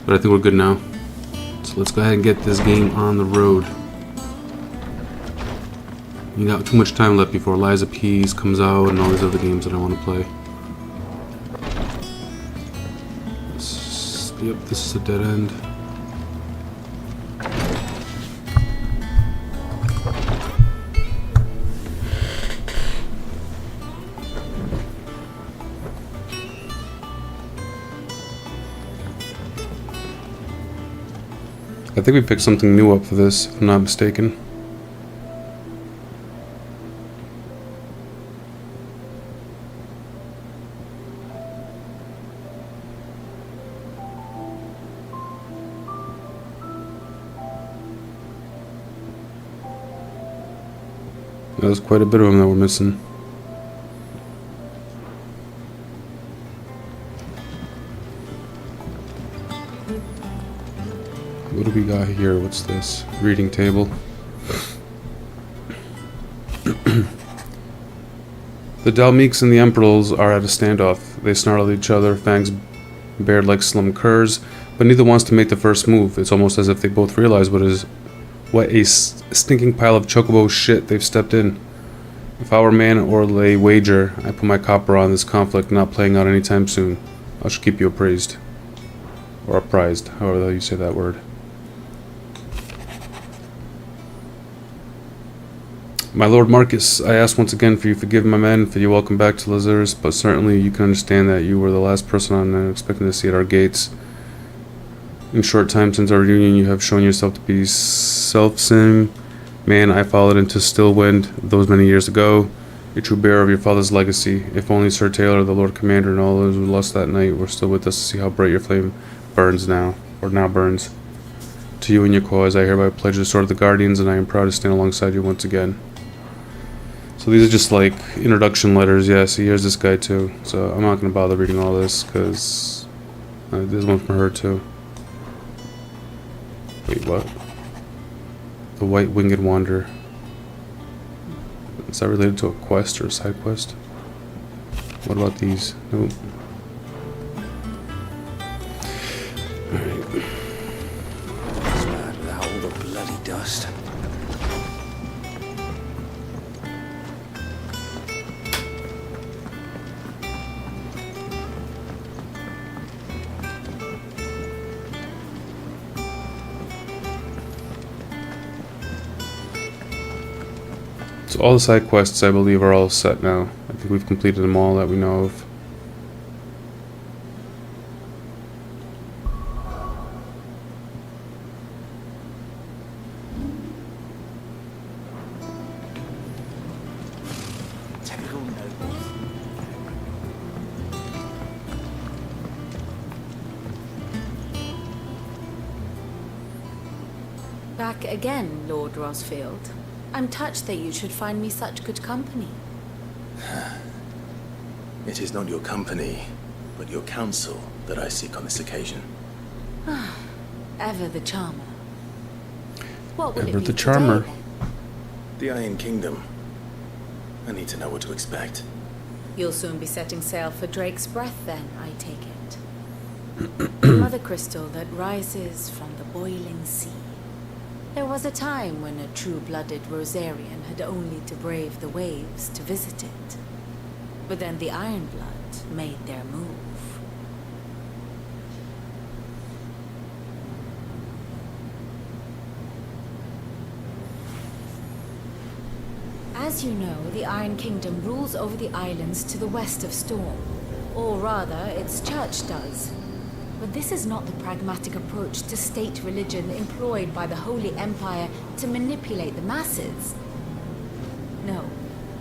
But I think we're good now. So let's go ahead and get this game on the road. You got too much time left before Lies of Peace comes out and all these other games that I want to play. Yep, this is a dead end. I think we picked something new up for this, if I'm not mistaken. There's quite a bit of them that we're missing. What do we got here? What's this? Reading table. The Dalmeeks and the Emperors are at a standoff. They snarl at each other, fangs bared like slum curs, but neither wants to make the first move. It's almost as if they both realize what a stinking pile of chocobo shit they've stepped in. If I were man or lay wager, I put my copper on this conflict not playing out anytime soon. I shall keep you appraised. Or apprised, however you say that word. My Lord Marcus, I ask once again for you forgive my men, for you welcome back to Lazarus, but certainly you can understand that you were the last person I'm expecting to see at our gates. In short time since our reunion, you have shown yourself to be self-same man I followed into still wind those many years ago, a true bearer of your father's legacy. If only Sir Taylor, the Lord Commander, and all those who lost that night were still with us to see how bright your flame burns now, or now burns. To you and your cause, I hereby pledge the sword of the Guardians, and I am proud to stand alongside you once again. So these are just like introduction letters. Yeah, see, here's this guy too. So I'm not going to bother reading all this because there's one from her too. Wait, what? The White Winged Wanderer. Is that related to a quest or a side quest? What about these? Nope. Alright. It's bad without all the bloody dust. So all the side quests, I believe, are all set now. I think we've completed them all that we know of. Typical nobles. Back again, Lord Rosfield. I'm touched that you should find me such good company. It is not your company, but your counsel that I seek on this occasion. Ever the charmer. What will Ever it be the charmer. today, then? The Iron Kingdom. I need to know what to expect. You'll soon be setting sail for Drake's Breath, then, I take it. The mother crystal that rises from the boiling sea. There was a time when a true-blooded Rosarian had only to brave the waves to visit it. But then the Ironblood made their move. As you know, the Iron Kingdom rules over the islands to the west of Storm. Or rather, its church does. But this is not the pragmatic approach to state religion employed by the Holy Empire to manipulate the masses. No,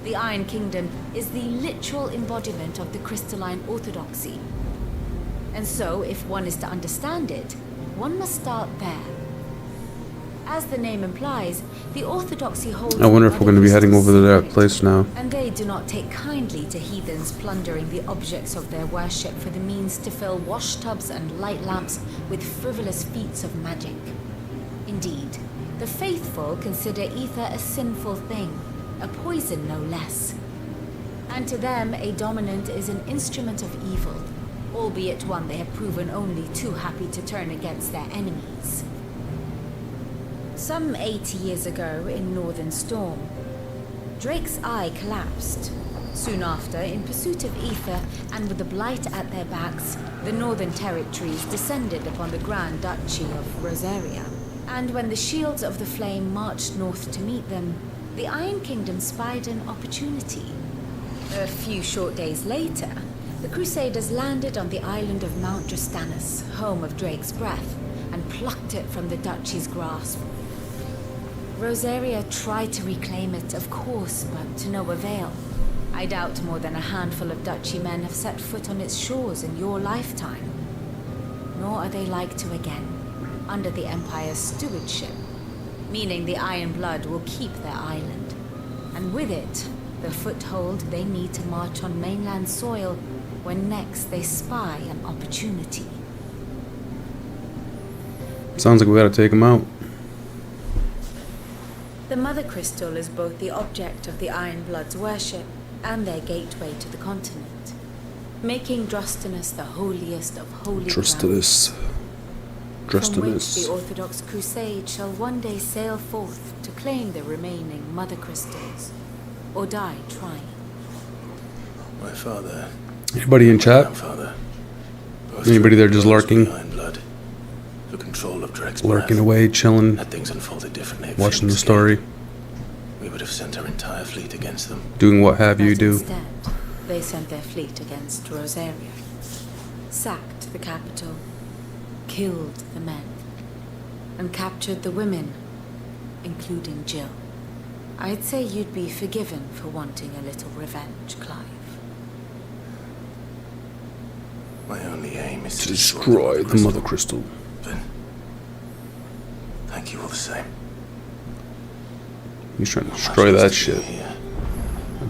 the Iron Kingdom is the literal embodiment of the crystalline orthodoxy. And so, if one is to understand it, one must start there. As the name implies, the orthodoxy holds... I wonder if we're going to be heading over to that place now. And they do not take kindly to heathens plundering the objects of their worship for the means to fill washtubs and light lamps with frivolous feats of magic. Indeed, the faithful consider ether a sinful thing, a poison no less. And to them, a dominant is an instrument of evil, albeit one they have proven only too happy to turn against their enemies. Some 80 years ago in Northern Storm, Drake's eye collapsed. Soon after, in pursuit of ether and with the Blight at their backs, the Northern Territories descended upon the Grand Duchy of Rosaria. And when the Shields of the Flame marched north to meet them, the Iron Kingdom spied an opportunity. A few short days later, the Crusaders landed on the island of Mount Drastanus, home of Drake's breath, and plucked it from the Duchy's grasp. Rosaria tried to reclaim it, of course, but to no avail. I doubt more than a handful of Duchy men have set foot on its shores in your lifetime. Nor are they like to again, under the Empire's stewardship, meaning the Iron Blood will keep their island, and with it, the foothold they need to march on mainland soil when next they spy an opportunity. Sounds like we gotta take them out. The Mother Crystal is both the object of the Iron Blood's worship and their gateway to the continent, making Drastanus the holiest of holy grounds, from which the Orthodox Crusade shall one day sail forth to claim the remaining Mother Crystals, or die trying. My father. Anybody in chat? Grandfather. Anybody there just lurking? Blood. For control of Drake's Lurking breath. away, chilling, Had things unfolded differently. watching the story, We would have sent our entire fleet against them. doing what have you But do. instead, they sent their fleet against Rosaria, sacked the capital, killed the men, and captured the women, including Jill. I'd say you'd be forgiven for wanting a little revenge, Clive. My only aim is To destroy the Mother Crystal. But thank you all the same. He's trying to destroy that shit. Here.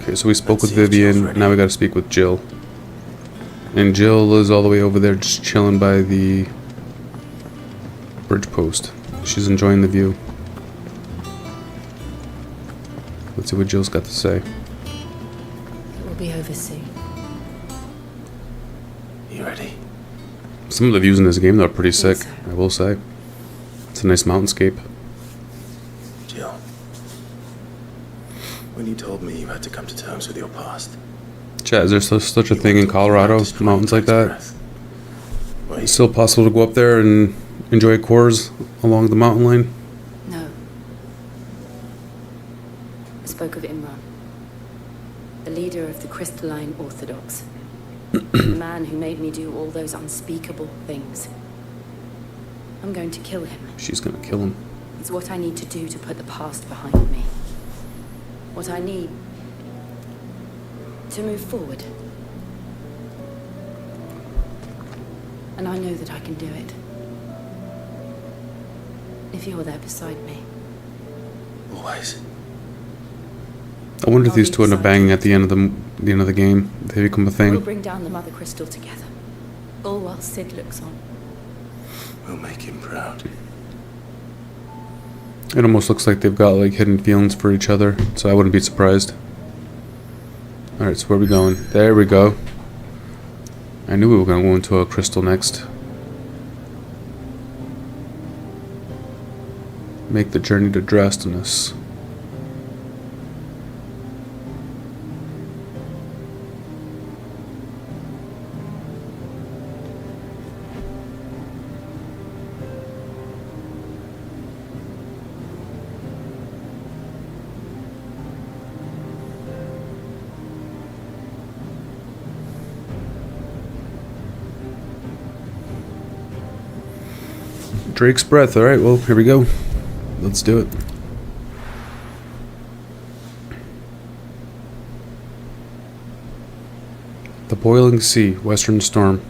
Okay, so we spoke with Let's see if Jill's Vivian, ready. now we gotta speak with Jill. And Jill is all the way over there just chilling by the bridge post. She's enjoying the view. Let's see what Jill's got to say. It will be over soon. You ready? Some of the views in this game though are pretty sick, so. I will say. It's a nice mountainscape. Jill. When you told me you had to come to terms with your past. Chat, is there such a thing in Colorado? Mountains like that? Wait, It's still possible to go up there and enjoy cores along the mountain line? No. I spoke of Imran, the leader of the Crystalline Orthodox. The man who made me do all those unspeakable things. I'm going to kill him. She's gonna kill him. It's what I need to do to put the past behind me. What I need to move forward. And I know that I can do it. If you're there beside me. always. I wonder if these two end up banging at the end of the game. They become a We'll thing. bring down the Mother Crystal together. All while Sid looks on. We'll make him proud. It almost looks like they've got like hidden feelings for each other, so I wouldn't be surprised. Alright, so where are we going? There we go. I knew we were going to go into a crystal next. Make the journey to Drastanus. Drake's breath. Alright, well, here we go. Let's do it. The Boiling Sea, Western Storm.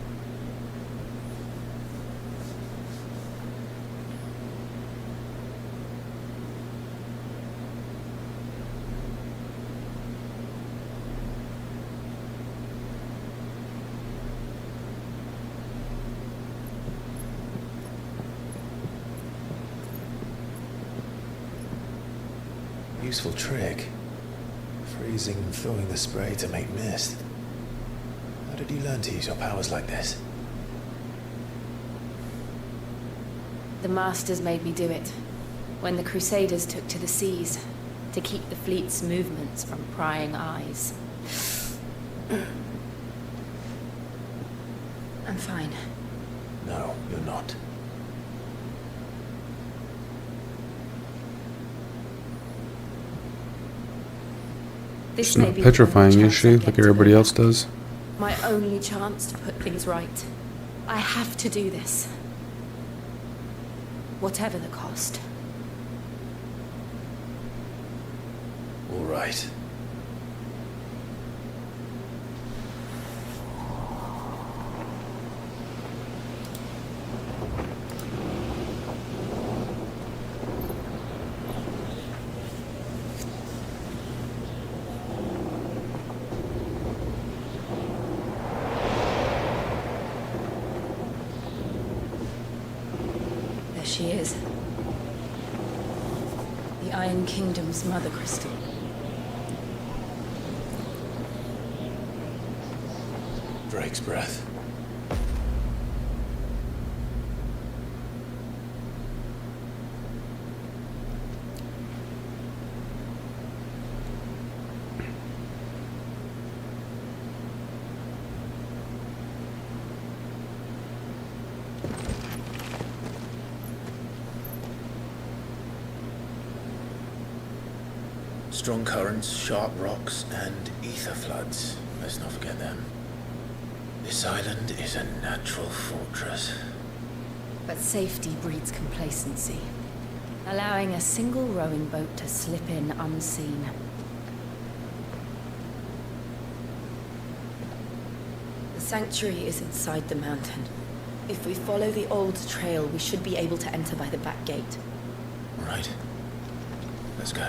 Useful trick. Freezing and throwing the spray to make mist. I'd did you learn to use your powers like this? The Masters made me do it. When the Crusaders took to the seas, to keep the fleet's movements from prying eyes. I'm fine. No, you're not. This She's may not be the only petrifying, is chance she? I get Like to everybody live. else does? My only chance to put things right. I have to do this. Whatever the cost. All right. There she is. The Iron Kingdom's mother crystal. Drake's breath. Strong currents, sharp rocks, and ether floods. Let's not forget them. This island is a natural fortress. But safety breeds complacency, allowing a single rowing boat to slip in unseen. The sanctuary is inside the mountain. If we follow the old trail, we should be able to enter by the back gate. All right. Let's go.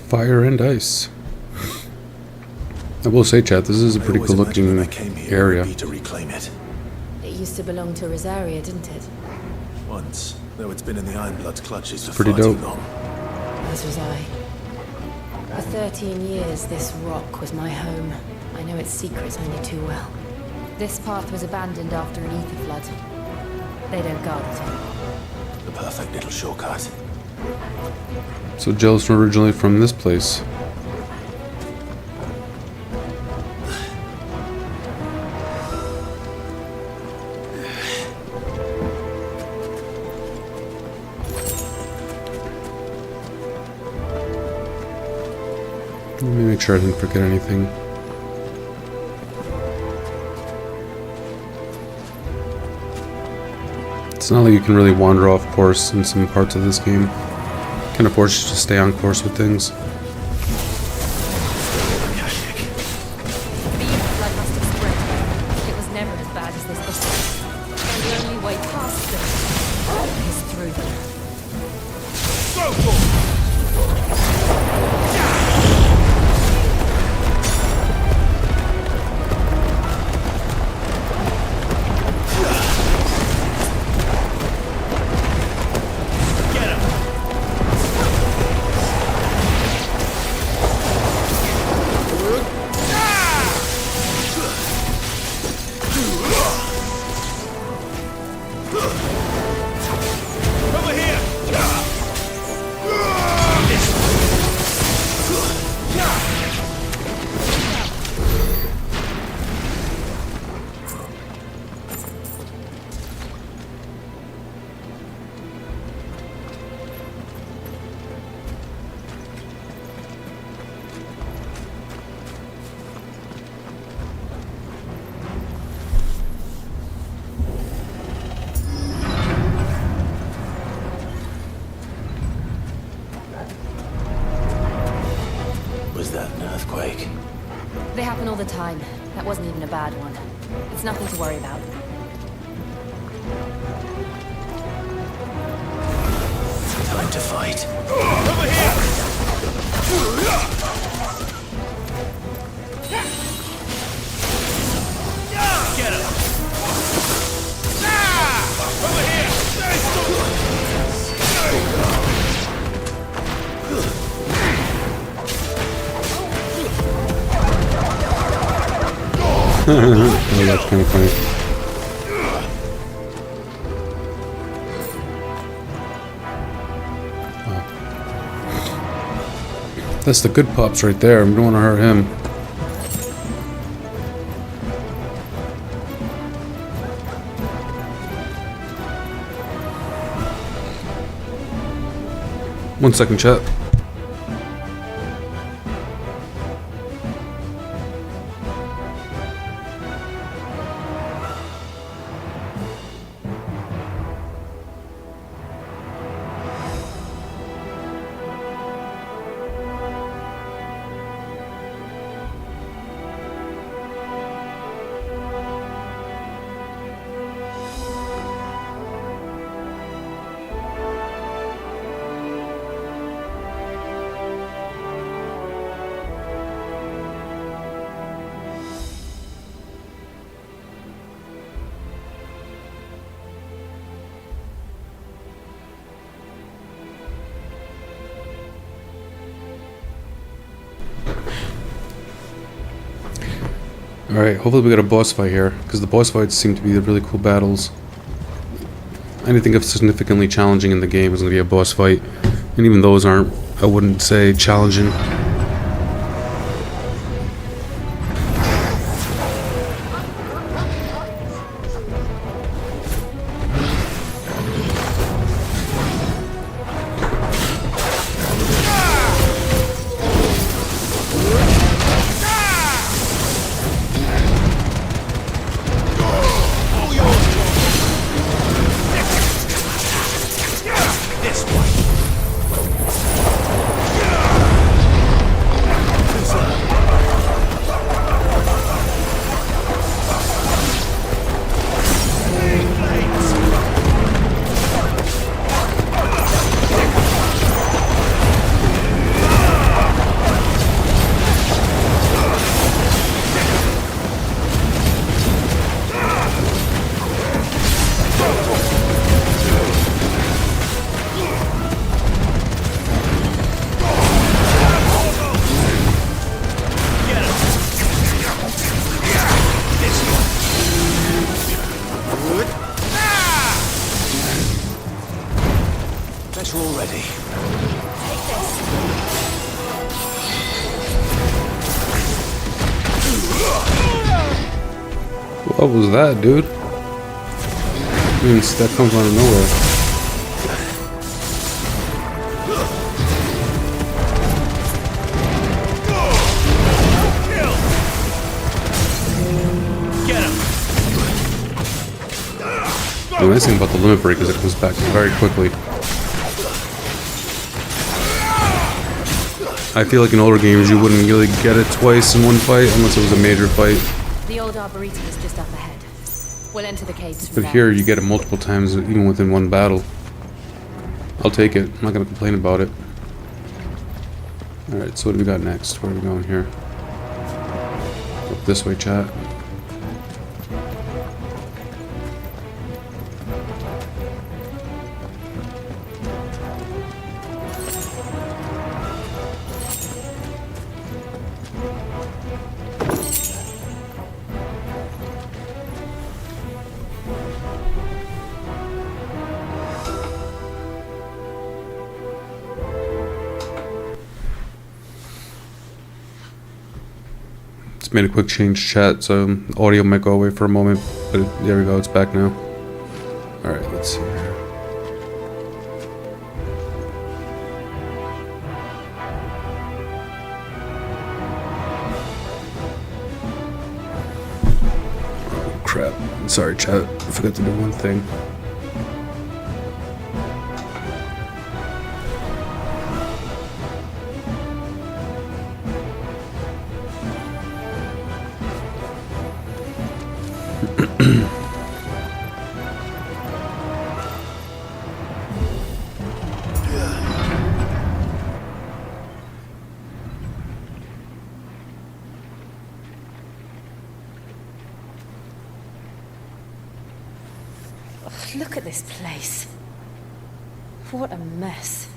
Fire and ice. I will say, chat, this is a pretty I always cool imagined looking when I came here, area. it would be to reclaim it. It used to belong to Rosaria, didn't it? Once, though it's been in the Ironblood's clutches for pretty far too dope. long. As was I. For 13 years, this rock was my home. I know its secrets only too well. This path was abandoned after an ether flood. They don't guard it. The perfect little shortcut. So Jill's originally from this place. Let me make sure I didn't forget anything. It's not like you can really wander off course in some parts of this game. Kind of forces you to stay on course with things. The ether flood must have spread. It was never as bad as this before. And the only way past them is through them. Was that an earthquake? They happen all the time. That wasn't even a bad one. It's nothing to worry about. Time to fight. Oh, that's kind of funny. Oh. That's the good pups right there. I don't want to hurt him. One second, chat. Alright, hopefully we get a boss fight here, because the boss fights seem to be the really cool battles. Anything of significantly challenging in the game is going to be a boss fight, and even those aren't, I wouldn't say, challenging. What was that, dude? I mean, that comes out of nowhere. The nice thing about the limit break is it comes back very quickly. I feel like in older games you wouldn't really get it twice in one fight unless it was a major fight. The old arboretum is just up ahead. We'll enter the caves from But there. here you get it multiple times even within one battle. I'll take it. I'm not gonna complain about it. Alright, so what do we got next? Where are we going here? Up this way, chat. Made a quick change chat, so audio might go away for a moment, but there we go, it's back now. Alright, let's see here. Oh crap, sorry chat, I forgot to do one thing. Look at this place. What a mess.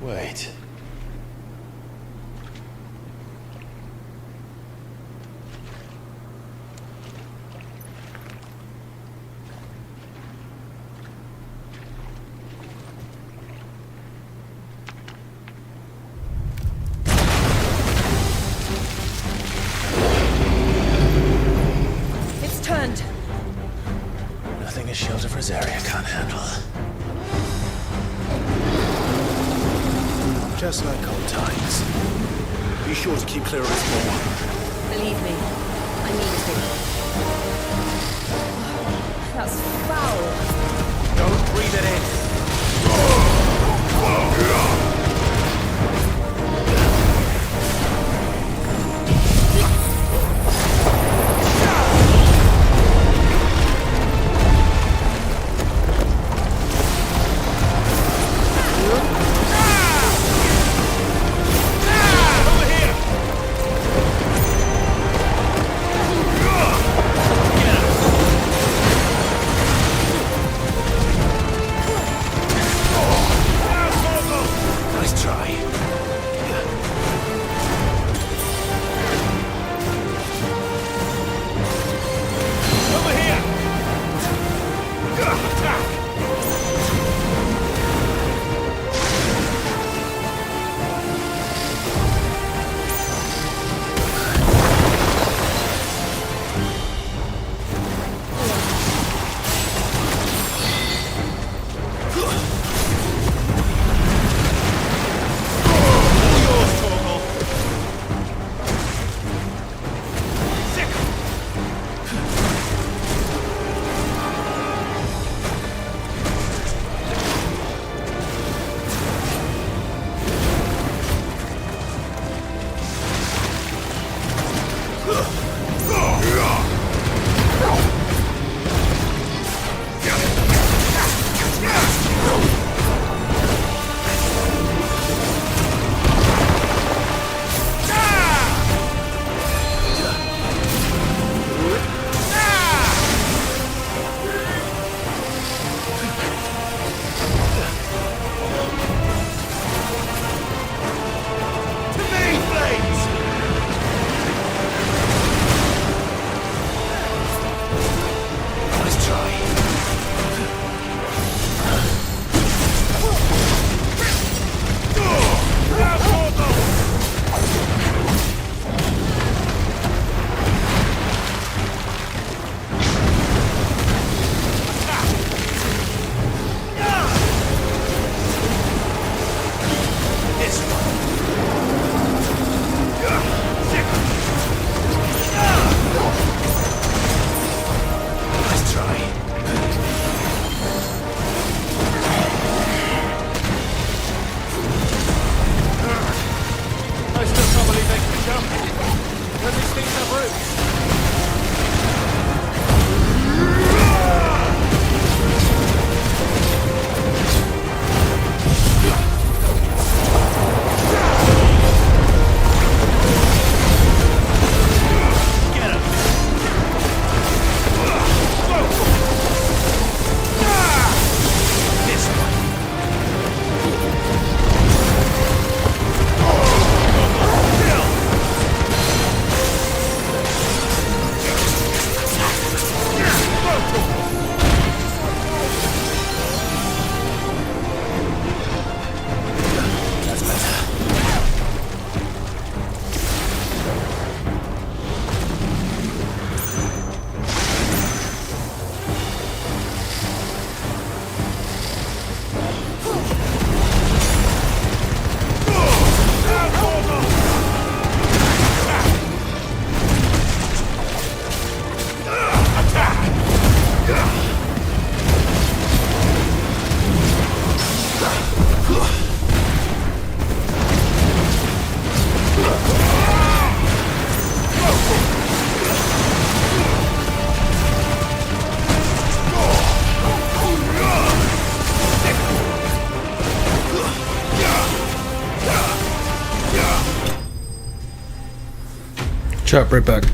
Wait. Just like old times. Be sure to keep clear of his ball. Believe me, I mean to. That's foul. Don't breathe it in. Chop right back.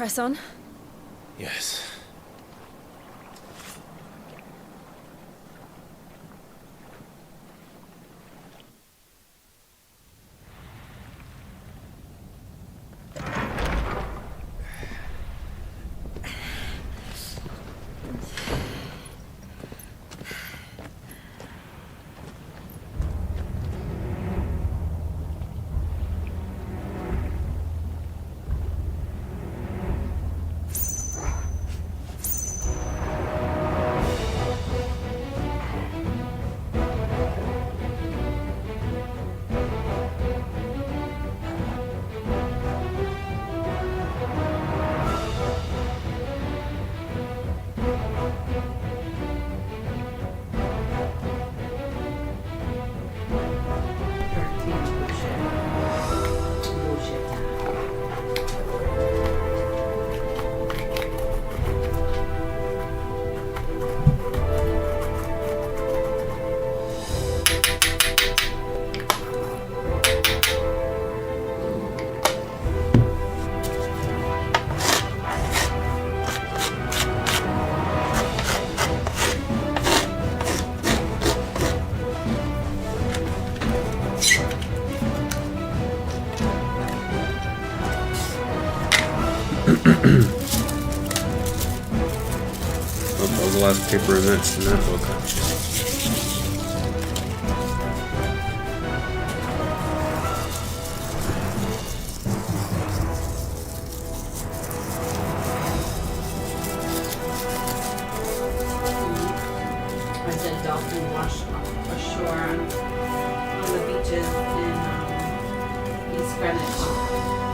Press on. Yes. Oh, that was the last paper in that book. I did dolphin wash ashore on the beaches in East Greenwich.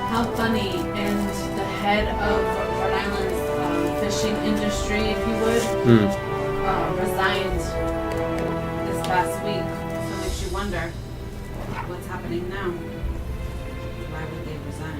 How funny! And the head of Rhode Island's fishing industry, if you would, resigned this past week. So it makes you wonder what's happening now. Why would they resign?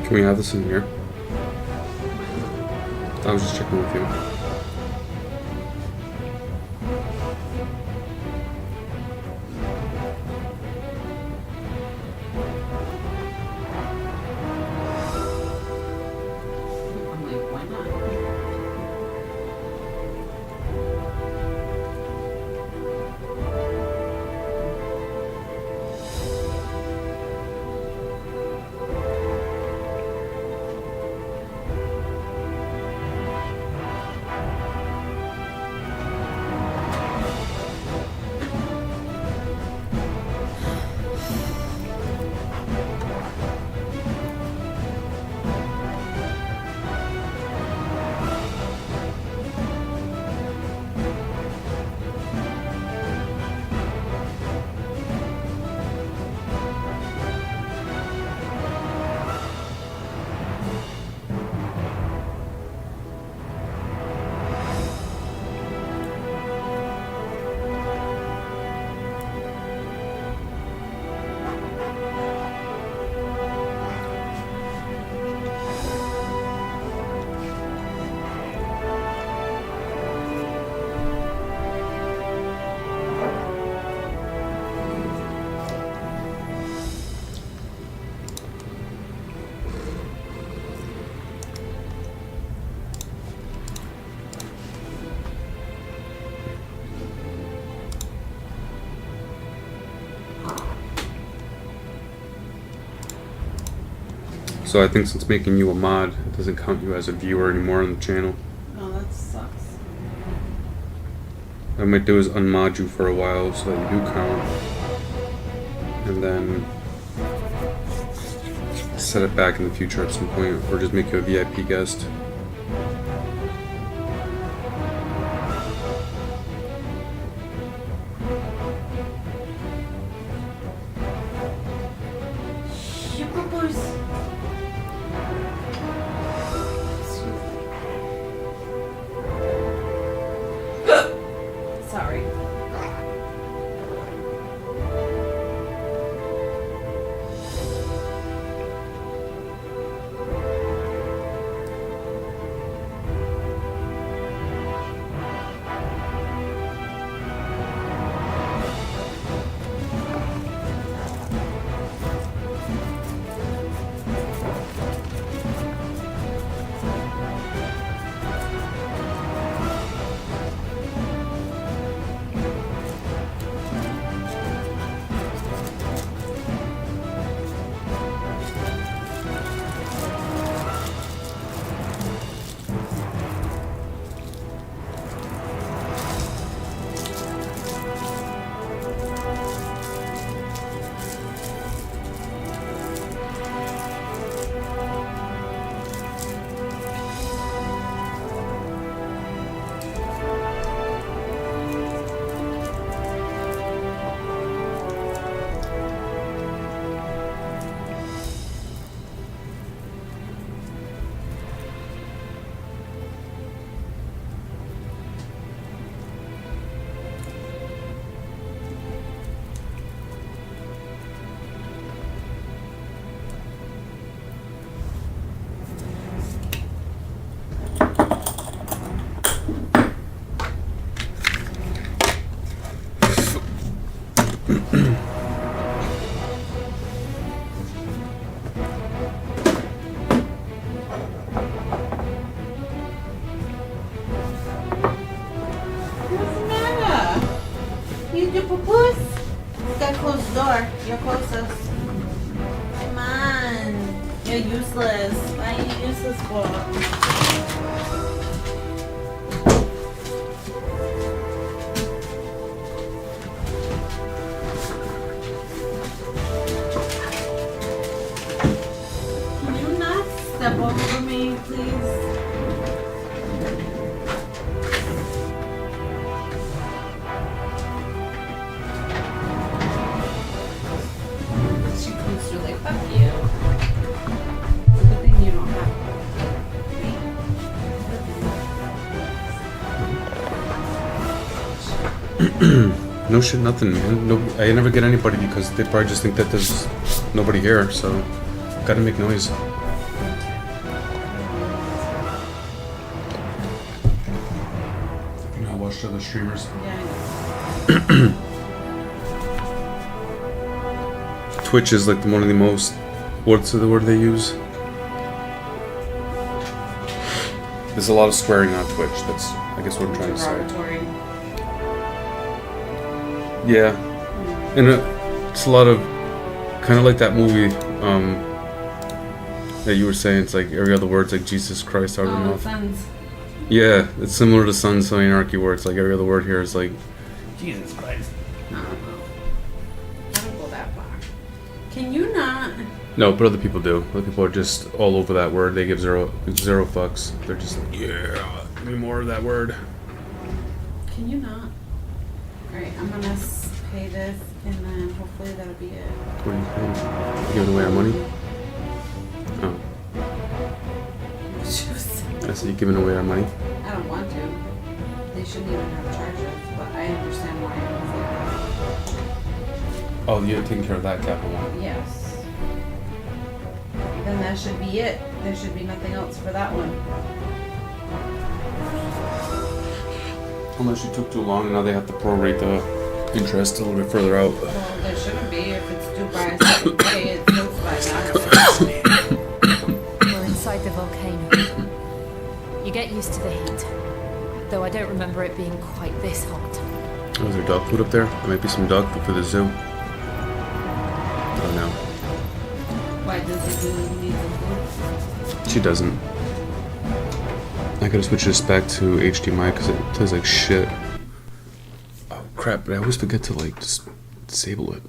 Can we have this in here? I was just checking with you. I'm like, why not? So I think since making you a mod, it doesn't count you as a viewer anymore on the channel. Oh, that sucks. What I might do is unmod you for a while so that you do count. And then set it back in the future at some point, or just make you a VIP guest. Sugar boys. Excuse me. You're useless. Why are you useless for? Can you not step over me, please? She comes through like, fuck you. It's a good thing you don't have No shit, nothing, man. No, I never get anybody because they probably just think that there's nobody here, so gotta make noise. You know, I watched other streamers. Yeah, I know. Twitch is like one of the most. What's the word they use? There's a lot of swearing on Twitch. That's, I guess, what I'm trying to say. Derogatory. Yeah, and it's a lot of kind of like that movie that you were saying. It's like every other word's like Jesus Christ out of your Oh, mouth. sons. Yeah, it's similar to Sons of Anarchy, where it's like every other word here is like Jesus Christ. I don't go that far. Can you not? no, but other people do. Other people are just all over that word. They give zero fucks. They're just like, yeah, give me more of that word. Can you not? Alright, I'm gonna pay this and then hopefully that'll be it. What are you saying? Giving away our money? Oh, Juice. I see you giving away our money. I don't want to. They shouldn't even have charges, but I understand why it Oh, you're taking care of that capital one. was like, yes. Then that should be it. There should be nothing else for that one. Unless you took too long, and now they have to prorate the interest a little bit further out. Well, there shouldn't be. If it's due by a certain day, it's notified now. We're inside the volcano. You get used to the heat. Though I don't remember it being quite this hot. Oh, is there dog food up there? There might be some dog food for the zoo. I don't know. Why does it do need some food? She doesn't. I gotta switch this back to HDMI because it plays like shit. Oh crap, but I always forget to like just disable it.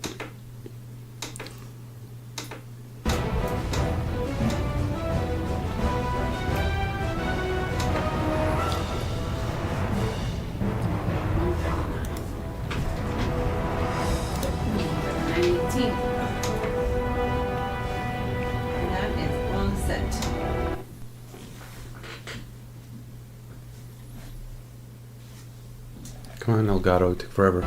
And that is one set. Come on, Elgato, it took forever.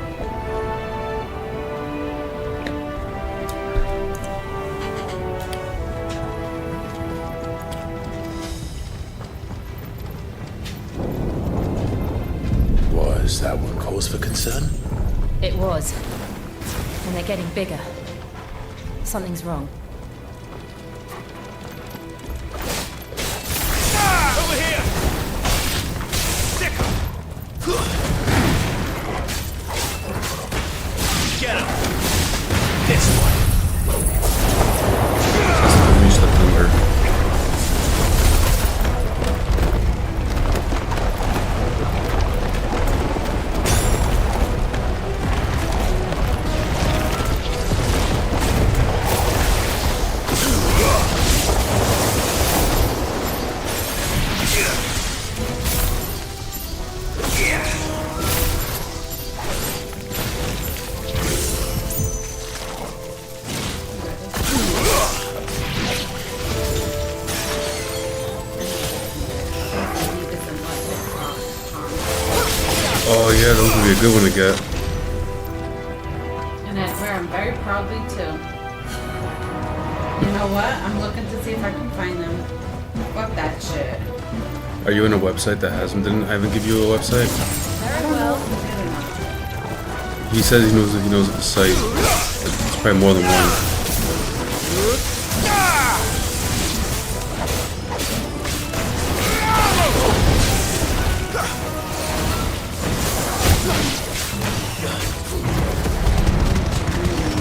Was that one cause for concern? It was. And they're getting bigger. Something's wrong. Over here! Stick 'em! Get him! This one! Unleash the thunder. Oh yeah, those would be a good one to get. And I wear them very proudly too. You know what? I'm looking to see if I can find them. Fuck that shit. Are you in a website that has them? Didn't Ivan give you a website? Very well. He says he knows of the site. It's probably more than one.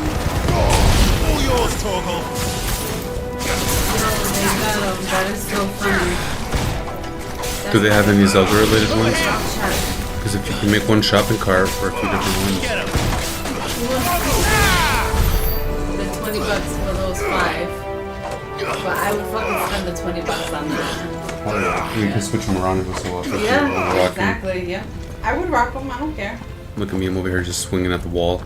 All yours, Torgal! That is so funny. Do they have any Zelda-related ones? I'll check. Because if you can make one shopping cart for a few different ones. Get him! The $20 for those 5. But I would fucking spend the $20 on that. Oh, yeah. You can switch them around every so often. Yeah, exactly. Yeah. I would rock them. I don't care. Look at me, I'm over here just swinging at the wall.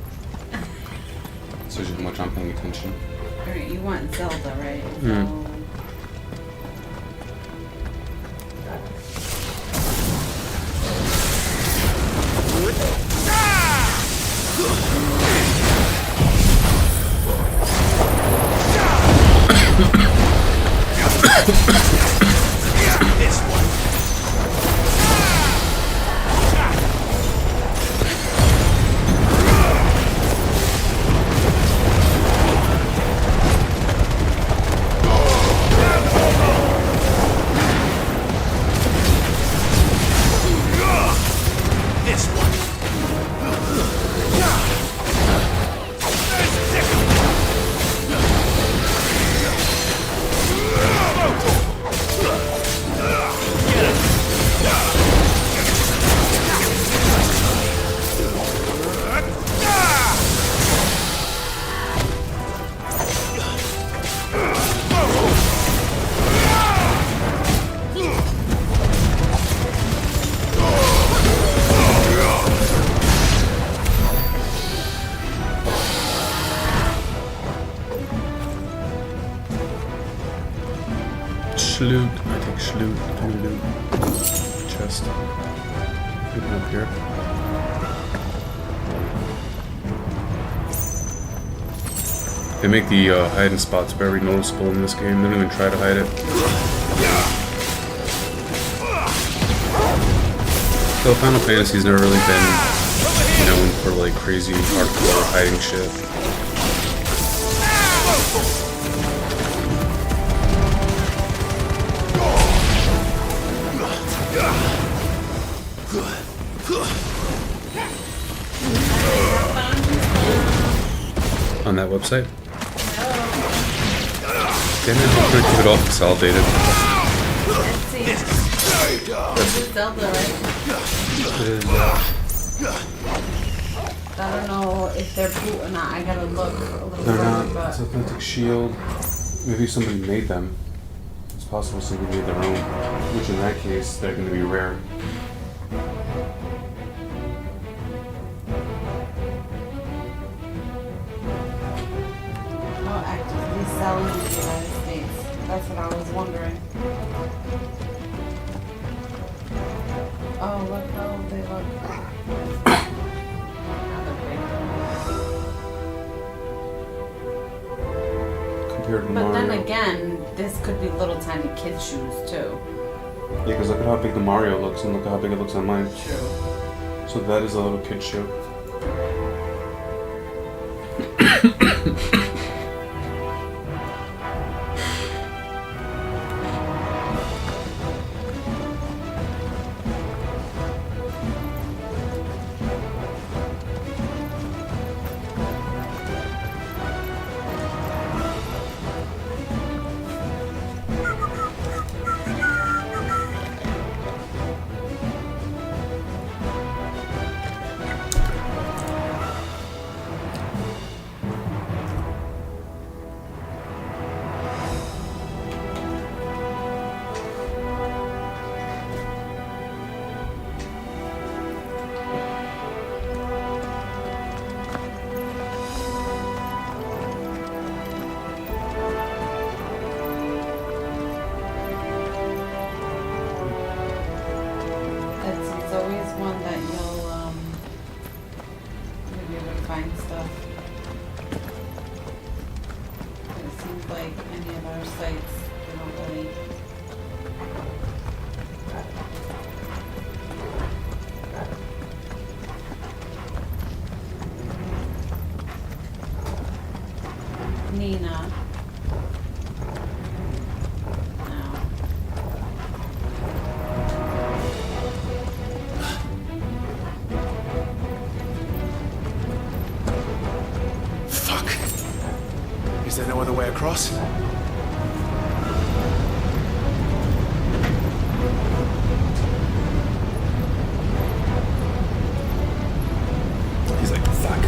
So how much I'm paying attention. Alright, you want Zelda, right? Mm. This one. This one. Schloot. I take schloot. Give me loot. Chest. Open up here. They make the hiding spots very noticeable in this game. They don't even try to hide it. So Final Fantasy's never really been known for like crazy hardcore hiding shit. On that website? Damn it, I'm trying to keep it all consolidated. Let's see. This is Zelda, right? It is, I don't know if they're boot or not. I gotta look a little they're further, not. but It's Authentic Shield. Maybe somebody made them. It's possible somebody made their own. Which in that case, they're going to be rare. how actively selling in the United States. That's what I was wondering. Oh, look how they look. Compared to But Mario. then again, this could be little tiny kid shoes too. Yeah, because look at how big the Mario looks and look at how big it looks on mine. True. So that is a little kid shoe. It's always one that you'll be able to find stuff. It seems like any of our sites, they don't really. Nina. No. Fuck. Is there no other way across? Fuck.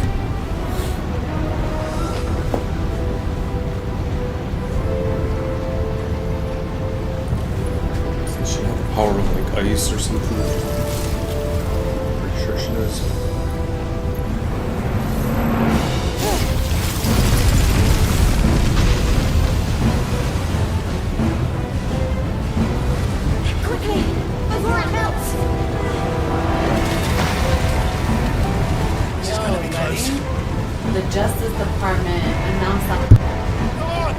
Does she have the power of like ice or something? Pretty sure she does. Quickly! Before it melts! This is gonna be close. The Justice Department announced that. Come on!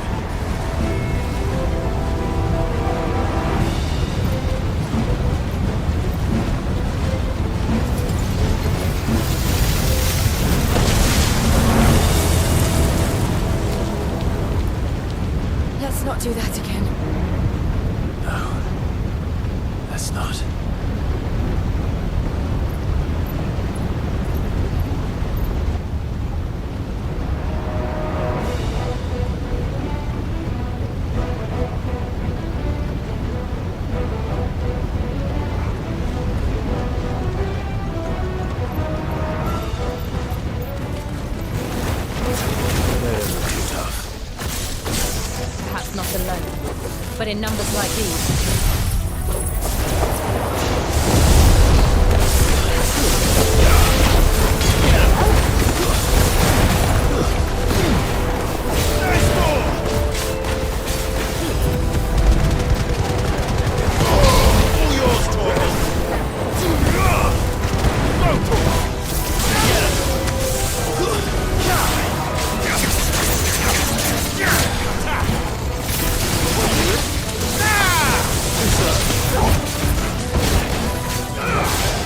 Let's not do that again. No. That's not. Too tough. Perhaps not alone, but in numbers like these. Nice ball! All yours, Torvald. Go, Torvald.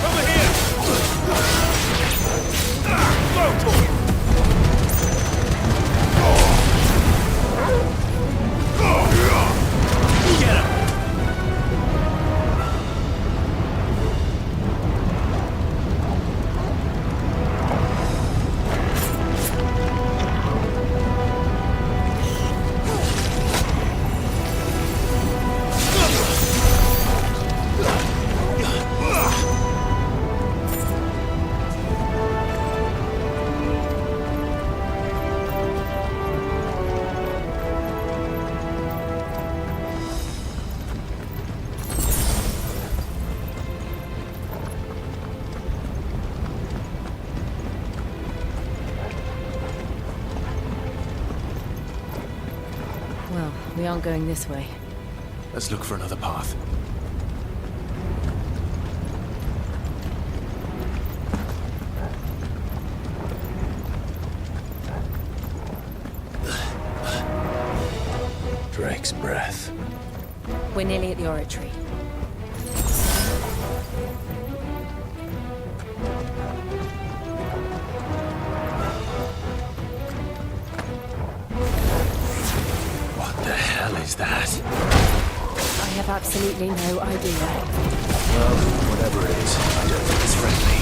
Over here! Go, Torvald. Get him! Well, we aren't going this way. Let's look for another path. Drake's breath. We're nearly at the oratory. What the hell is that? I have absolutely no idea. Well, whatever it is, I don't think it's friendly.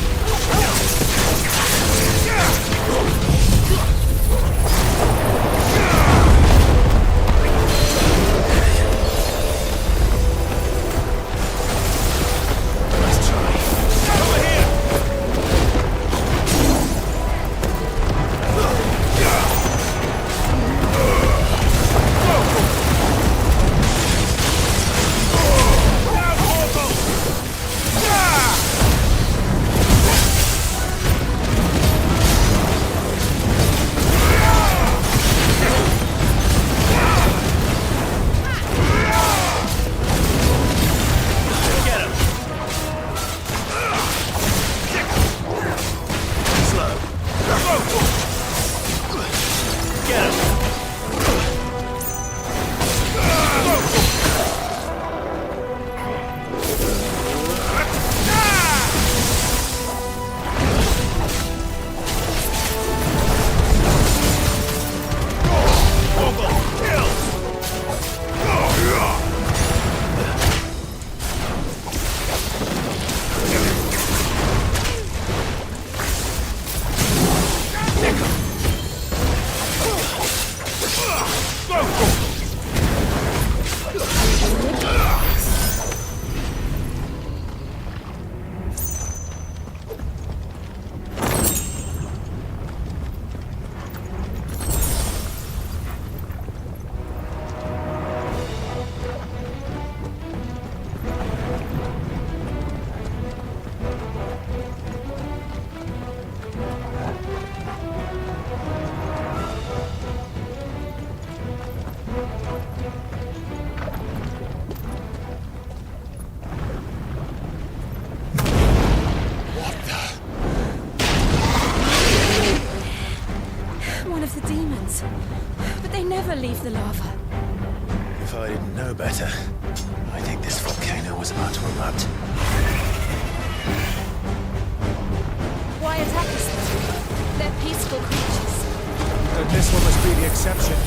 Let's try. Over here! Now, Torvald! lava. If I didn't know better, I think this volcano was about to erupt. Why attack us then? They're peaceful creatures. Then this one must be the exception.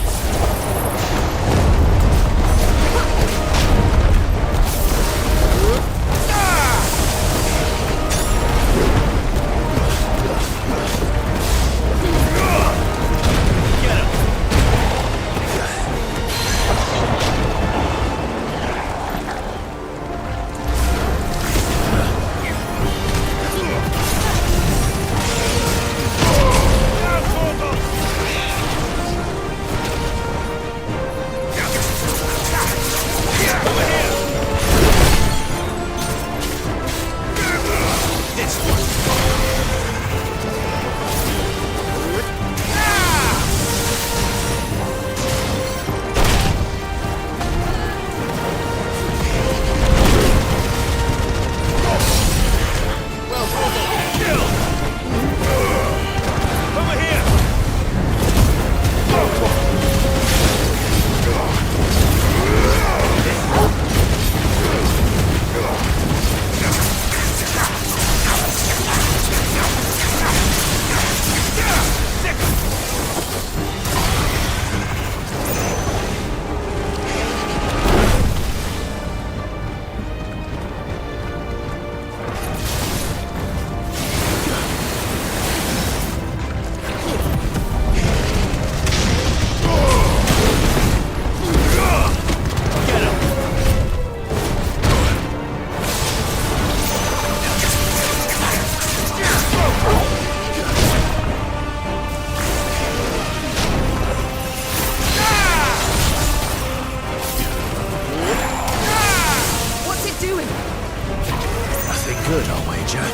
Good, I'll wager.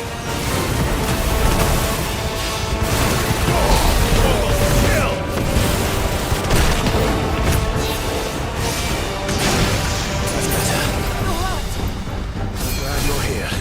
That's better. I'm glad you're here.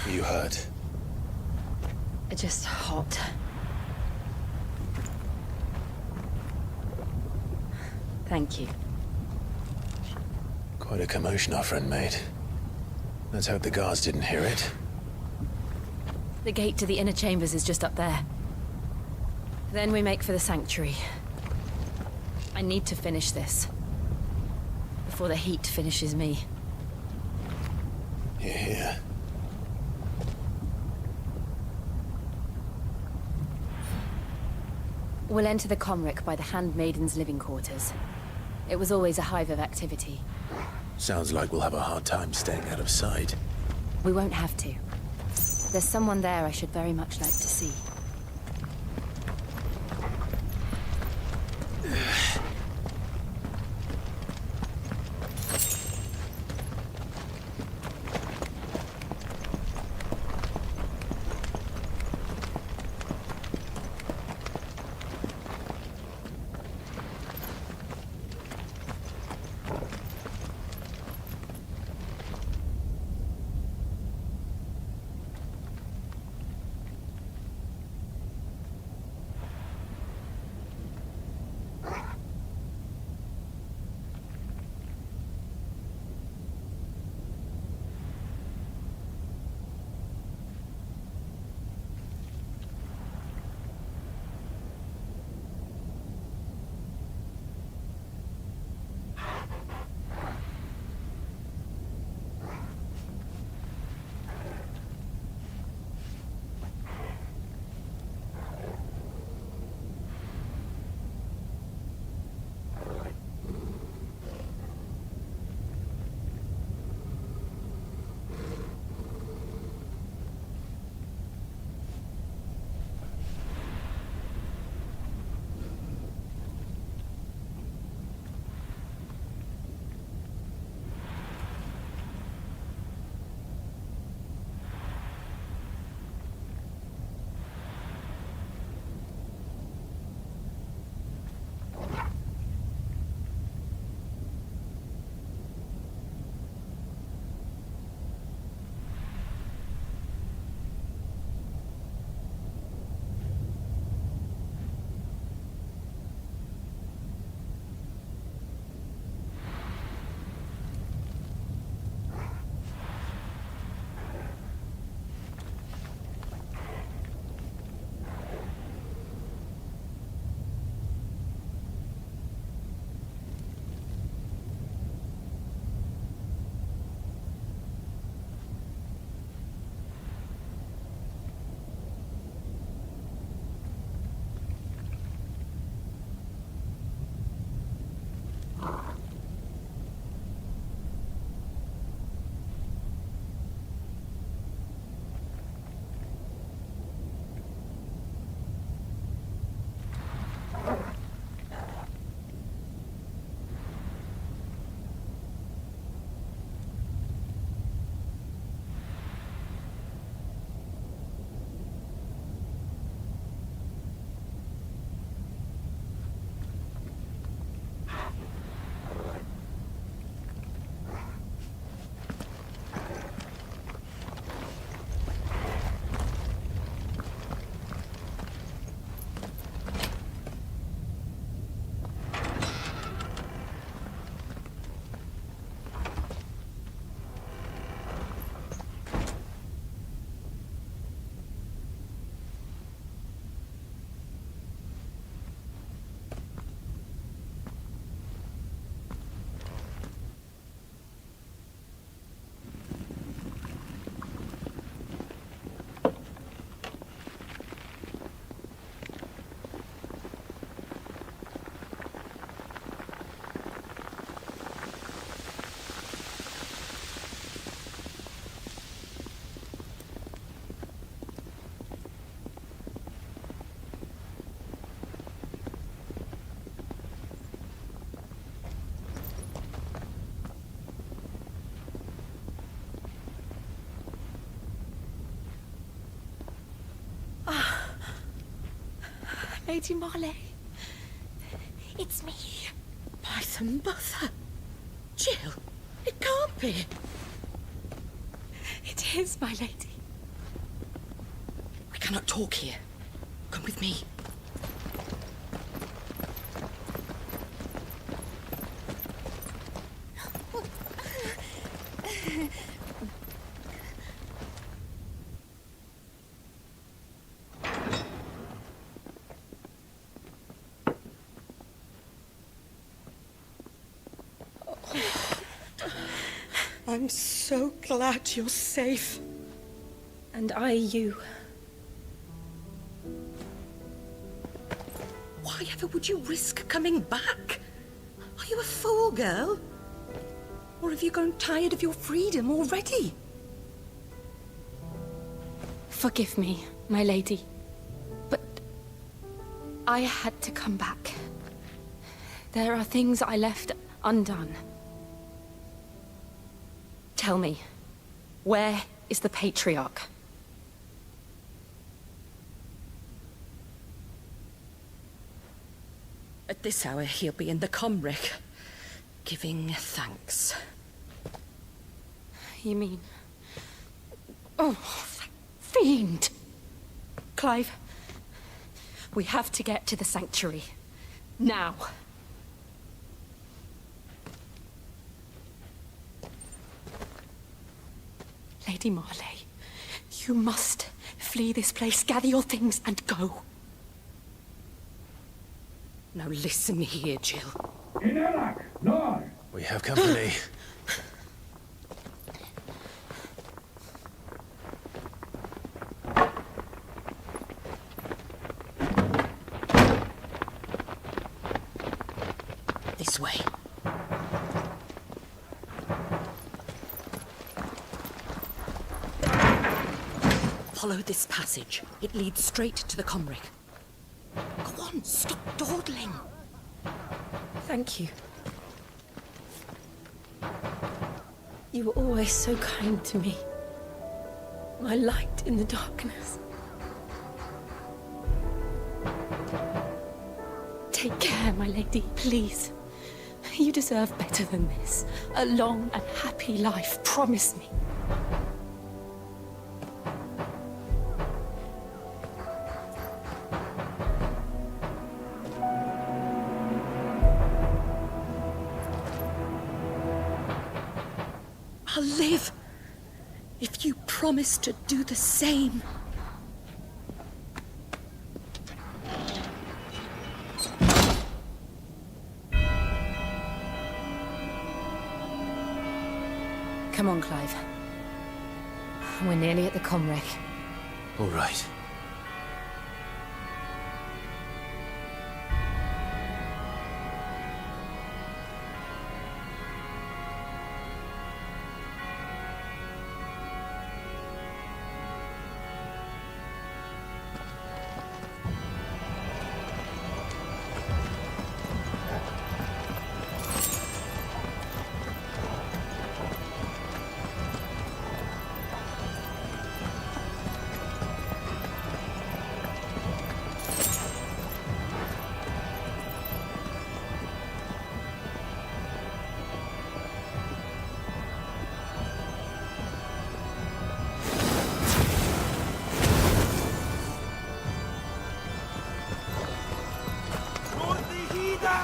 You hurt? Just hot. Thank you. Quite a commotion our friend made. Let's hope the guards didn't hear it. The gate to the inner chambers is just up there. Then we make for the sanctuary. I need to finish this before the heat finishes me. Here, here. We'll enter the Comric by the Handmaiden's living quarters. It was always a hive of activity. Sounds like we'll have a hard time staying out of sight. We won't have to. There's someone there I should very much like to see. Lady Marley. It's me. By the mother. Jill, it can't be. It is, my lady. We cannot talk here. Come with me. I'm so glad you're safe. And I you. Why ever would you risk coming back? Are you a fool, girl? Or have you grown tired of your freedom already? Forgive me, my lady. But I had to come back. There are things I left undone. Tell me, where is the Patriarch? At this hour, he'll be in the Comric, giving thanks. You mean... Oh, that fiend! Clive, we have to get to the sanctuary. Now. Lady Marley, you must flee this place, gather your things, and go. Now listen here, Jill. We have company. This way. Follow this passage. It leads straight to the Comric. Go on, stop dawdling. Thank you. You were always so kind to me. My light in the darkness. Take care, my lady, please. You deserve better than this. A long and happy life, promise me. I'll live if you promise to do the same. Come on, Clive. We're nearly at the Comric. All right.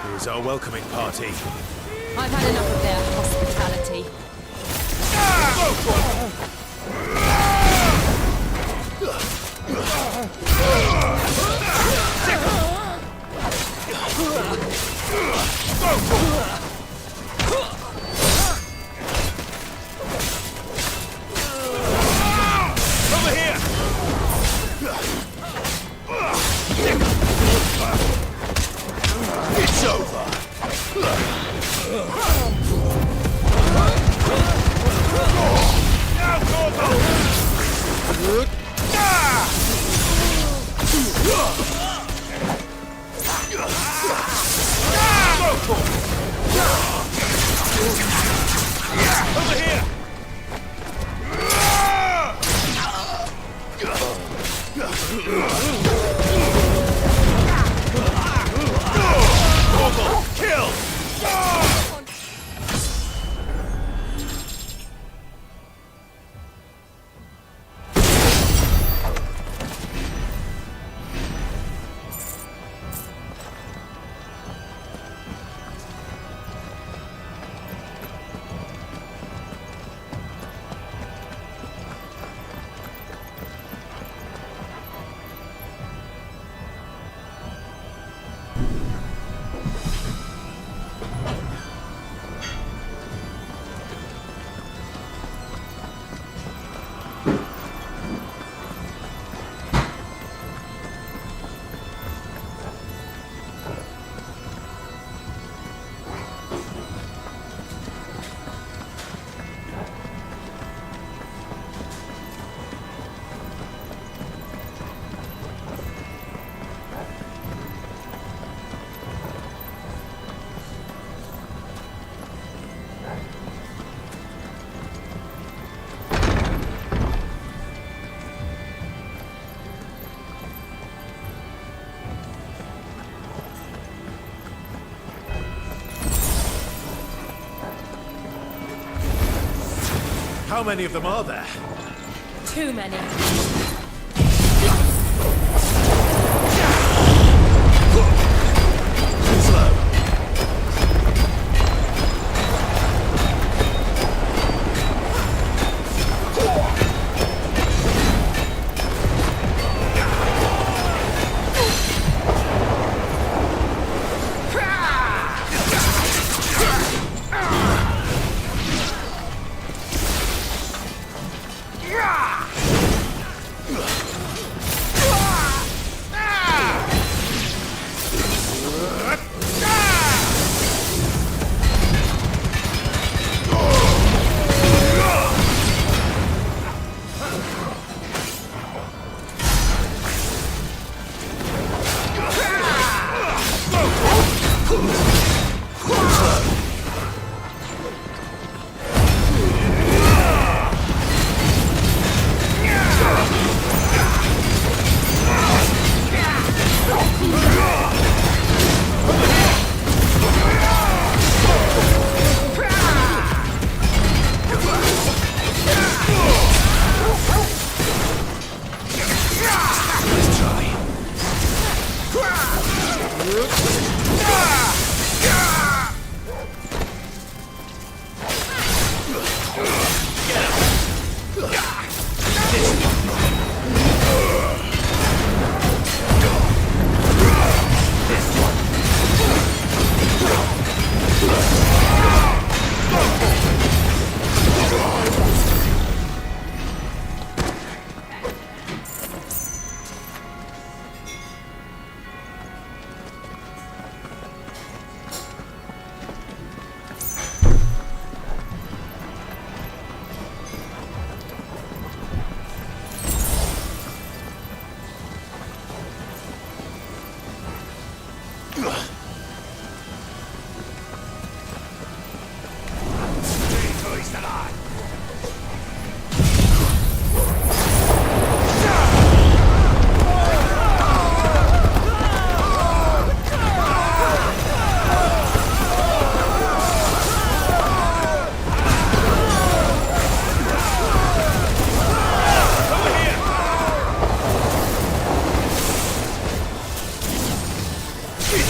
Here's our welcoming party. I've had enough of their hospitality. Over here! It's over! Now, Gorgo! How many of them are there? Too many.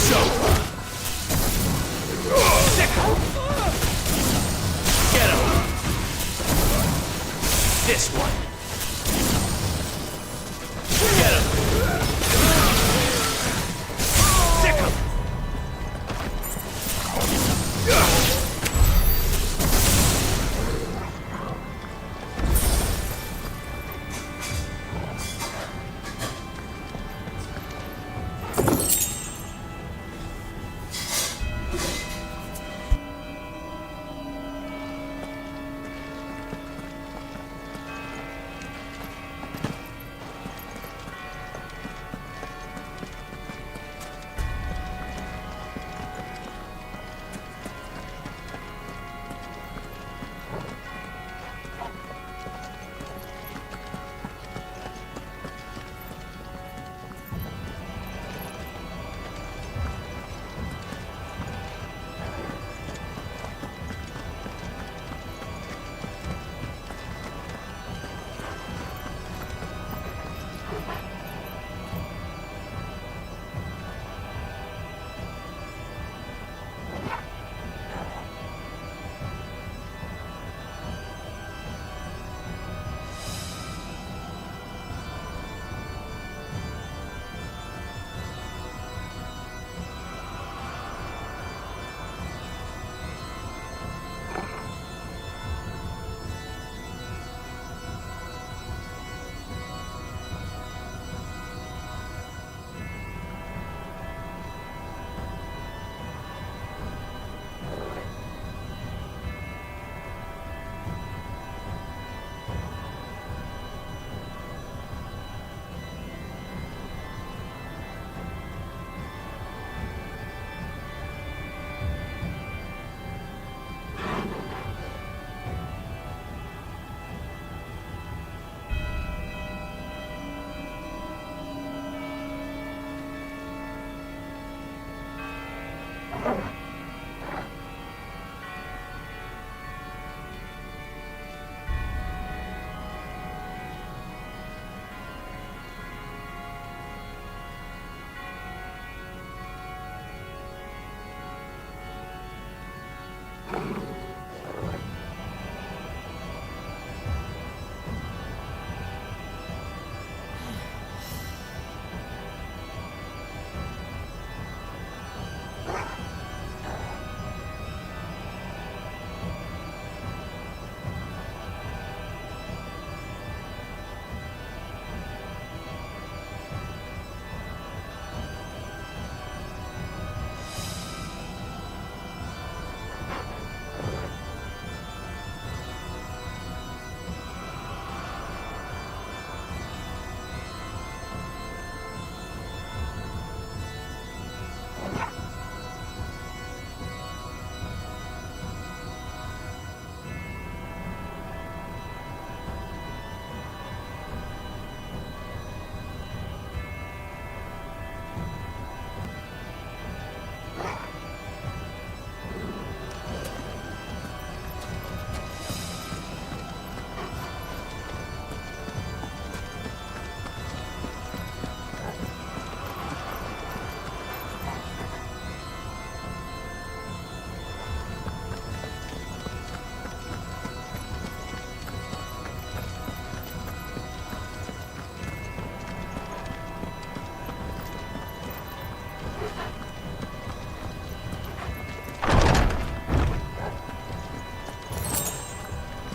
Slow. This one. Get him. Sick him.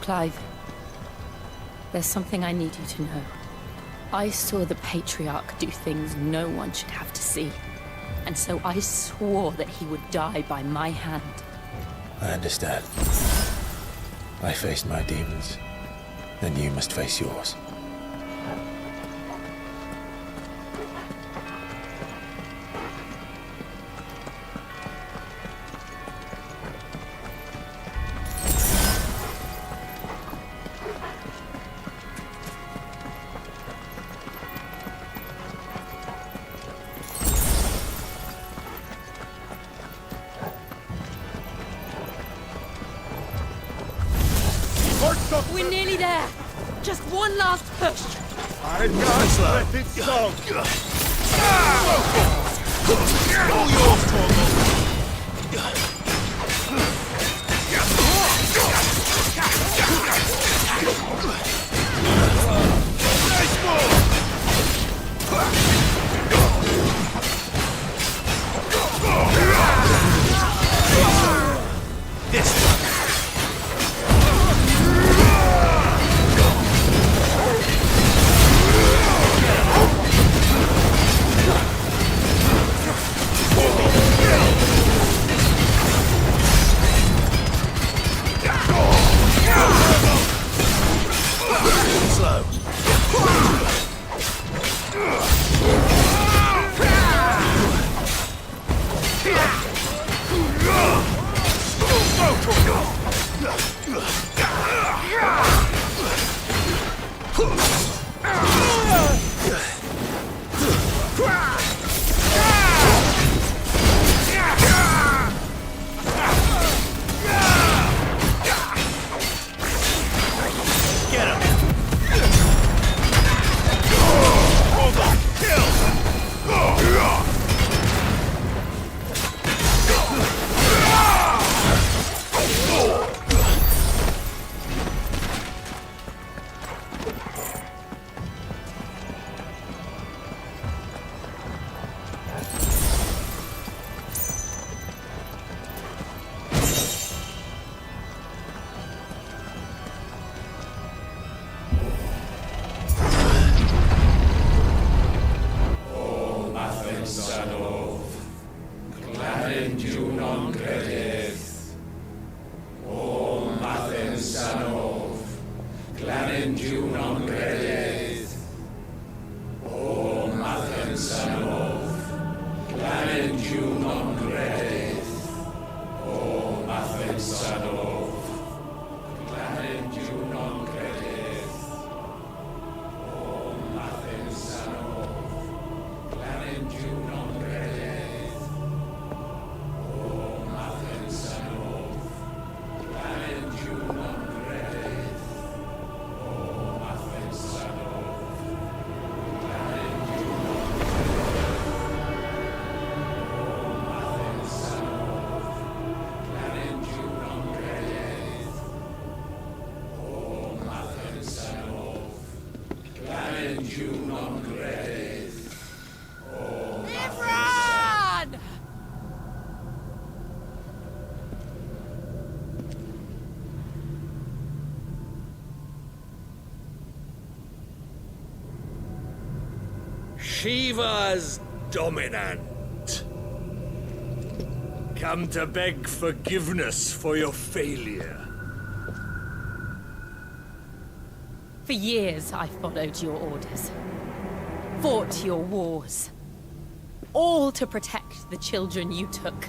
Clive, there's something I need you to know. I saw the Patriarch do things no one should have to see. And so I swore that he would die by my hand. I understand. I faced my demons. Then you must face yours. We're nearly there. Just one last push. I can't let it go. All yours, Torgal. Imran! Shiva's dominant. Come to beg forgiveness for your failure. For years, I followed your orders. Fought your wars. All to protect the children you took.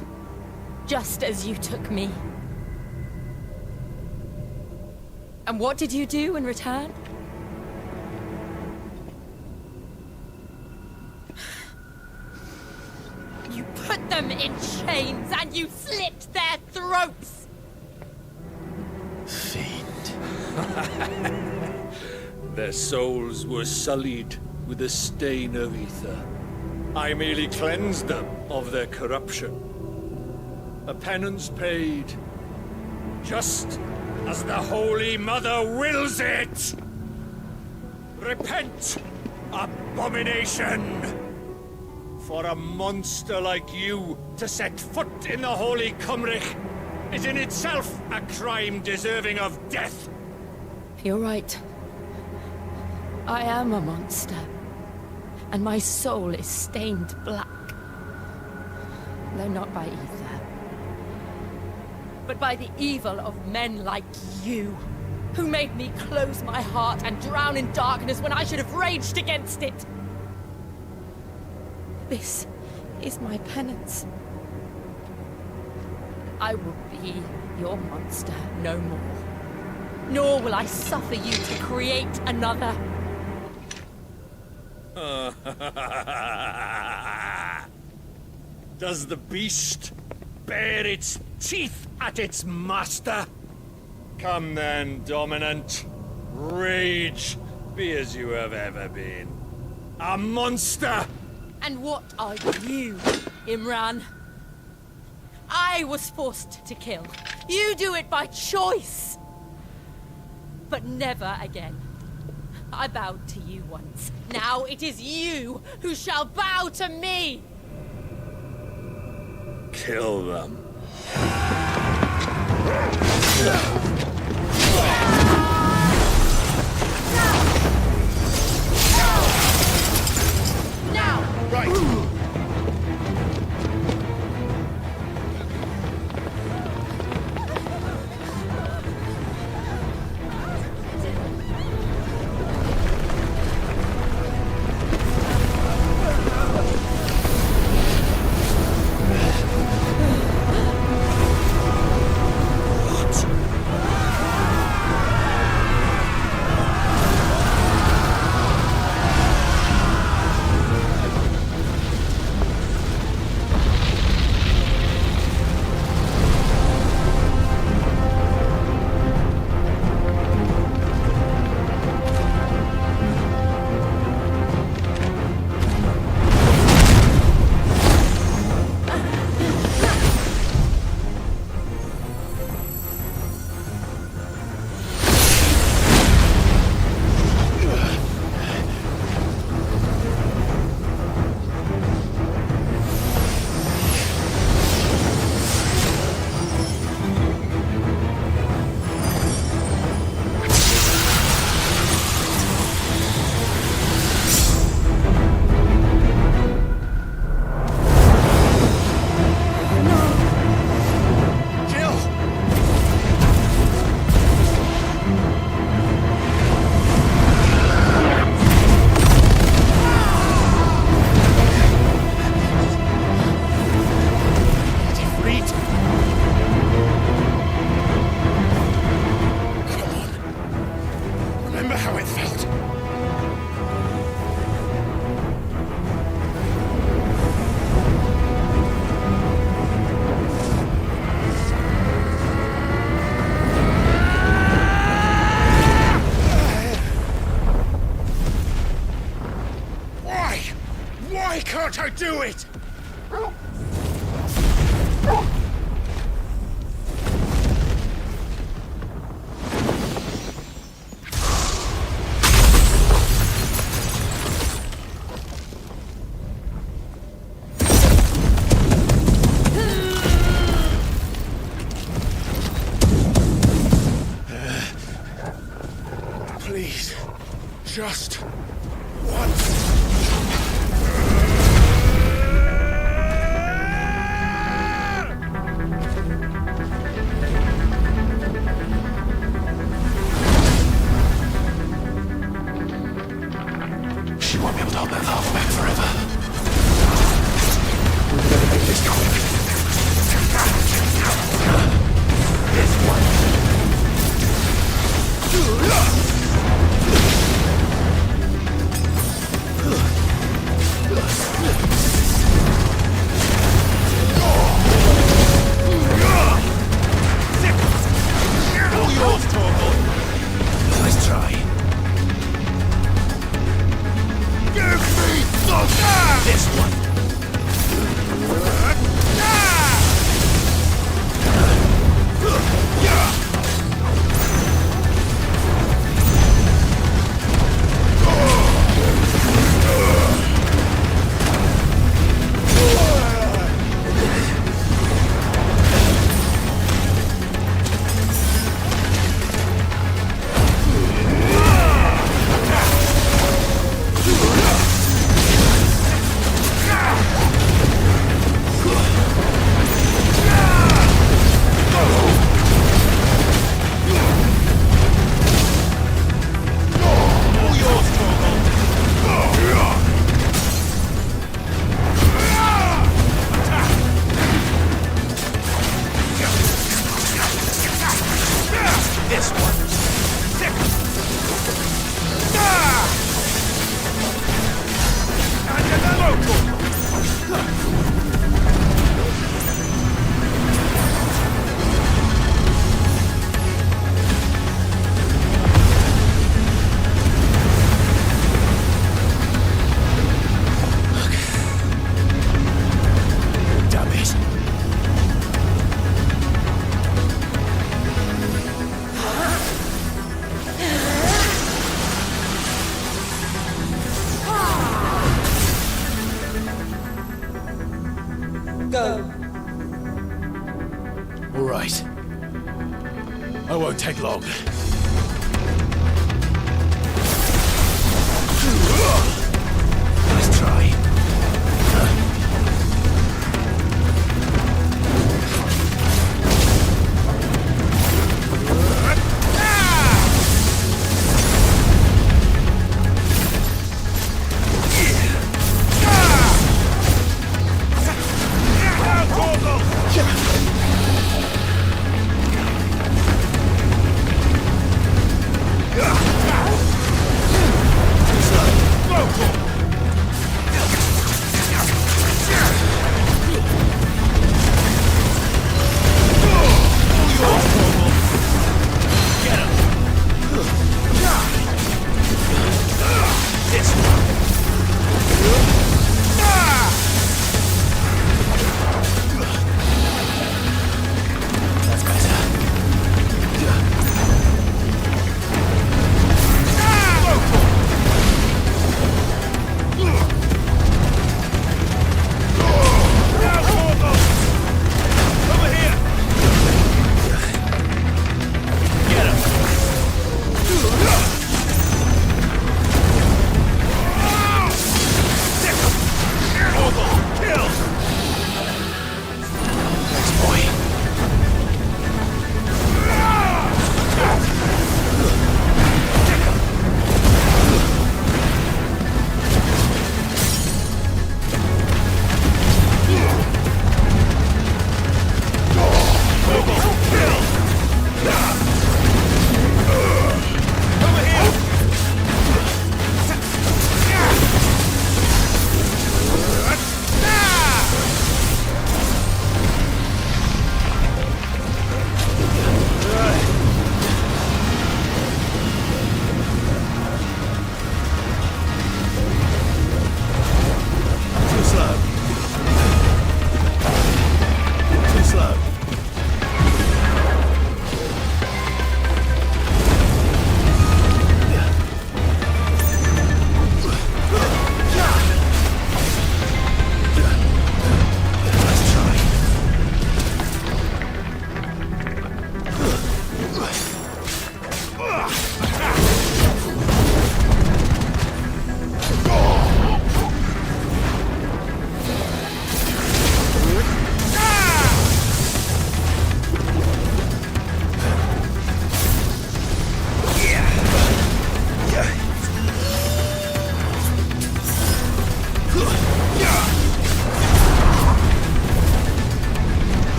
Just as you took me. And what did you do in return? You put them in chains and you slit their throats! Fiend. Their souls were sullied with a stain of ether. I merely cleansed them of their corruption. A penance paid, just as the Holy Mother wills it! Repent, abomination! For a monster like you to set foot in the Holy Cymrich is in itself a crime deserving of death. You're right. I am a monster. And my soul is stained black. Though not by ether. But by the evil of men like you, who made me close my heart and drown in darkness when I should have raged against it. This is my penance. I will be your monster no more. Nor will I suffer you to create another. Does the beast bare its teeth at its master? Come then, dominant. Rage, be as you have ever been. A monster! And what are you, Imran? I was forced to kill. You do it by choice. But never again. I bowed to you once. Now it is you who shall bow to me! Kill them. Now! Right. can't I do it? Please. Just once. She won't be able to hold that arm back forever. We've got to make this quick. This one. All yours, Torgal. Nice try. Give me this one. This one. Sick. And another damn it. Go. All right. I won't take long. Nice try.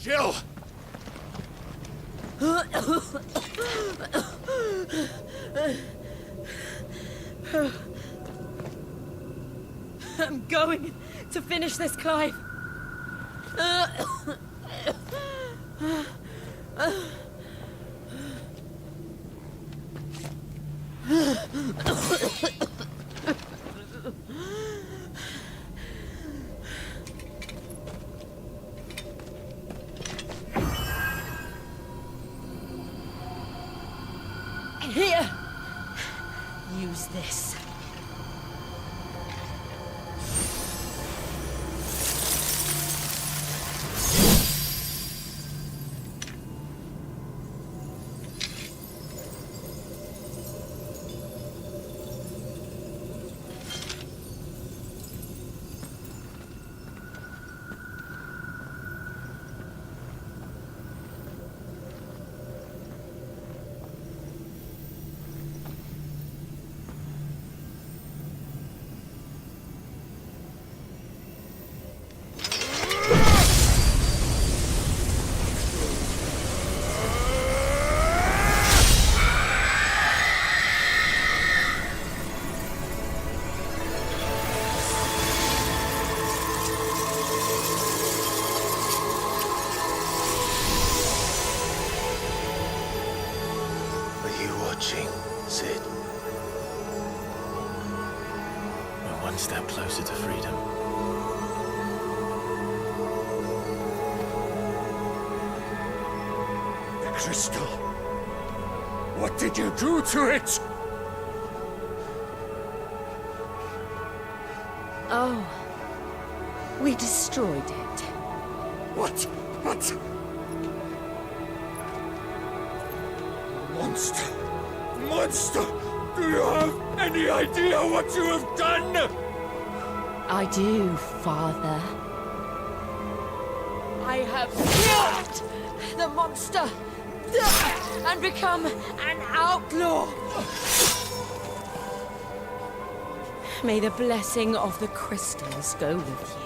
Jill! I'm going to finish this, Clive. Here. Use this. Watching, Sid. We're one step closer to freedom. The crystal. What did you do to it? Oh. We destroyed it. What? What? Monster! Monster! Do you have any idea what you have done? I do, Father. I have killed the monster and become an outlaw. May the blessing of the crystals go with you.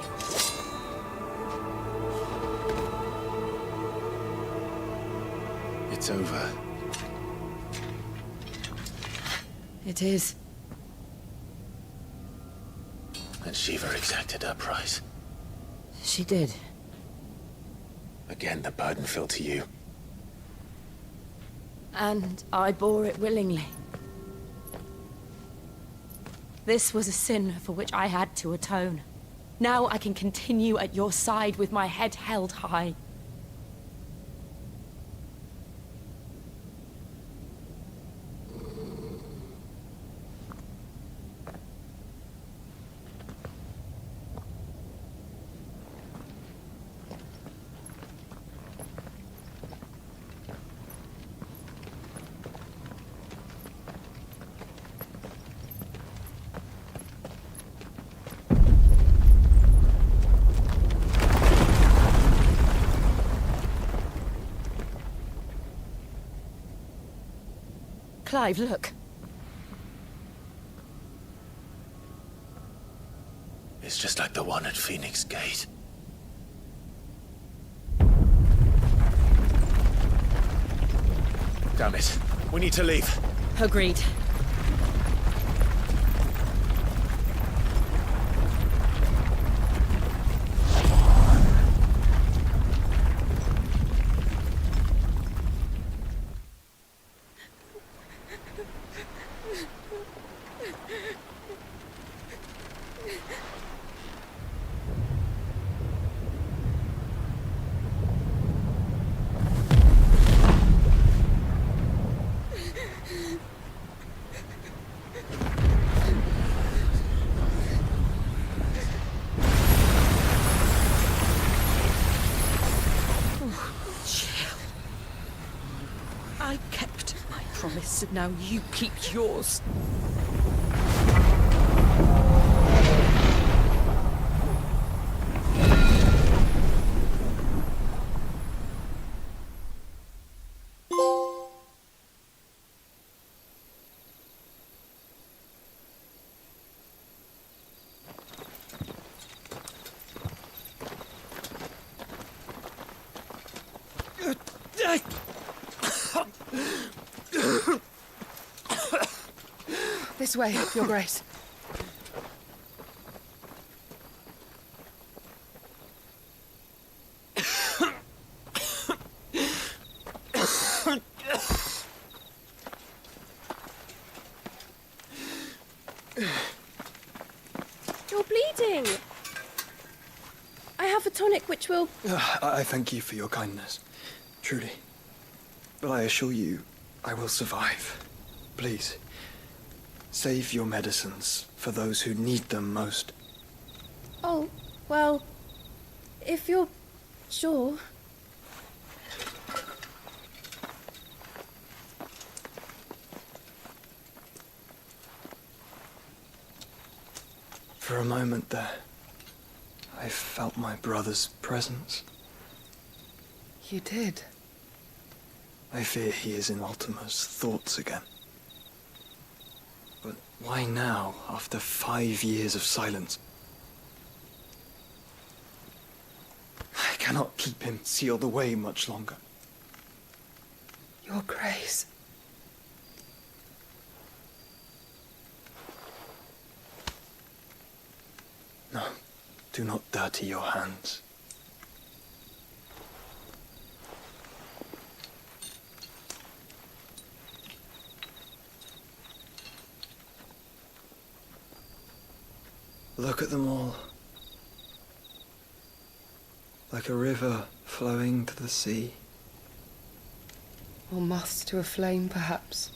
It's over. It is. And Shiva exacted her price. She did. Again, the burden fell to you. And I bore it willingly. This was a sin for which I had to atone. Now I can continue at your side with my head held high. Clive, look. It's just like the one at Phoenix Gate. Damn it. We need to leave. Agreed. I kept my promise, and now you keep yours. This way, Your Grace. You're bleeding. I have a tonic which will... I thank you for your kindness, truly. But I assure you, I will survive. Please, save your medicines for those who need them most. Oh, well, if you're sure. For a moment there, I felt my brother's presence. You did? I fear he is in Ultima's thoughts again. But why now, after 5 years of silence? I cannot keep him sealed away much longer. Your Grace. No, do not dirty your hands. Look at them all. Like a river flowing to the sea. Or moths to a flame, perhaps.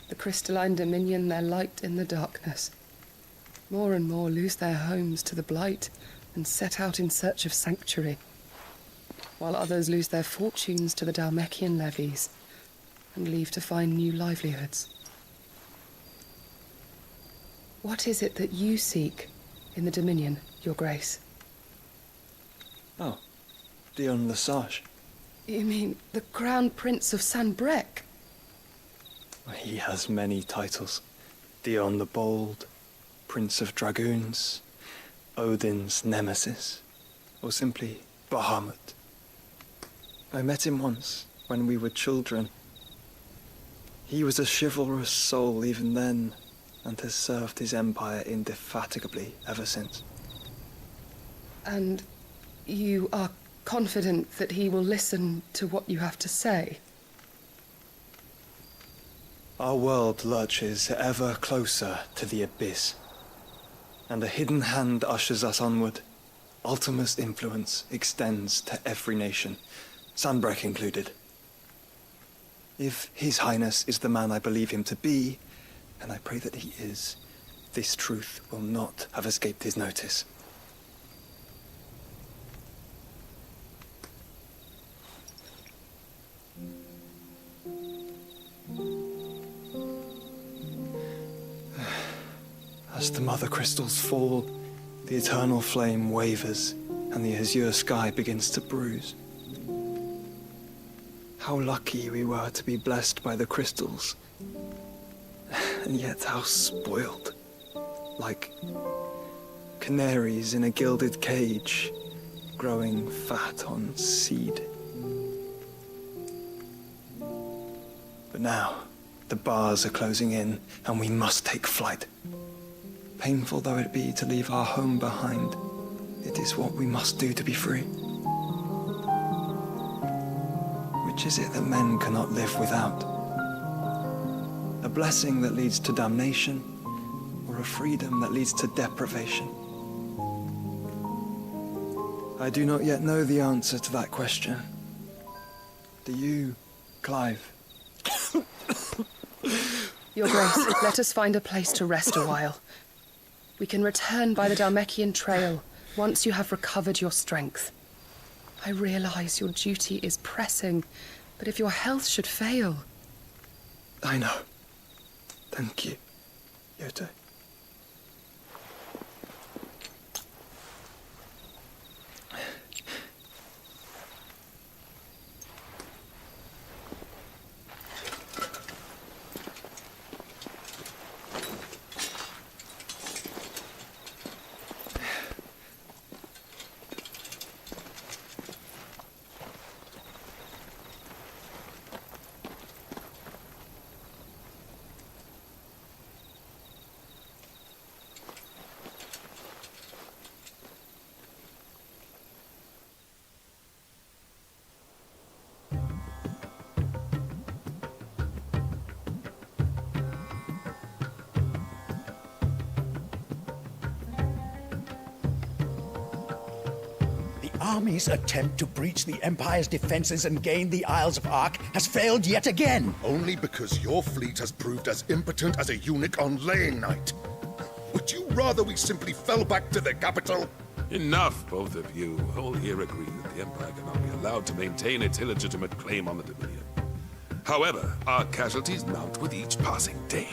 The crystalline dominion, their light in the darkness. More and more lose their homes to the blight and set out in search of sanctuary, while others lose their fortunes to the Dhalmekian levies and leave to find new livelihoods. What is it that you seek in the Dominion, Your Grace? Oh, Dion Lesage. You mean the Crown Prince of Sanbrec? He has many titles. Dion the Bold, Prince of Dragoons, Odin's Nemesis, or simply Bahamut. I met him once, when we were children. He was a chivalrous soul even then, and has served his empire indefatigably ever since. And you are confident that he will listen to what you have to say? Our world lurches ever closer to the abyss, and a hidden hand ushers us onward. Ultima's influence extends to every nation, Sanbrec included. If His Highness is the man I believe him to be, and I pray that he is, this truth will not have escaped his notice. As the mother crystals fall, the eternal flame wavers, and the azure sky begins to bruise. How lucky we were to be blessed by the crystals, and yet how spoiled, like canaries in a gilded cage, growing fat on seed. But now, the bars are closing in, and we must take flight. Painful though it be to leave our home behind, it is what we must do to be free. Which is it that men cannot live without? A blessing that leads to damnation, or a freedom that leads to deprivation? I do not yet know the answer to that question. Do you, Clive? Your Grace, let us find a place to rest a while. We can return by the Dhalmekian trail once you have recovered your strength. I realize your duty is pressing, but if your health should fail... I know. Thank you, Yote. Army's attempt to breach the Empire's defenses and gain the Isles of Ark has failed yet again. Only because your fleet has proved as impotent as a eunuch on laying night. Would you rather we simply fell back to the capital? Enough, both of you. All here agree that the Empire cannot be allowed to maintain its illegitimate claim on the Dominion. However, our casualties mount with each passing day.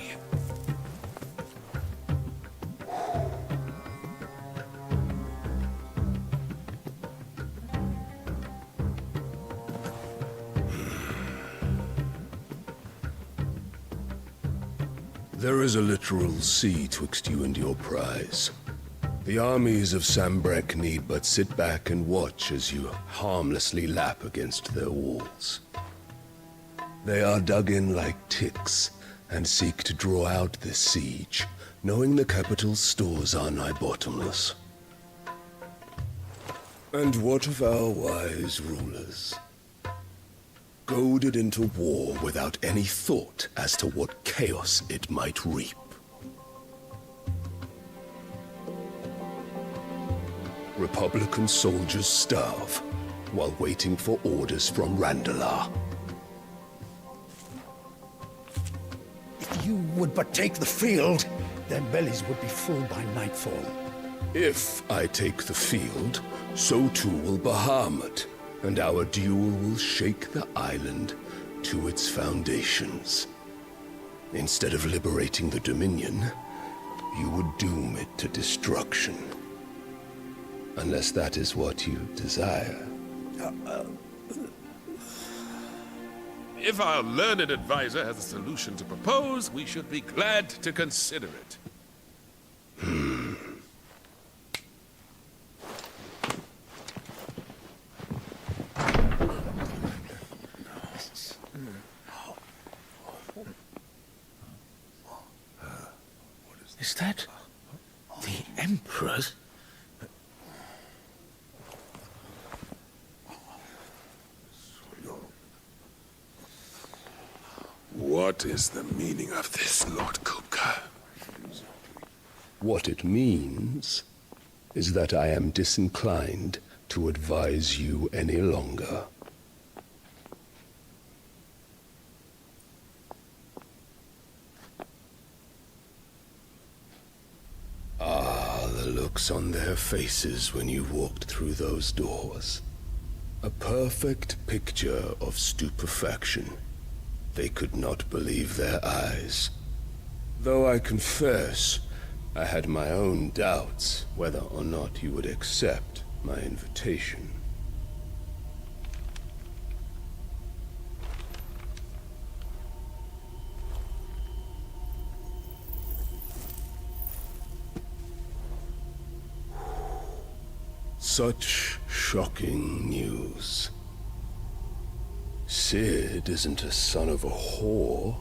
There is a literal sea twixt you and your prize. The armies of Sambrek need but sit back and watch as you harmlessly lap against their walls. They are dug in like ticks and seek to draw out this siege, knowing the capital's stores are nigh bottomless. And what of our wise rulers? Goaded into war without any thought as to what chaos it might reap. Republican soldiers starve while waiting for orders from Randalar. If you would but take the field, their bellies would be full by nightfall. If I take the field, so too will Bahamut, and our duel will shake the island to its foundations. Instead of liberating the Dominion, you would doom it to destruction. Unless that is what you desire. If our learned advisor has a solution to propose, we should be glad to consider it. Is that the Emperor's? What is the meaning of this, Lord Kupka? What it means is that I am disinclined to advise you any longer. The looks on their faces when you walked through those doors. A perfect picture of stupefaction. They could not believe their eyes. Though I confess, I had my own doubts whether or not you would accept my invitation. Such shocking news. Sid isn't a son of a whore.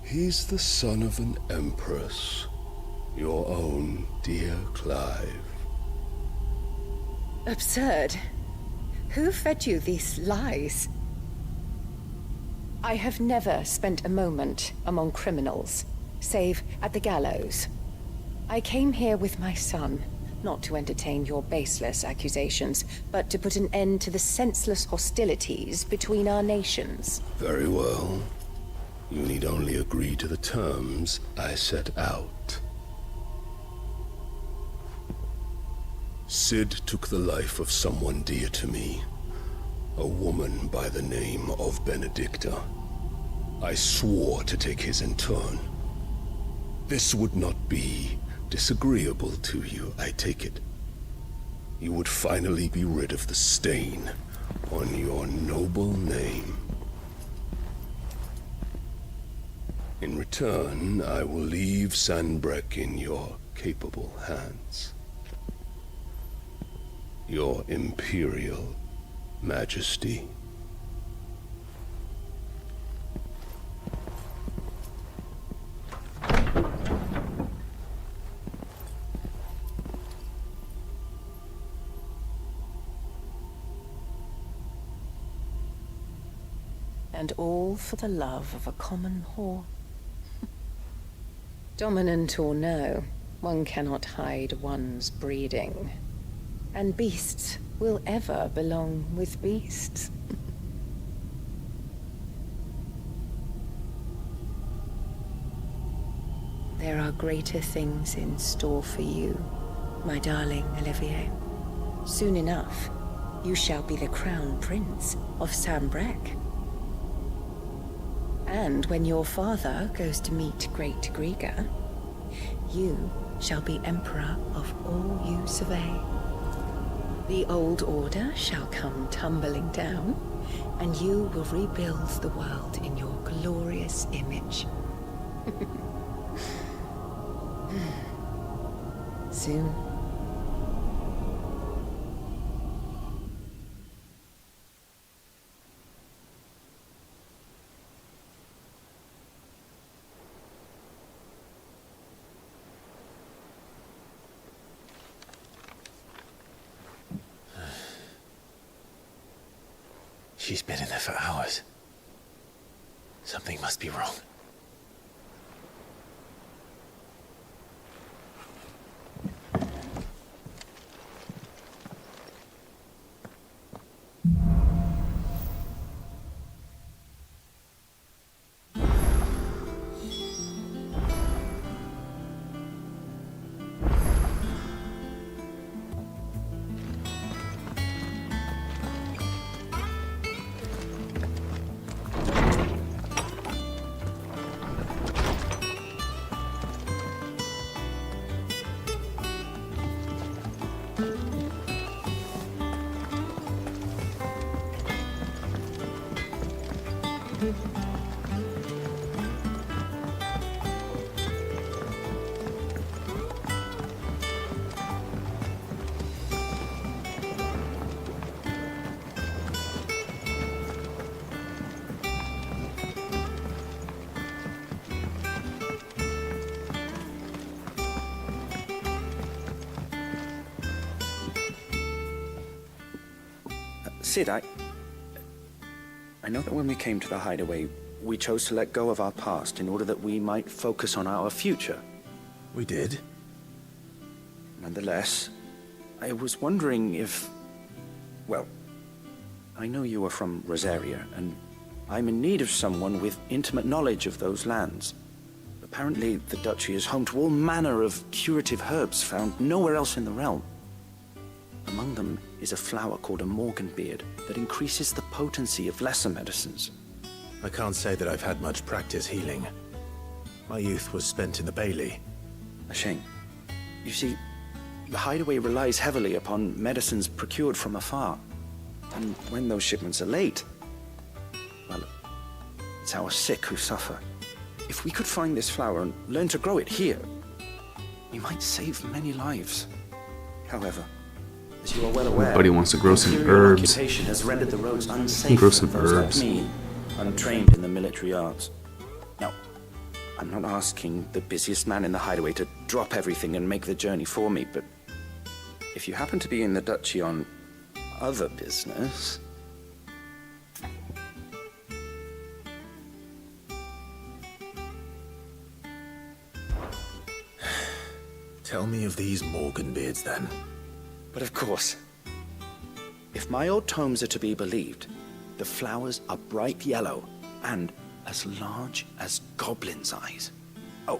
He's the son of an empress. Your own dear Clive. Absurd. Who fed you these lies? I have never spent a moment among criminals, save at the gallows. I came here with my son, not to entertain your baseless accusations, but to put an end to the senseless hostilities between our nations. Very well. You need only agree to the terms I set out. Sid took the life of someone dear to me, a woman by the name of Benedicta. I swore to take his in turn. This would not be disagreeable to you, I take it. You would finally be rid of the stain on your noble name. In return, I will leave Sanbreque in your capable hands. Your Imperial Majesty. And all for the love of a common whore. Dominant or no, one cannot hide one's breeding. And beasts will ever belong with beasts. There are greater things in store for you, my darling Olivier. Soon enough, you shall be the crown prince of Sanbreque. And when your father goes to meet Great Griga, you shall be emperor of all you survey. The old order shall come tumbling down, and you will rebuild the world in your glorious image. Soon. She's been in there for hours. Something must be wrong. Sid, I know that when we came to the hideaway, we chose to let go of our past in order that we might focus on our future. We did? Nonetheless, I was wondering if... Well, I know you are from Rosaria, and I'm in need of someone with intimate knowledge of those lands. Apparently, the duchy is home to all manner of curative herbs found nowhere else in the realm. Among them is a flower called a morganbeard that increases the potency of lesser medicines. I can't say that I've had much practice healing. My youth was spent in the Bailey. A shame. You see, the hideaway relies heavily upon medicines procured from afar. And when those shipments are late, well, it's our sick who suffer. If we could find this flower and learn to grow it here, we might save many lives. However, as you are well aware, everybody wants to grow some imperial herbs. Occupation has rendered the roads unsafe Grow for some those herbs. like me, untrained in the military arts. Now, I'm not asking the busiest man in the hideaway to drop everything and make the journey for me, but if you happen to be in the duchy on other business... Tell me of these morganbeards, then. But of course, if my old tomes are to be believed, the flowers are bright yellow and as large as goblins' eyes. Oh,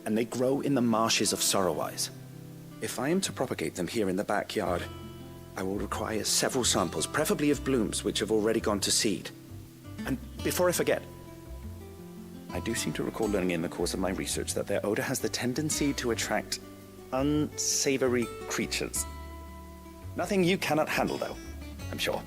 and they grow in the marshes of Sorrowise. If I am to propagate them here in the backyard, I will require several samples, preferably of blooms which have already gone to seed. And before I forget, I do seem to recall learning in the course of my research that their odor has the tendency to attract unsavory creatures. Nothing you cannot handle, though, I'm sure.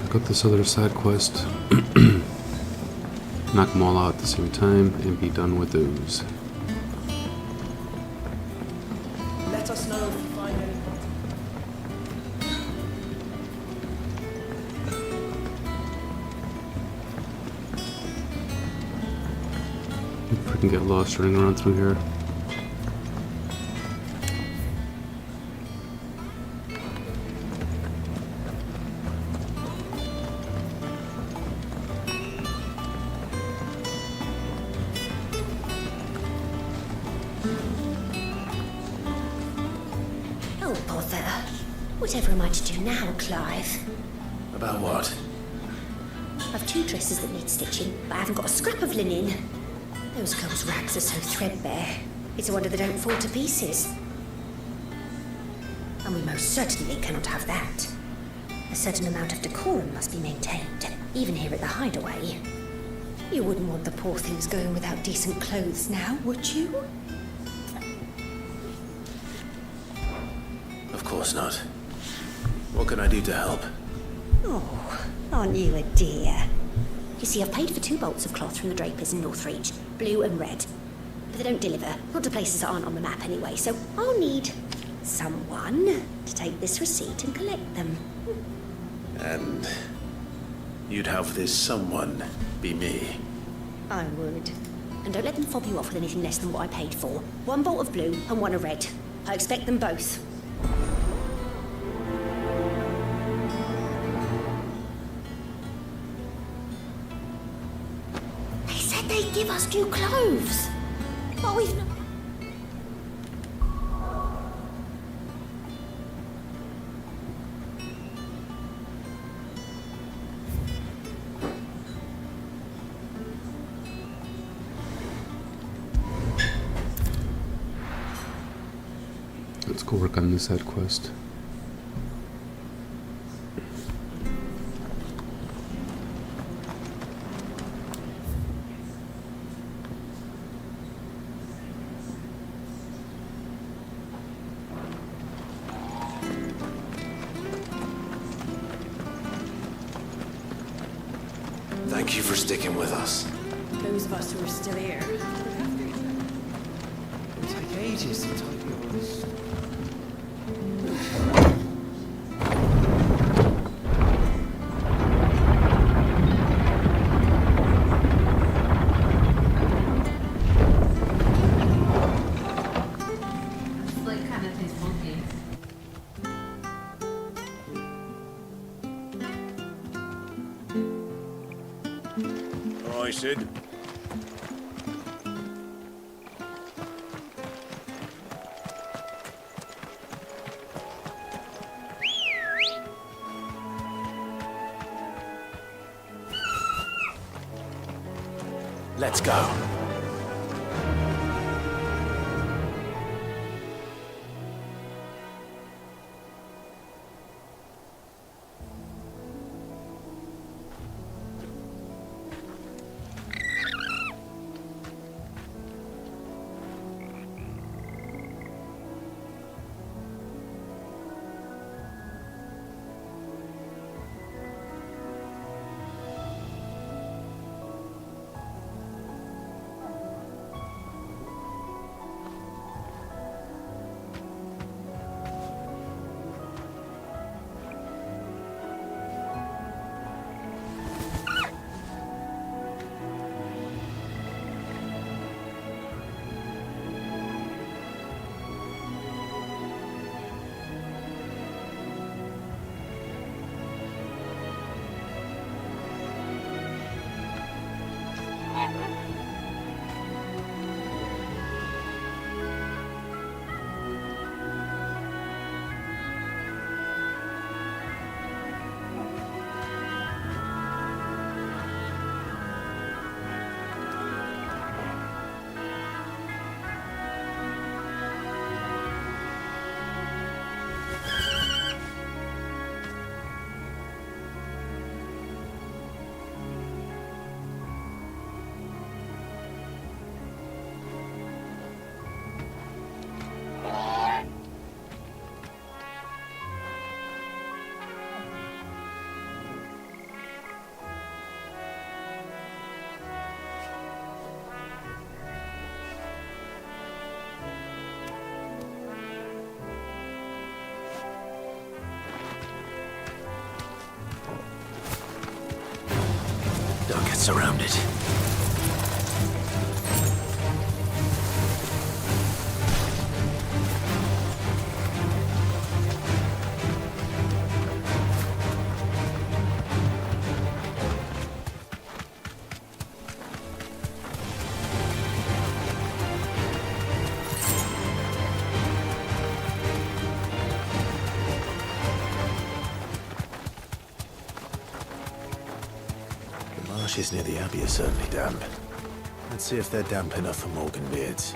Got this other side quest. Knock them all out at the same time and be done with those. Let us know if you find anything. If I can get lost running around through here. Oh, bother. Whatever am I to do now, Clive? About what? I've 2 dresses that need stitching, but I haven't got a scrap of linen. Those girls' rags are so threadbare. It's a wonder they don't fall to pieces. And we most certainly cannot have that. A certain amount of decorum must be maintained, even here at the hideaway. You wouldn't want the poor things going without decent clothes now, would you? Of course not. What can I do to help? Oh, aren't you a dear? You see, I've paid for 2 bolts of cloth from the drapers in Northreach, blue and red. But they don't deliver, not to places that aren't on the map anyway, so I'll need someone to take this receipt and collect them. And you'd have this someone be me. I would. And don't let them fob you off with anything less than what I paid for. 1 bolt of blue and 1 of red. I expect them both. They said they'd give us new clothes. But we've not... Let's go work on this side quest. Thank you for sticking with us. Those of us who are still here. It'll take ages to tidy all this. It's like kind of tastes funky. Aye, Sid. Let's go. Don't get surrounded. The marshes near the Abbey are certainly damp. Let's see if they're damp enough for Morgan beards.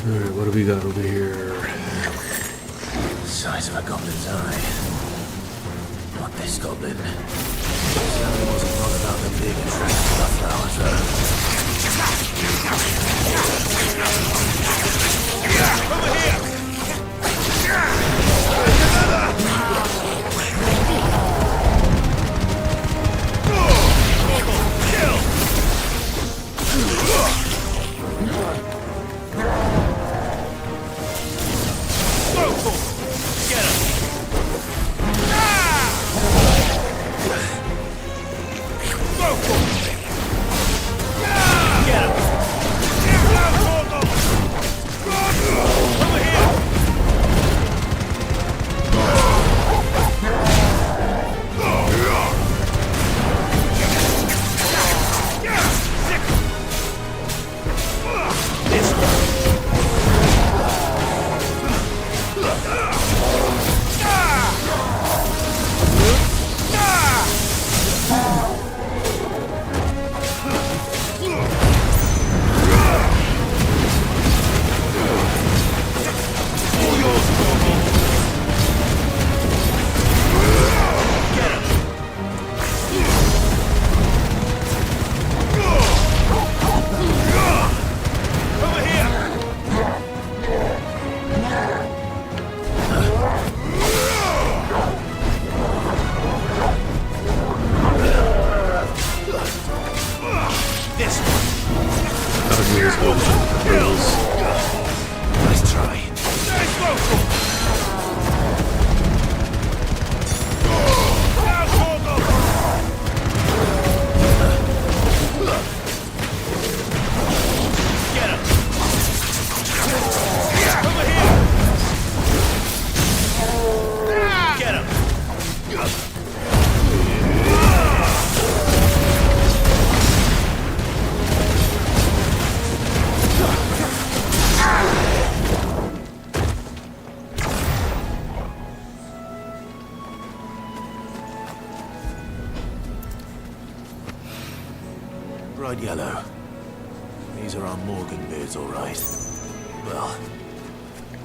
Alright, what do we got over here? Size of a goblin's eye. Not this goblin. Certainly wasn't wrong about them being attracted to the flowers, though. Over here! Nice try. Bright yellow. These are our Morgan beards, all right. Well,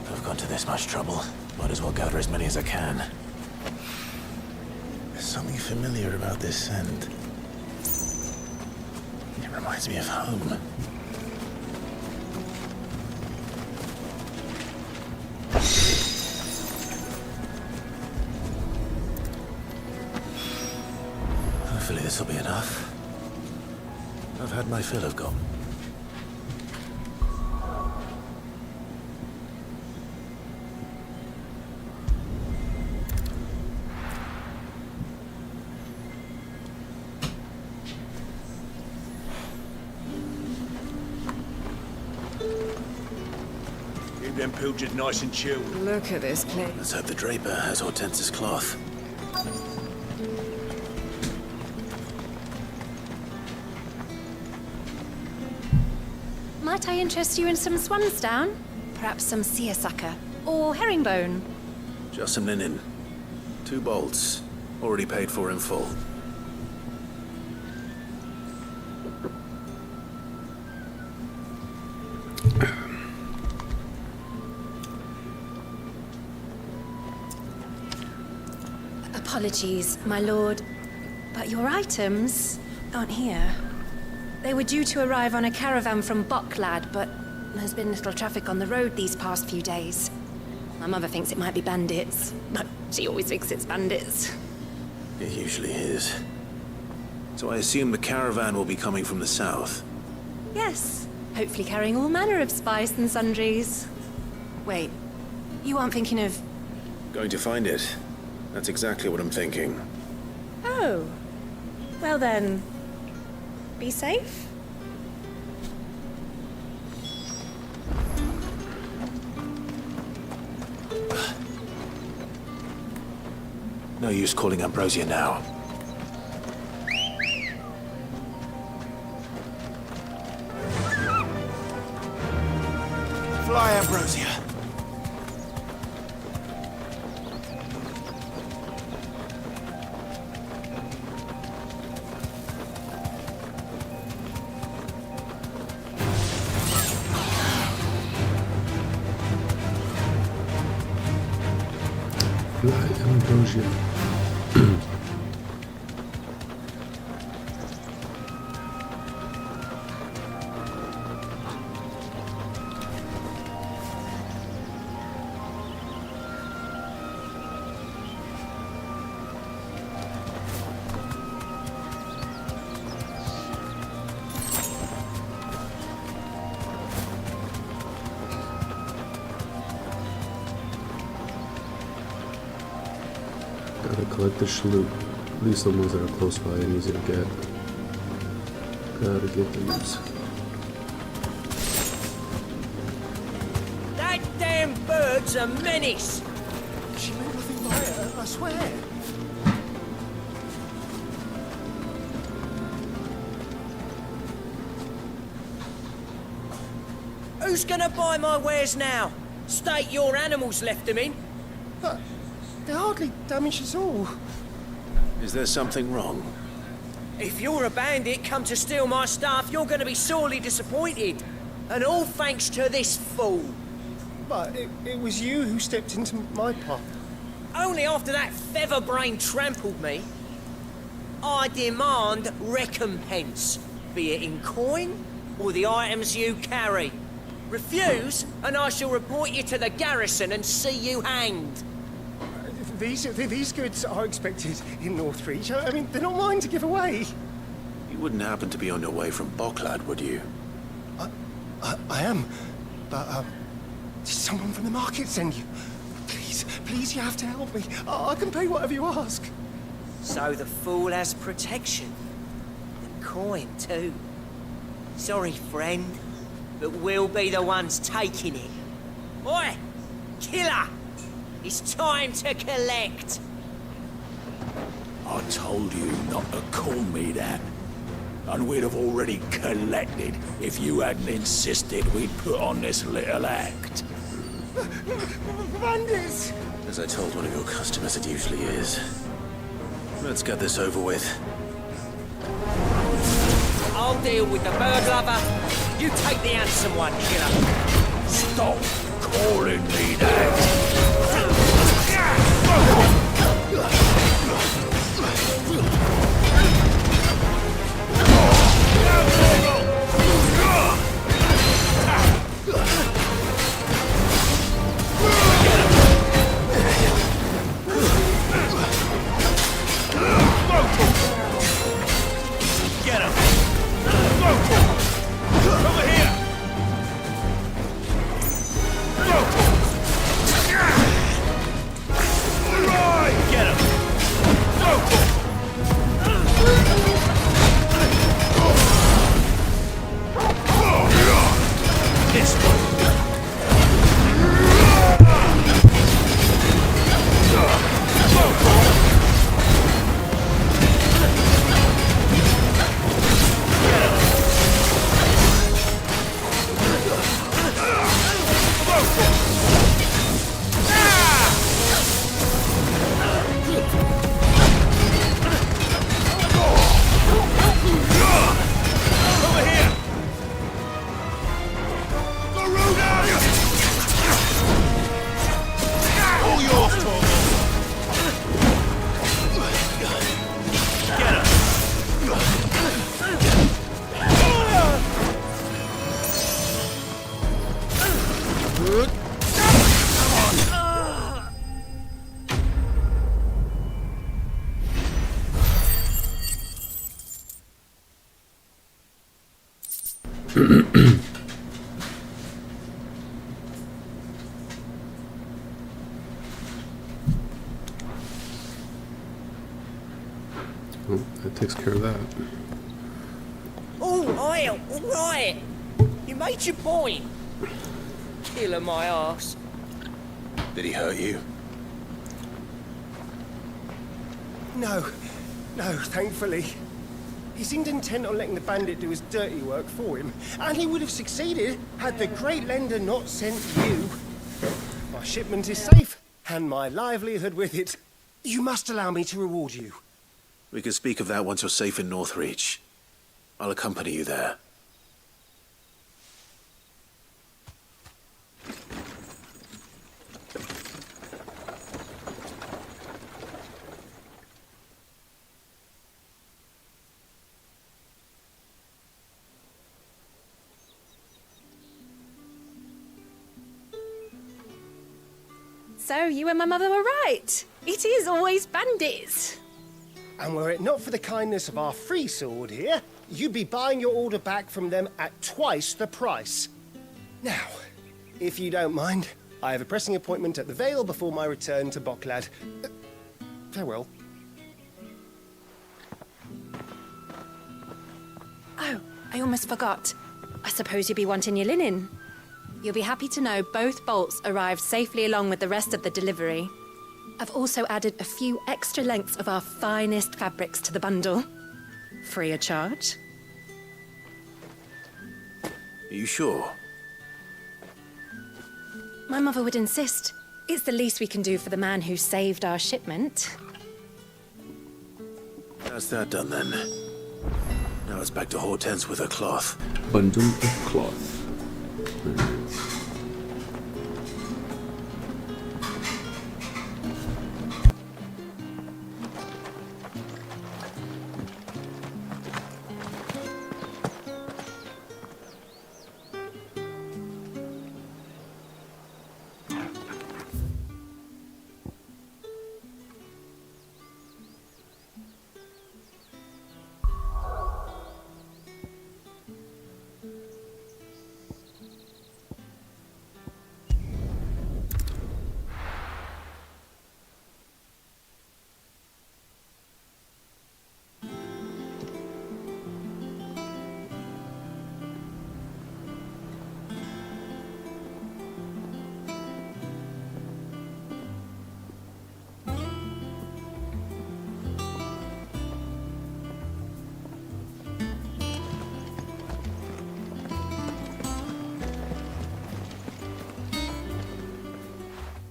I've gone to this much trouble. Might as well gather as many as I can. There's something familiar about this scent. It reminds me of home. Hopefully this will be enough. I've had my fill of gum. Keep them pilchard nice and chilled. Look at this place. Let's hope the draper has Hortense's cloth. Might I interest you in some swansdown? Perhaps some seersucker? Or herringbone? Just some linen. 2 bolts. Already paid for in full. Apologies, my lord, but your items aren't here. They were due to arrive on a caravan from Boklad, but there's been little traffic on the road these past few days. My mother thinks it might be bandits, but she always thinks it's bandits. It usually is. So I assume the caravan will be coming from the south. Yes, hopefully carrying all manner of spice and sundries. Wait, you aren't thinking of... Going to find it. That's exactly what I'm thinking. Oh. Well then, be safe. No use calling Ambrosia now. Fly, Ambrosia. Ambrosia. Gotta collect the shloop. At least the ones that are close by and easy to get. Gotta get these. That damn bird's a menace! She meant nothing by it, I swear. Who's gonna buy my wares now? State your animals left them in. But they're hardly damaged at all. Is there something wrong? If you're a bandit come to steal my stuff, you're gonna be sorely disappointed. And all thanks to this fool. But it was you who stepped into my path. Only after that feather-brain trampled me. I demand recompense, be it in coin or the items you carry. Refuse, and I shall report you to the garrison and see you hanged. These goods are expected in Northreach. I mean, they're not mine to give away. You wouldn't happen to be on your way from Bocklad, would you? I am. But, did someone from the market send you? Please, you have to help me. I can pay whatever you ask. So the fool has protection. And coin, too. Sorry, friend, but we'll be the ones taking it. Oi! Killer! It's time to collect! I told you not to call me that. And we'd have already collected if you hadn't insisted we'd put on this little act. Bandits! As I told one of your customers, it usually is. Let's get this over with. I'll deal with the bird lover. You take the handsome one, killer. Stop calling me that. Get him! Over here! Get him! This one! That takes care of that. All right. You made your point. Killer my ass. Did he hurt you? No, thankfully. He seemed intent on letting the bandit do his dirty work for him, and he would have succeeded had the Great Lender not sent you. My shipment is safe, and my livelihood with it. You must allow me to reward you. We can speak of that once you're safe in Northreach. I'll accompany you there. So you and my mother were right. It is always bandits. And were it not for the kindness of our free sword here, you'd be buying your order back from them at twice the price. Now, if you don't mind, I have a pressing appointment at the Vale before my return to Boklad. Farewell. Oh, I almost forgot. I suppose you'll be wanting your linen. You'll be happy to know both bolts arrived safely along with the rest of the delivery. I've also added a few extra lengths of our finest fabrics to the bundle. Free of charge. Are you sure? My mother would insist. It's the least we can do for the man who saved our shipment. That's that done then. Now it's back to Hortense with her cloth. Bundle of cloth.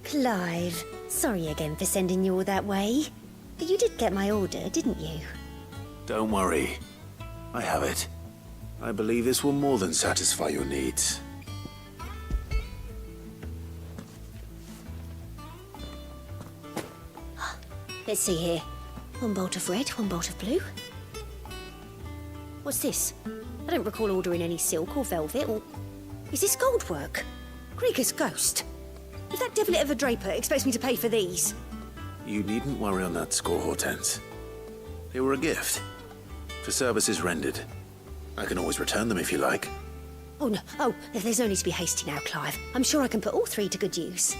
Clive, sorry again for sending you all that way. But you did get my order, didn't you? Don't worry. I have it. I believe this will more than satisfy your needs. Let's see here. One bolt of red, one bolt of blue. What's this? I don't recall ordering any silk or velvet or... Is this gold work? Krieger's ghost. If that devilit of a draper expects me to pay for these... You needn't worry on that score, Hortense. They were a gift. For services rendered. I can always return them if you like. Oh, no. Oh, there's no need to be hasty now, Clive. I'm sure I can put all three to good use.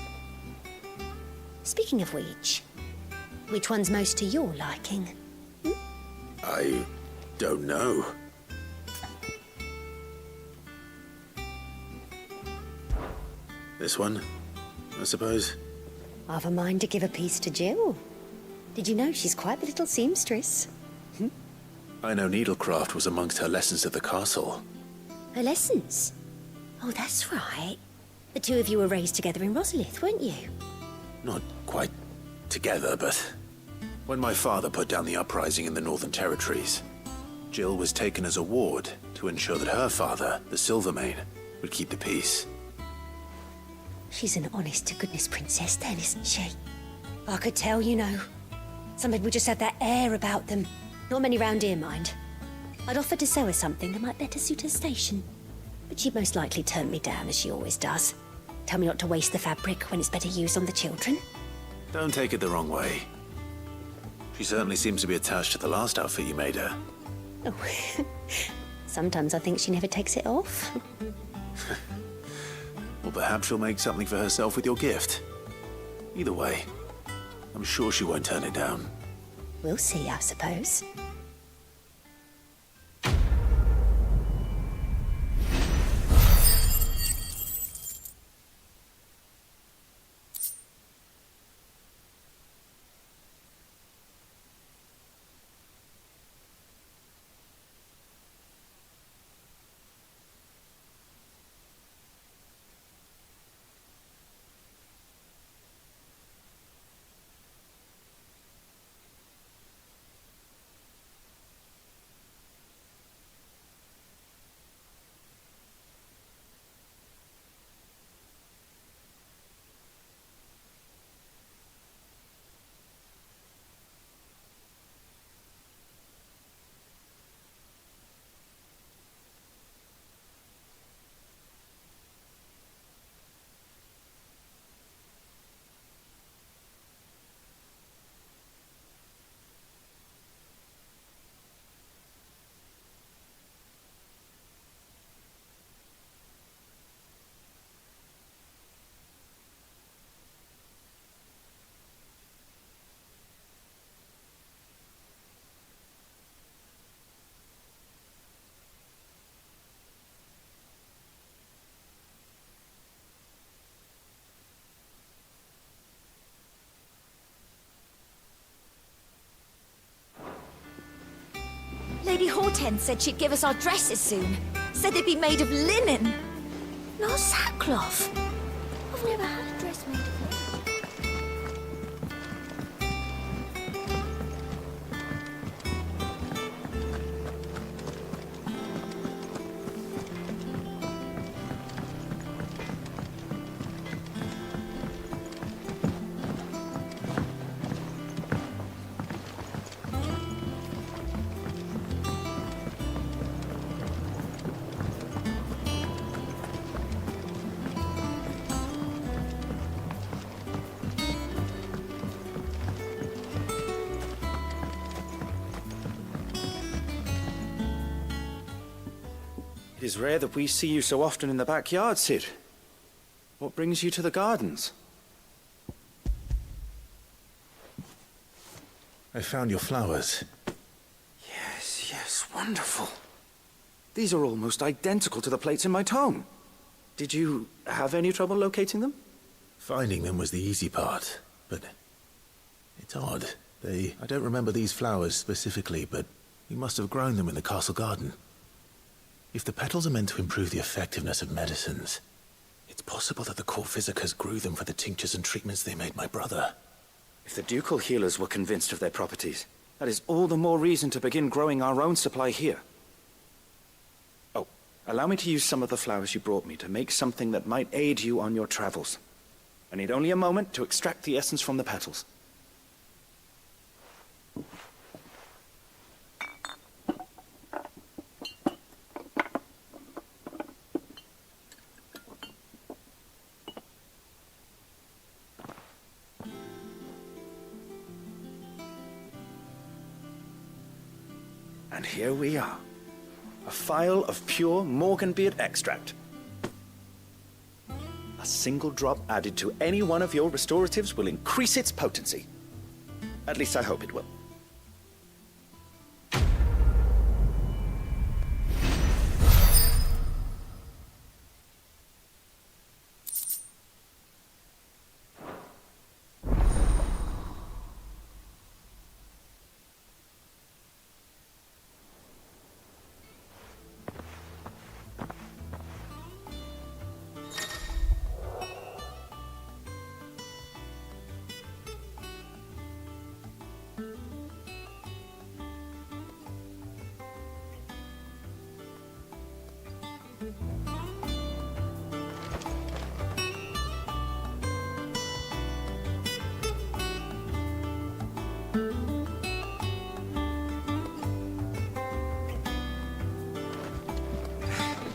Speaking of which one's most to your liking? I don't know. This one, I suppose. I've a mind to give a piece to Jill. Did you know she's quite the little seamstress? I know needlecraft was amongst her lessons at the castle. Her lessons? Oh, that's right. The two of you were raised together in Rosalith, weren't you? Not quite together, but... When my father put down the uprising in the Northern Territories, Jill was taken as a ward to ensure that her father, the Silvermane, would keep the peace. She's an honest-to-goodness princess then, isn't she? I could tell, you know. Some people just have that air about them. Not many round here, mind. I'd offered to sew her something that might better suit her station. But she'd most likely turn me down, as she always does. Tell me not to waste the fabric when it's better used on the children. Don't take it the wrong way. She certainly seems to be attached to the last outfit you made her. Oh, sometimes I think she never takes it off. Or perhaps she'll make something for herself with your gift. Either way, I'm sure she won't turn it down. We'll see, I suppose. Hortense said she'd give us our dresses soon. Said they'd be made of linen. Not sackcloth. I've never had a dress made of linen. It is rare that we see you so often in the backyard, Cid. What brings you to the gardens? I found your flowers. Yes, wonderful. These are almost identical to the plates in my tome. Did you have any trouble locating them? Finding them was the easy part, but it's odd. I don't remember these flowers specifically, but we must have grown them in the castle garden. If the petals are meant to improve the effectiveness of medicines, it's possible that the court physicers grew them for the tinctures and treatments they made my brother. If the ducal healers were convinced of their properties, that is all the more reason to begin growing our own supply here. Oh, allow me to use some of the flowers you brought me to make something that might aid you on your travels. I need only a moment to extract the essence from the petals. And here we are. A phial of pure Morganbeard extract. A single drop added to any one of your restoratives will increase its potency. At least I hope it will.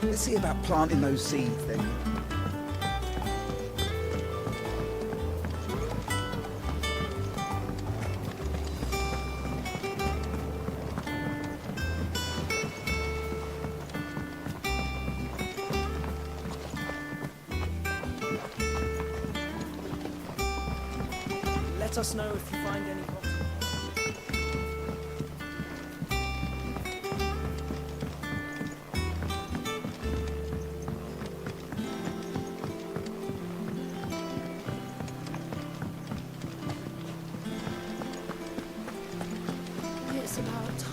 Let's see about planting those seeds then. Let us know if you find any. It's about time.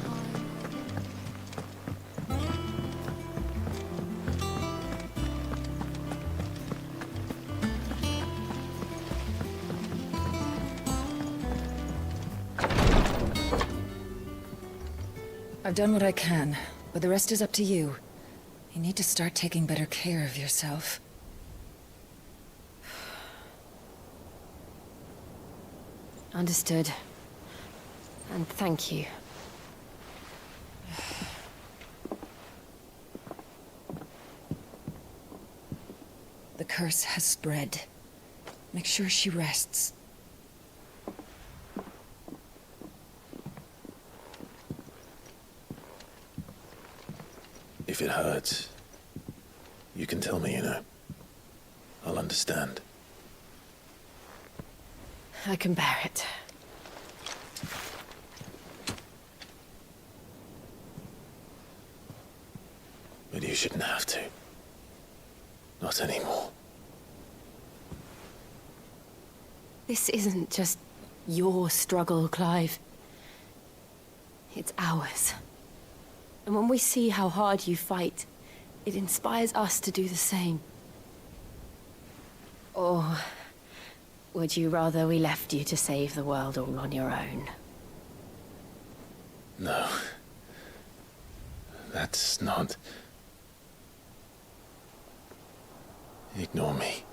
I've done what I can, but the rest is up to you. You need to start taking better care of yourself. Understood. And thank you. The curse has spread. Make sure she rests. If it hurts, you can tell me, you know. I'll understand. I can bear it. But you shouldn't have to. Not anymore. This isn't just your struggle, Clive. It's ours. And when we see how hard you fight, it inspires us to do the same. Or would you rather we left you to save the world all on your own? No. That's not... Ignore me.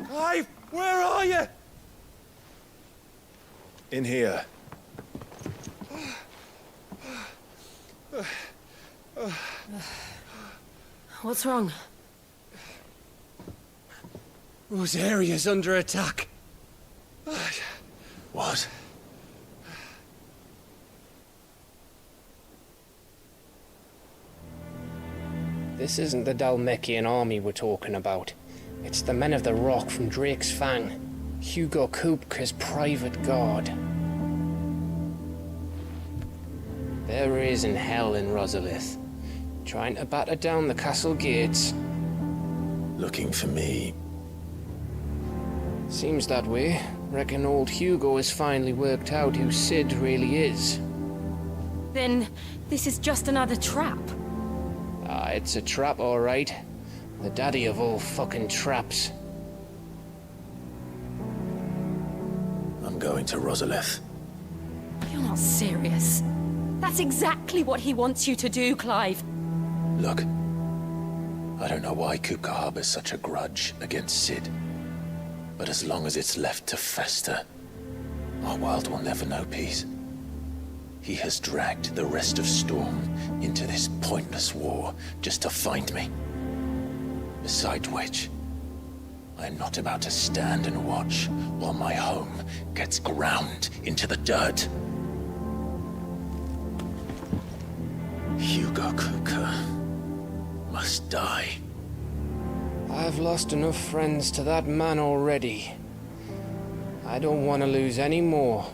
Clive, where are you? In here. What's wrong? Rosaria's under attack. What? This isn't the Dalmekian army we're talking about. It's the men of the Rock from Drake's Fang. Hugo Kupka's private guard. There is in hell in Rosalith, trying to batter down the castle gates. Looking for me? Seems that way. Reckon old Hugo has finally worked out who Sid really is. Then this is just another trap. Ah, it's a trap, all right. The daddy of all fucking traps. I'm going to Rosalith. You're not serious. That's exactly what he wants you to do, Clive. Look, I don't know why Kupka harbors such a grudge against Sid. But as long as it's left to fester, our world will never know peace. He has dragged the rest of Storm into this pointless war just to find me. Besides which, I'm not about to stand and watch while my home gets ground into the dirt. Hugo Kupka must die. I've lost enough friends to that man already. I don't want to lose any more.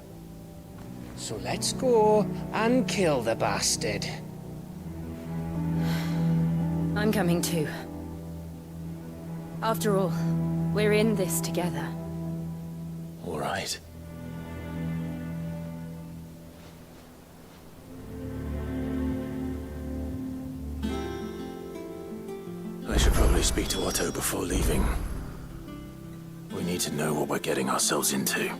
So let's go and kill the bastard. I'm coming too. After all, we're in this together. All right. I should probably speak to Otto before leaving. We need to know what we're getting ourselves into.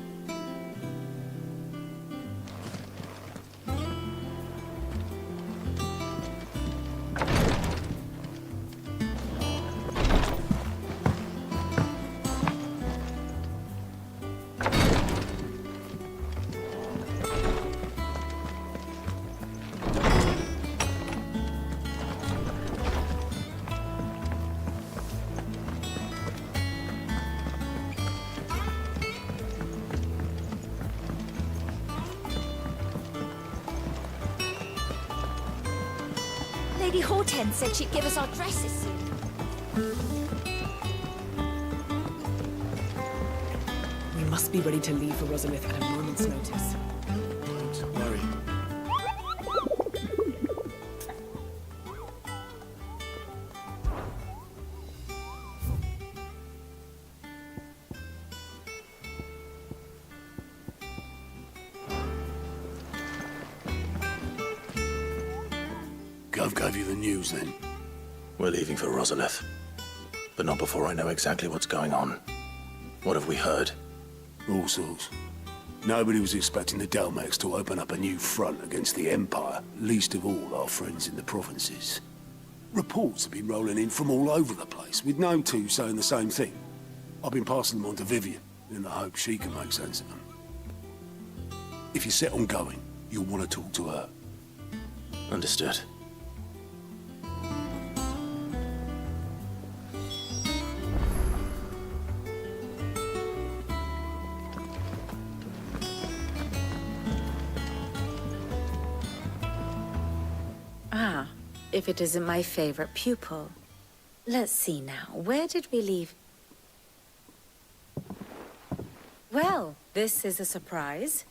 Lady Hortense said she'd give us our dresses soon. We must be ready to leave for Rosalith at a moment's notice. Don't worry. Gov gave you the news, then? We're leaving for Rosalith. But not before I know exactly what's going on. What have we heard? All sorts. Nobody was expecting the Dalmex to open up a new front against the Empire, least of all our friends in the provinces. Reports have been rolling in from all over the place, with no two saying the same thing. I've been passing them on to Vivian, in the hope she can make sense of them. If you're set on going, you'll want to talk to her. Understood. Ah, if it isn't my favorite pupil. Let's see now, where did we leave? Well, this is a surprise.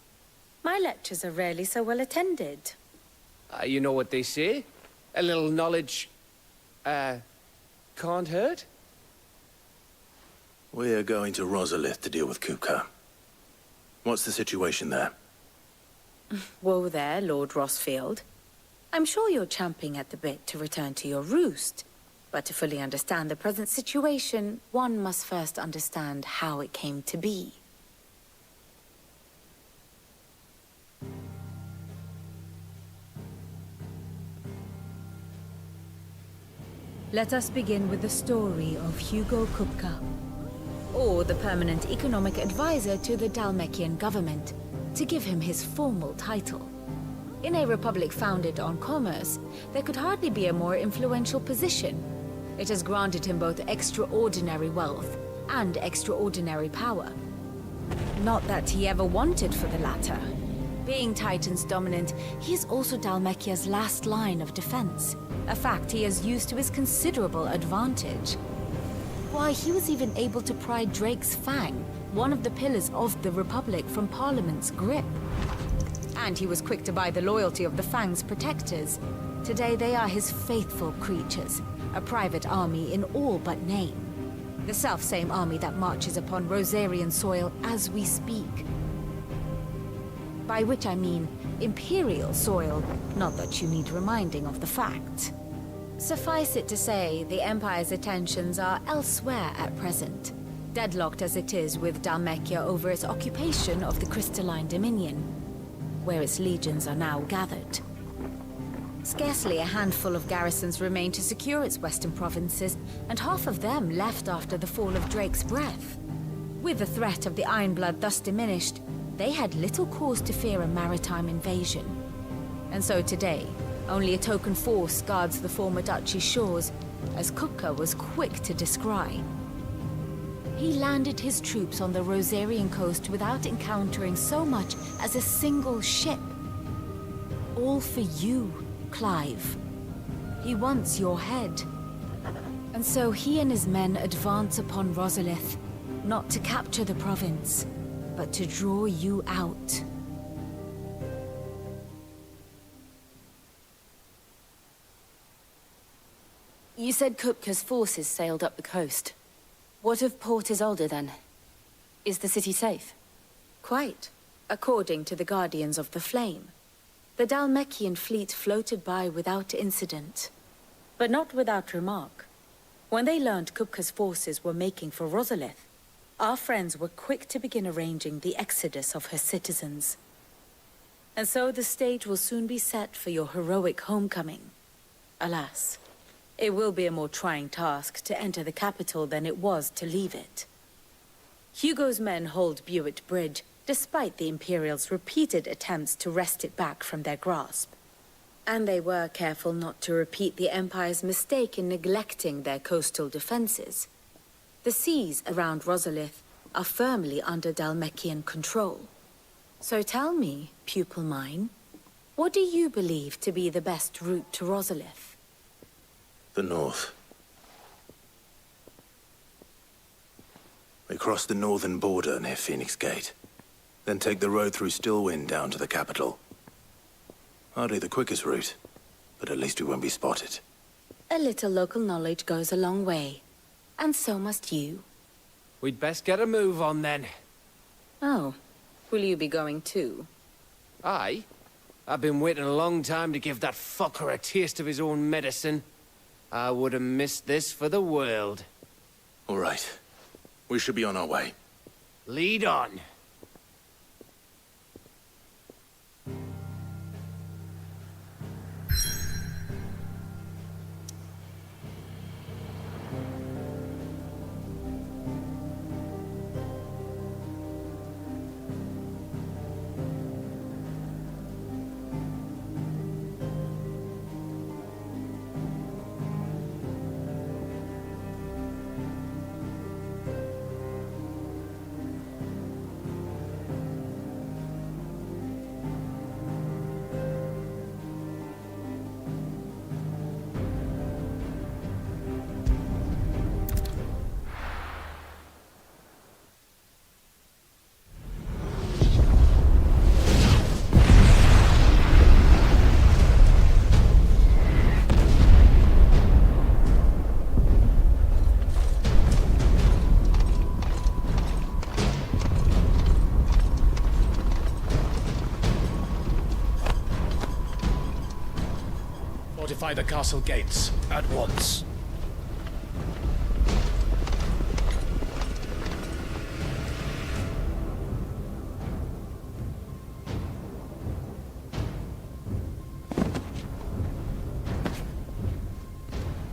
My lectures are rarely so well attended. You know what they say? A little knowledge, can't hurt? We're going to Rosalith to deal with Kupka. What's the situation there? Whoa there, Lord Rossfield. I'm sure you're champing at the bit to return to your roost. But to fully understand the present situation, one must first understand how it came to be. Let us begin with the story of Hugo Kupka, or the permanent economic advisor to the Dalmekian government, to give him his formal title. In a republic founded on commerce, there could hardly be a more influential position. It has granted him both extraordinary wealth and extraordinary power. Not that he ever wanted for the latter. Being Titan's dominant, he is also Dalmekia's last line of defense, a fact he has used to his considerable advantage. Why, he was even able to pry Drake's Fang, one of the pillars of the Republic, from Parliament's grip. And he was quick to buy the loyalty of the Fang's protectors. Today they are his faithful creatures, a private army in all but name. The self-same army that marches upon Rosarian soil as we speak. By which I mean Imperial soil, not that you need reminding of the fact. Suffice it to say, the Empire's attentions are elsewhere at present, deadlocked as it is with Dalmekia over its occupation of the Crystalline Dominion, where its legions are now gathered. Scarcely a handful of garrisons remain to secure its western provinces, and half of them left after the fall of Drake's Breath. With the threat of the Ironblood thus diminished, they had little cause to fear a maritime invasion. And so today, only a token force guards the former duchy's shores, as Kupka was quick to descry. He landed his troops on the Rosarian coast without encountering so much as a single ship. All for you, Clive. He wants your head. And so he and his men advance upon Rosalith, not to capture the province, but to draw you out. You said Kupka's forces sailed up the coast. What of Port Isolde then? Is the city safe? Quite, according to the Guardians of the Flame. The Dalmekian fleet floated by without incident, but not without remark. When they learned Kupka's forces were making for Rosalith, our friends were quick to begin arranging the exodus of her citizens. And so the stage will soon be set for your heroic homecoming. Alas, it will be a more trying task to enter the capital than it was to leave it. Hugo's men hold Buett Bridge, despite the Imperials' repeated attempts to wrest it back from their grasp. And they were careful not to repeat the Empire's mistake in neglecting their coastal defenses. The seas around Rosalith are firmly under Dalmekian control. So tell me, pupil mine, what do you believe to be the best route to Rosalith? The north. We cross the northern border near Phoenix Gate, then take the road through Stillwind down to the capital. Hardly the quickest route, but at least we won't be spotted. A little local knowledge goes a long way. And so must you. We'd best get a move on then. Oh, will you be going too? Aye. I've been waiting a long time to give that fucker a taste of his own medicine. I would have missed this for the world. All right. We should be on our way. Lead on. Fortify the castle gates at once.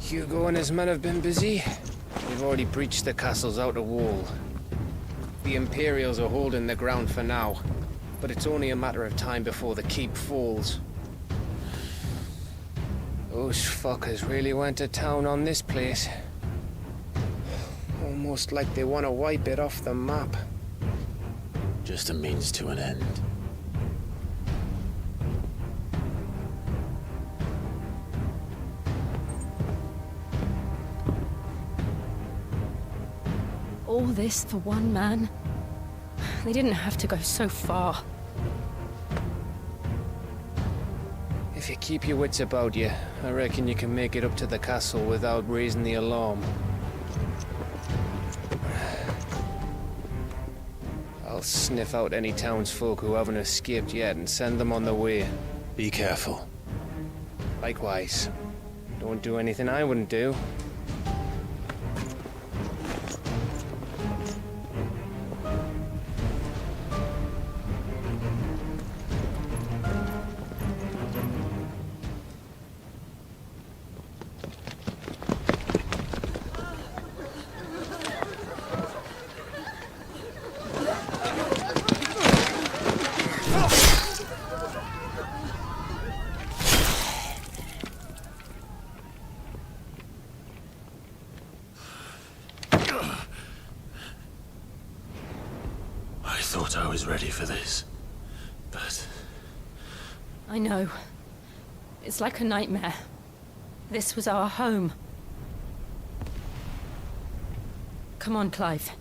Hugo and his men have been busy. They've already breached the castle's outer wall. The Imperials are holding the ground for now, but it's only a matter of time before the keep falls. Those fuckers really went to town on this place. Almost like they want to wipe it off the map. Just a means to an end. All this for one man? They didn't have to go so far. If you keep your wits about you, I reckon you can make it up to the castle without raising the alarm. I'll sniff out any townsfolk who haven't escaped yet and send them on their way. Be careful. Likewise. Don't do anything I wouldn't do. I thought I was ready for this, but... I know. It's like a nightmare. This was our home. Come on, Clive.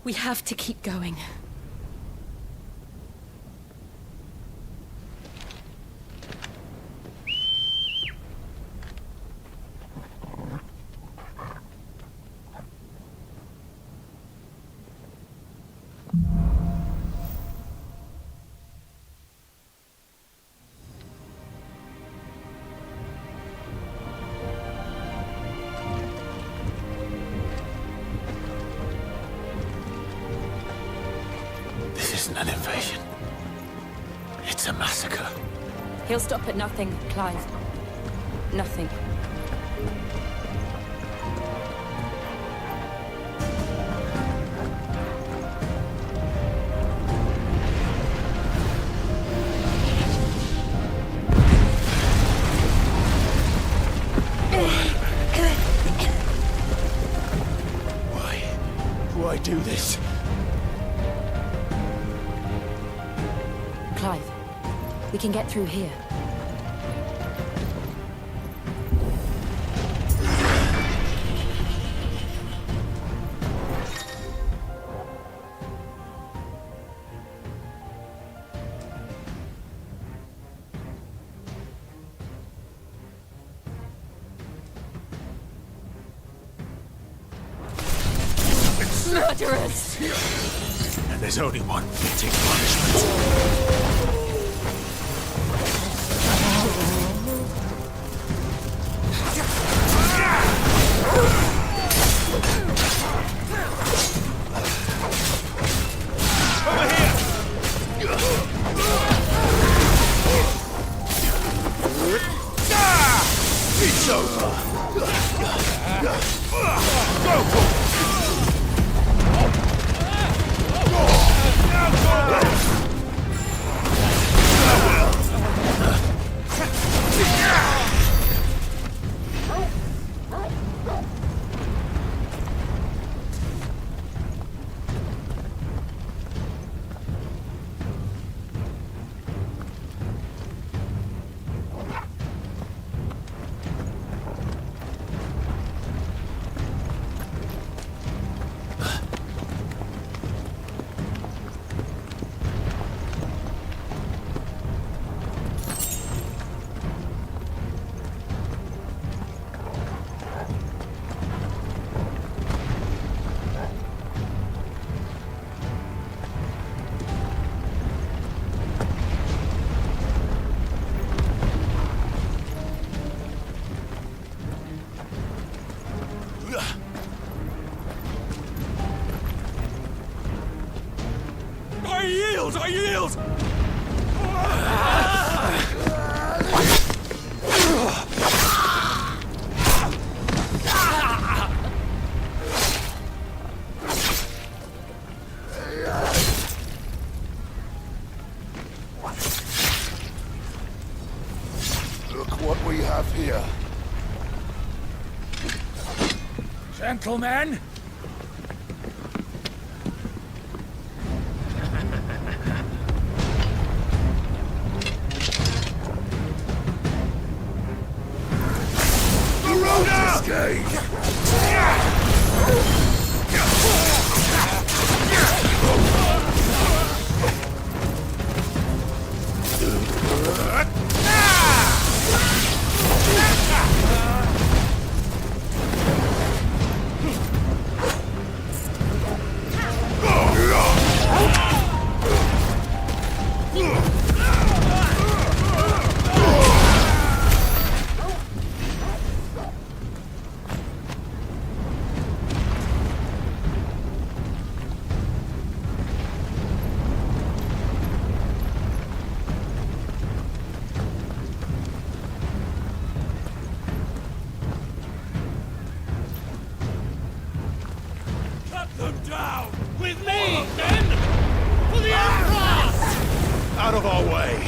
We have to keep going. This isn't an invasion. It's a massacre. He'll stop at nothing, Clive. Nothing. Why do this? Clive, we can get through here. Murderers! And there's only one fitting punishment. It's over. I yield! I yield! Look what we have here. Gentlemen! Out of our way!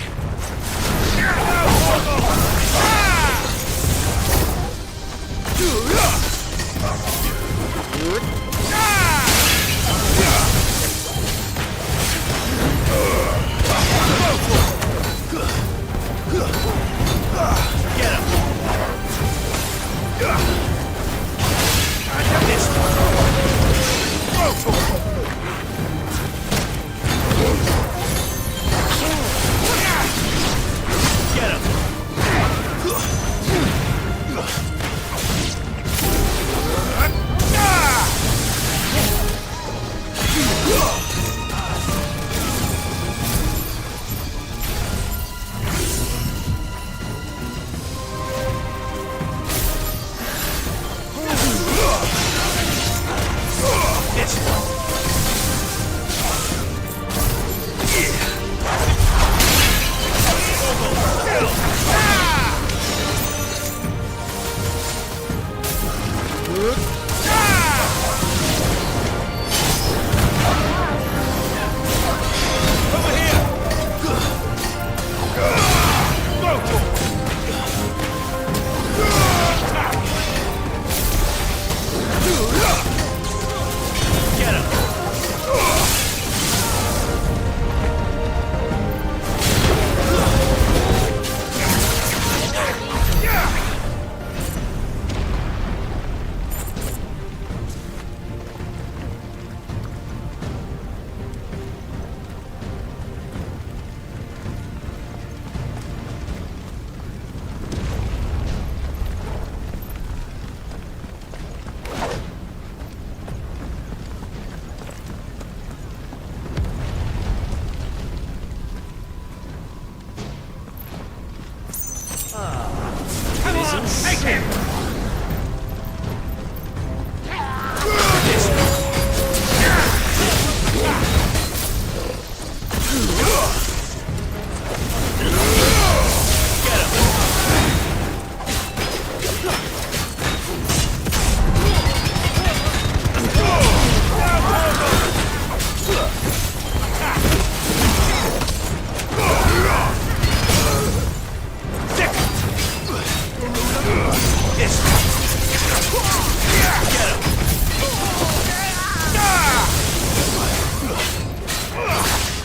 Get him!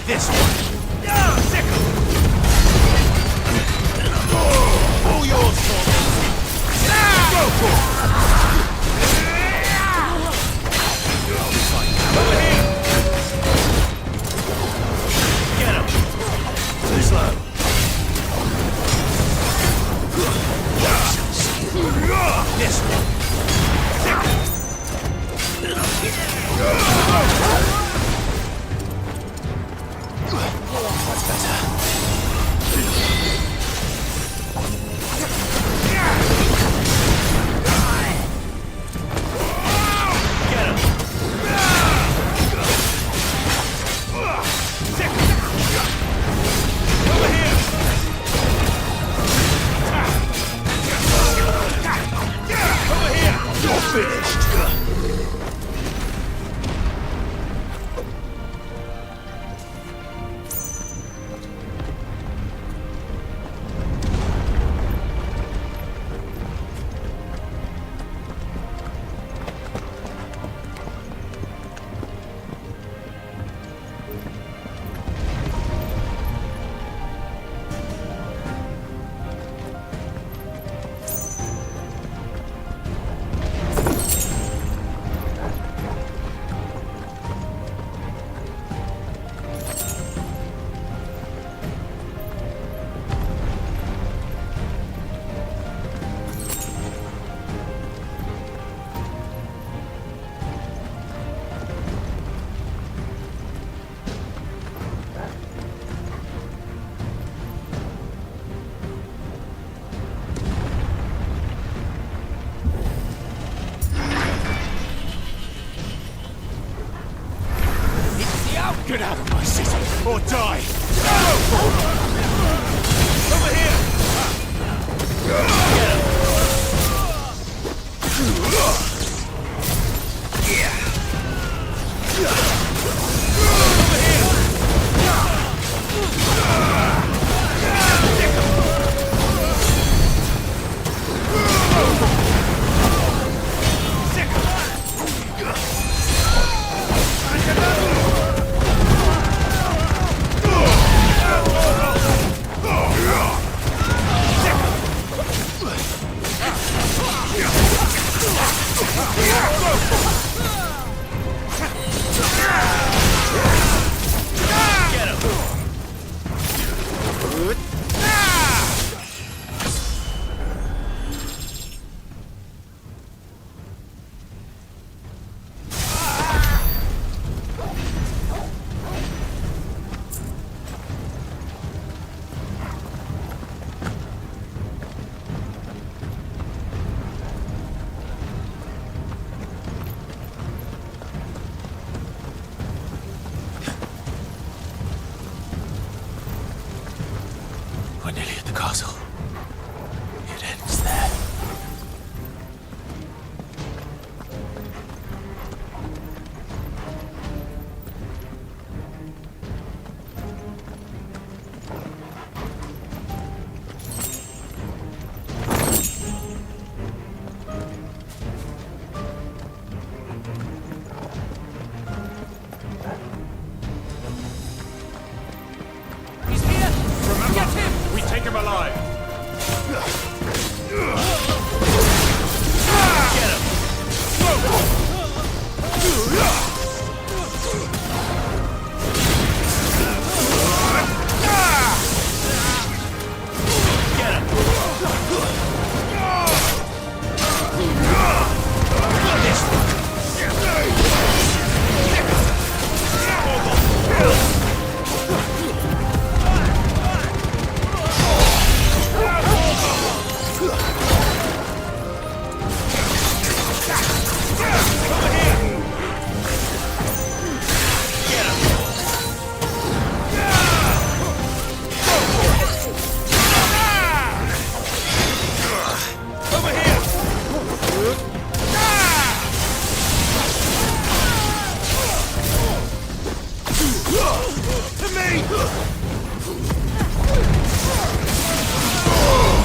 This one. Sickle. All yours, Thor. Go for it. Over here. Get him. Too slow. This one. Sickle. Get out of my city, or die! Over here! We're nearly at the castle. It ends there. We take him alive! Get him!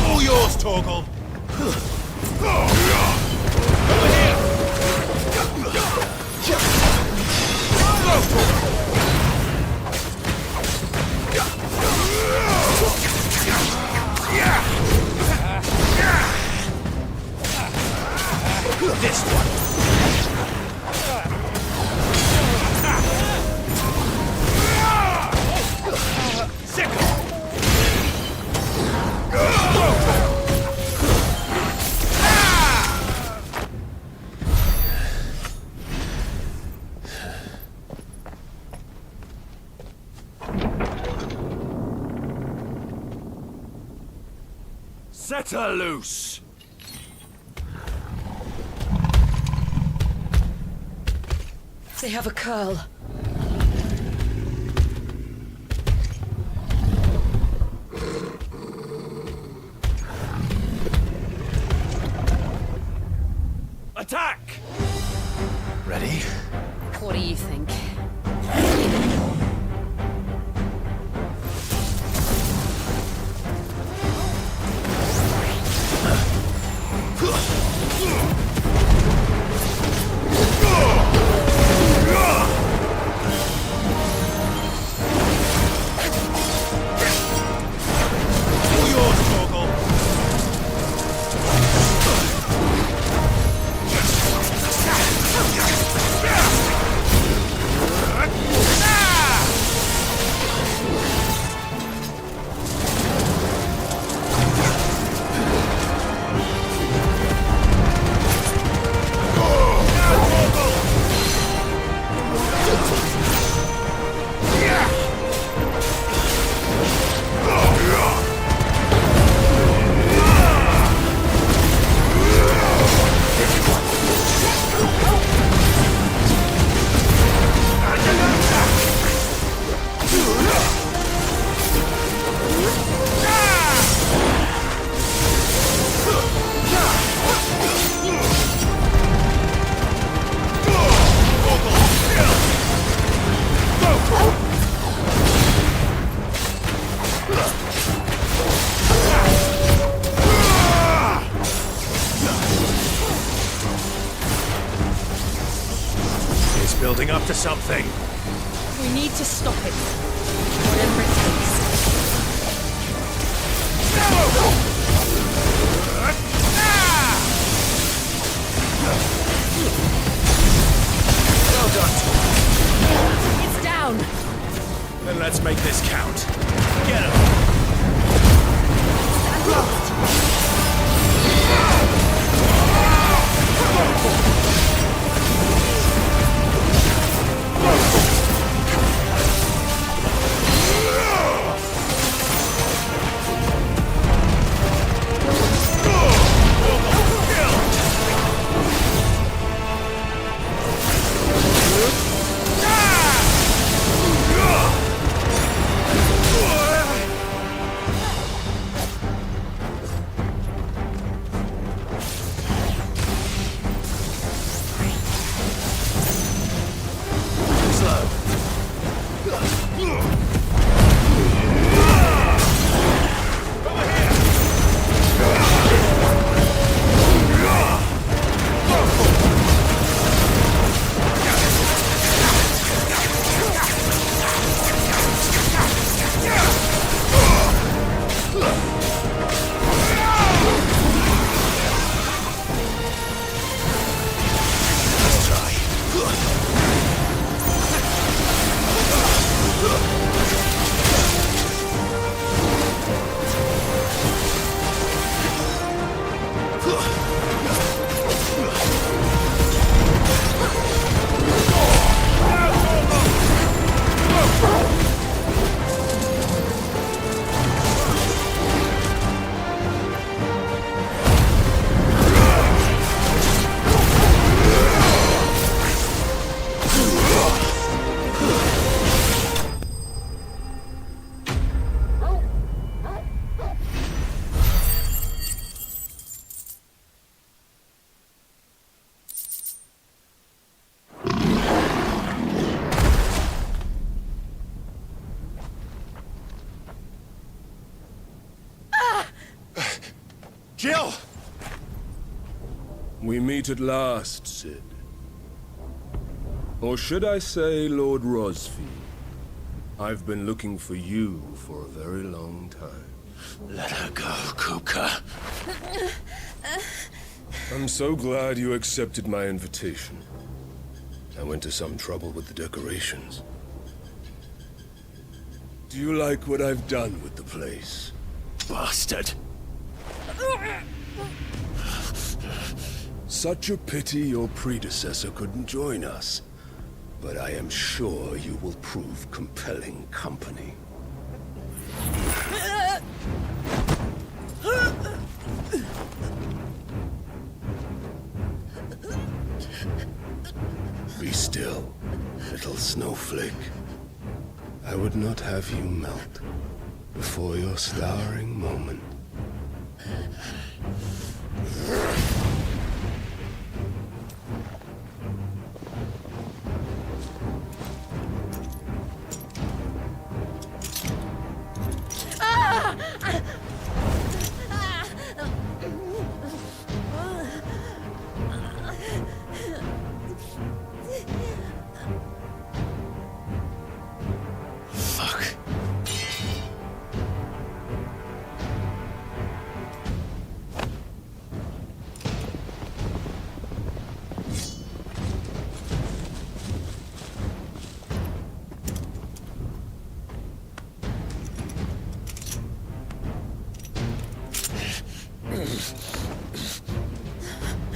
All yours, Torgal! This one! Set her loose! They have a curl. Attack! Ready? What do you think? something. We need to stop it. Whatever it takes. Well done. It's down. Then let's make this count. Get him. Stand lost. Jill! We meet at last, Sid. Or should I say, Lord Rosfield? I've been looking for you for a very long time. Let her go, Kuka. I'm so glad you accepted my invitation. I went to some trouble with the decorations. Do you like what I've done with the place? Bastard. Such a pity your predecessor couldn't join us. But I am sure you will prove compelling company. Be still, little snowflake. I would not have you melt before your starring moment.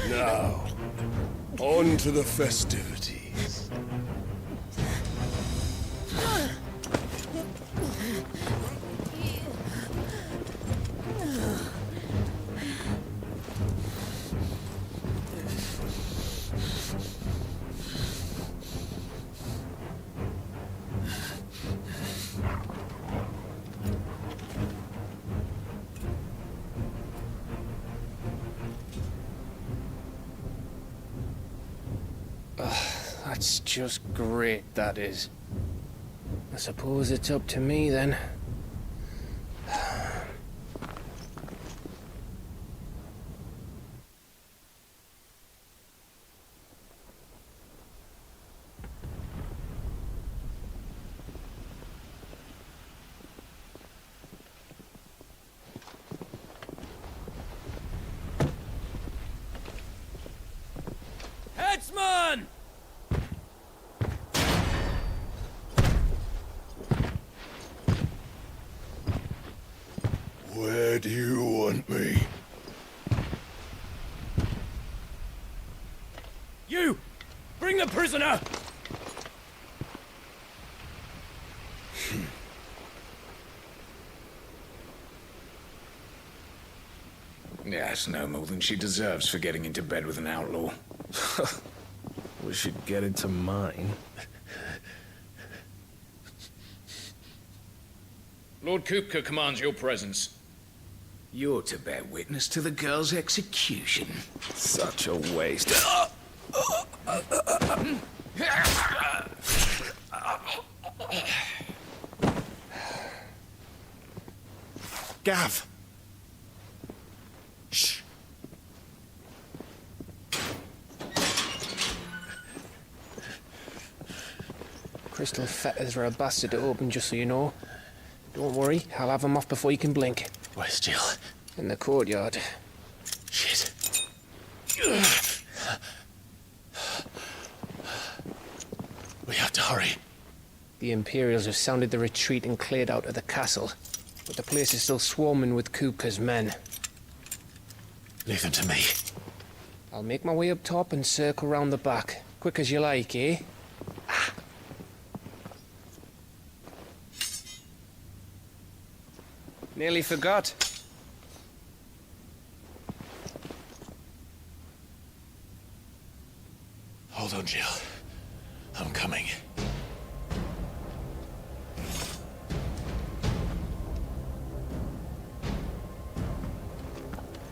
Now, on to the festivities. That's just great, that is. I suppose it's up to me then. Where do you want me? You! Bring the prisoner! Yeah, it's no more than she deserves for getting into bed with an outlaw. We should get into mine. Lord Kupka commands your presence. You're to bear witness to the girl's execution. Such a waste. Gav! Shh. Crystal fetters are a bastard to open, just so you know. Don't worry, I'll have them off before you can blink. Where's Jill? In the courtyard. Shit. We have to hurry. The Imperials have sounded the retreat and cleared out of the castle, but the place is still swarming with Kupka's men. Leave them to me. I'll make my way up top and circle round the back. Quick as you like, eh? Nearly forgot. Hold on, Jill. I'm coming.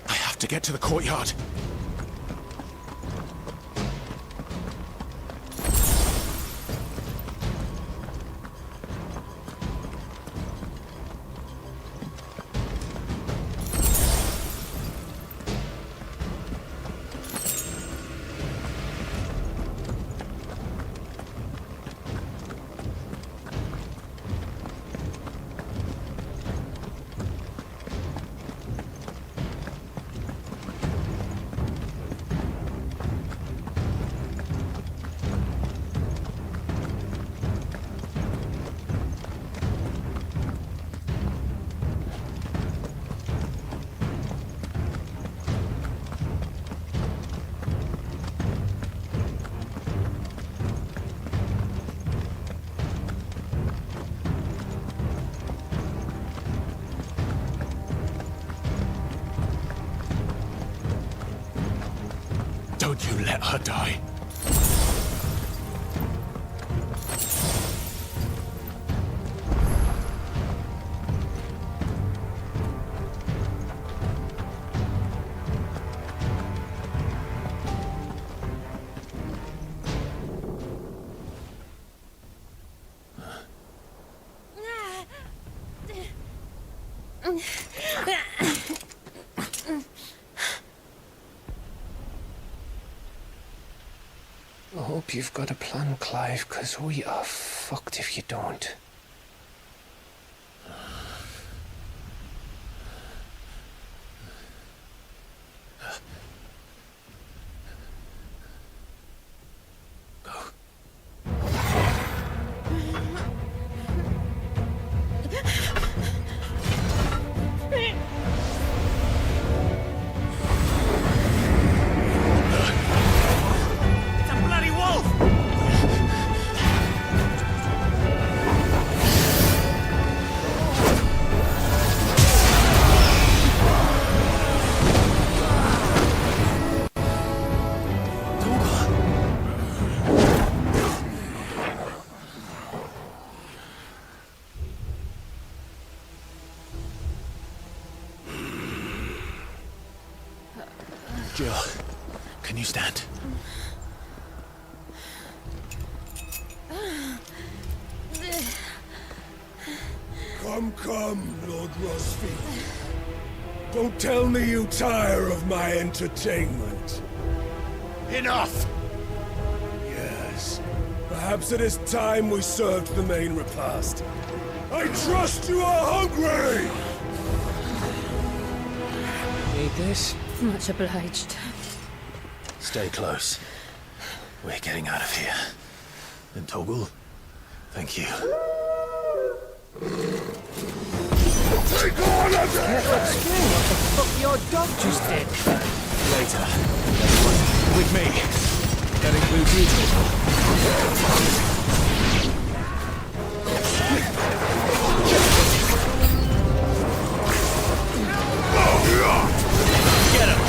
I have to get to the courtyard. Don't you let her die. I hope you've got a plan, Clive, because we are fucked if you don't. Jill, can you stand? Come, Lord Rosfield. Don't tell me you tire of my entertainment. Enough! Yes. Perhaps it is time we served the main repast. I trust you are hungry! Need this? Much obliged. Stay close. We're getting out of here. And Toggle, thank you. Explain what the fuck your dog just did. Later. With me. That includes you two. Get him!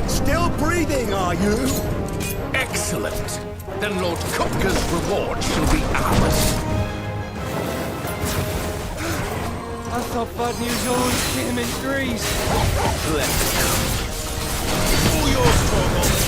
Still breathing, are you? Excellent. Then Lord Kupka's reward shall be ours. I thought bad news always came in threes. Let's go. All yours, Torgal.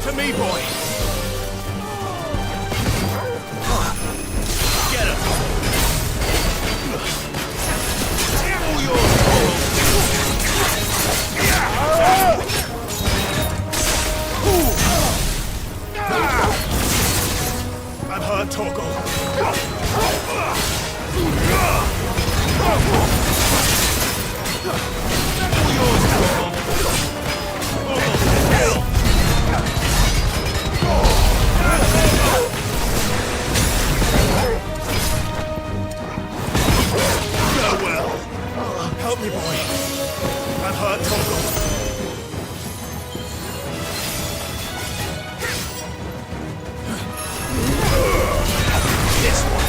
To me, boy. Get him. All yours, I'm hurt, Torgal. All yours, Torgal. Farewell. Help me, boy. I'm hurt, Torgal. This one.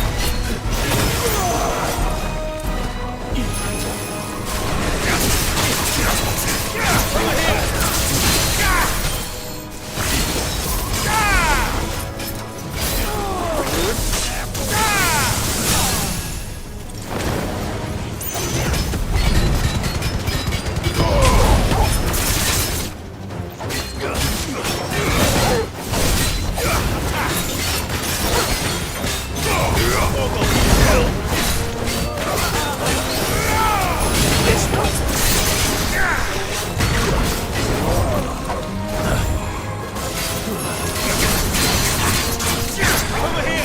Over here.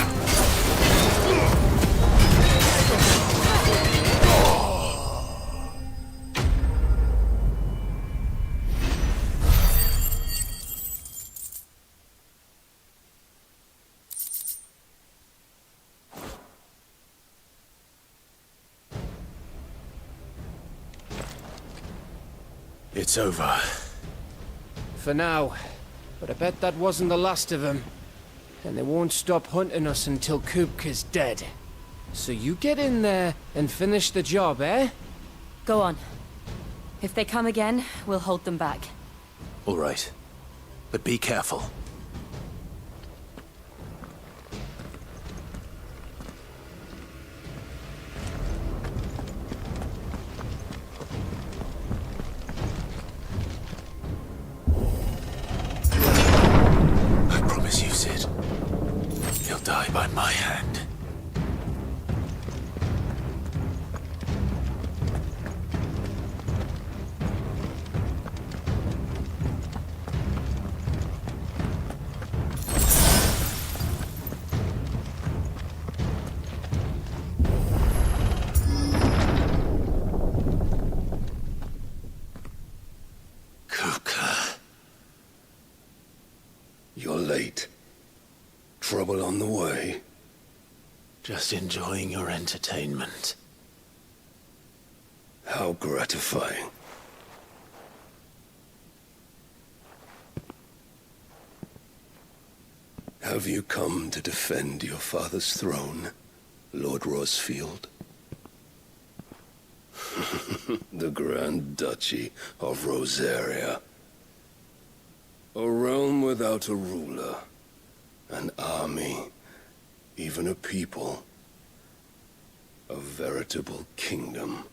It's over. For now. But I bet that wasn't the last of them. And they won't stop hunting us until Kupka's dead. So you get in there and finish the job, eh? Go on. If they come again, we'll hold them back. All right. But be careful. I promise you, Sid. He'll die by my hand. You're late. Trouble on the way. Just enjoying your entertainment. How gratifying. Have you come to defend your father's throne, Lord Rosfield? The Grand Duchy of Rosaria. A realm without a ruler, an army, even a people. A veritable kingdom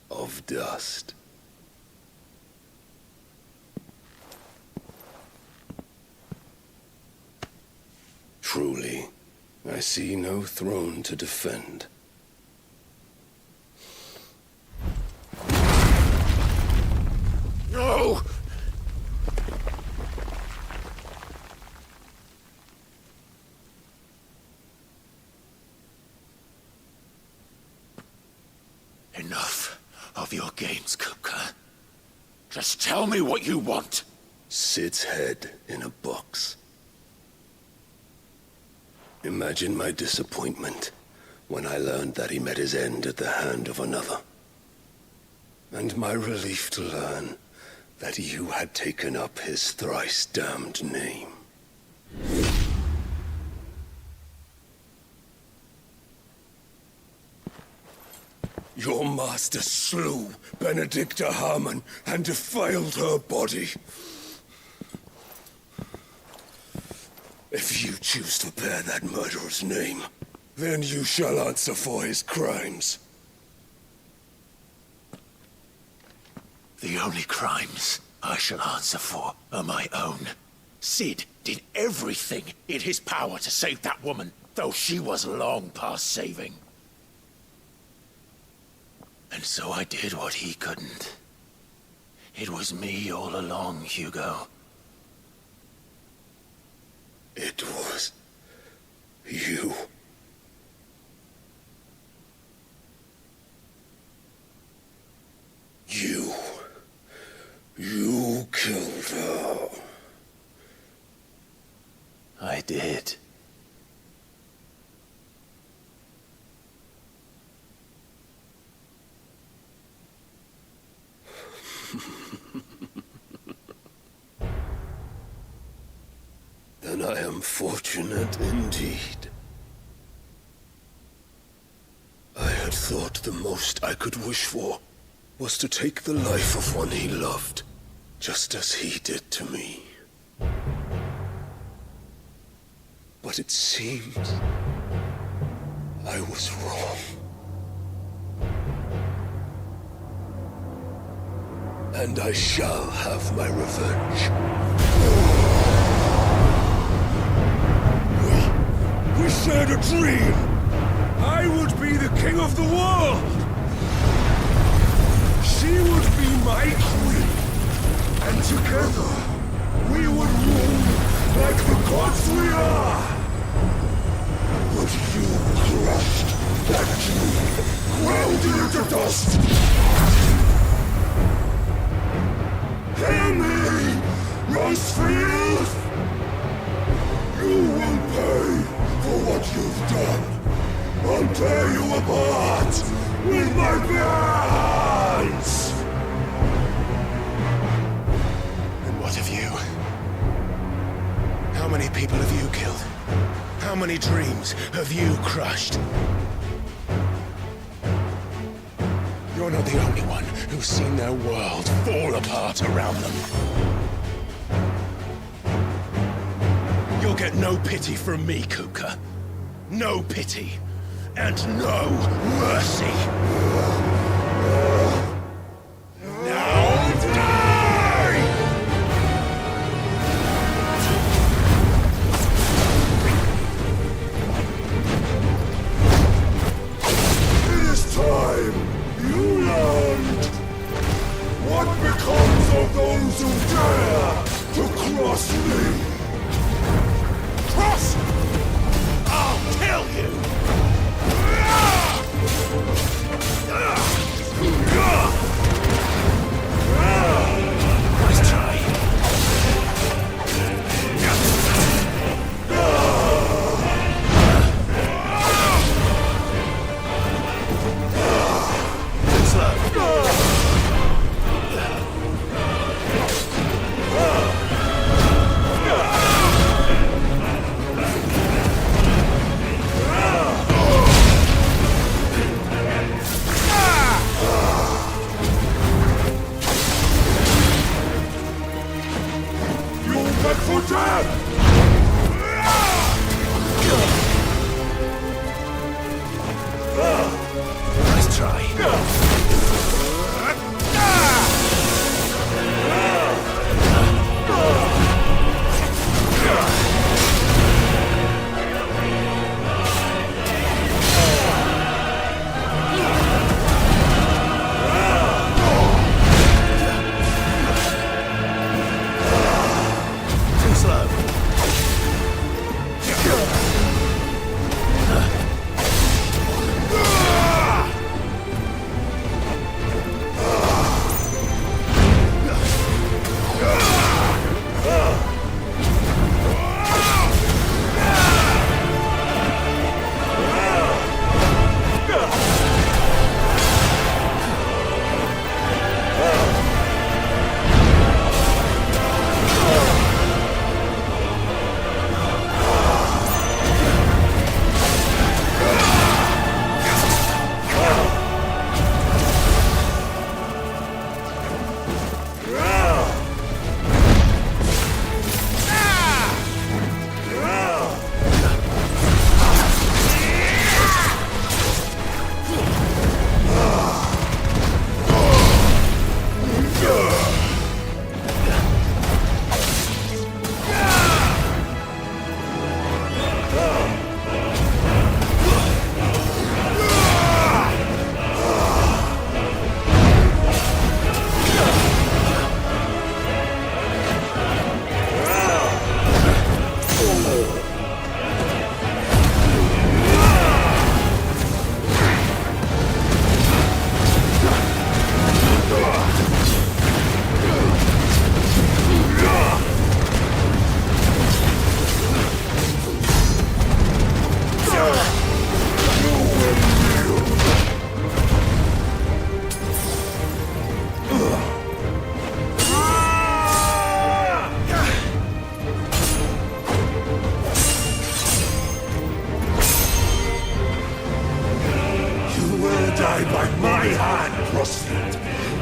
of dust. Truly, I see no throne to defend. No! Enough of your games, Kupka. Just tell me what you want. Sid's head in a box. Imagine my disappointment when I learned that he met his end at the hand of another. And my relief to learn that you had taken up his thrice-damned name. Your master slew Benedicta Harmon and defiled her body. If you choose to bear that murderer's name, then you shall answer for his crimes. The only crimes I shall answer for are my own. Sid did everything in his power to save that woman, though she was long past saving. And so I did what he couldn't. It was me all along, Hugo. It was you. You killed her. I did. Then I am fortunate indeed. I had thought the most I could wish for was to take the life of one he loved, just as he did to me. But it seems I was wrong. And I shall have my revenge. We shared a dream! I would be the king of the world! She would be my queen! And together, we would rule like the gods we are! But you crushed that dream, ground it into dust! Hear me, Rosefield! You will pay for what you've done. I'll tear you apart with my bare hands! And what of you? How many people have you killed? How many dreams have you crushed? You're not the only one who's seen their world fall apart around them. You'll get no pity from me, Kuka. No pity. And no mercy. Now die! It is time you learned what becomes of those who dare to cross me. Cross! I'll kill you! Nice try. Nice try. Too slow.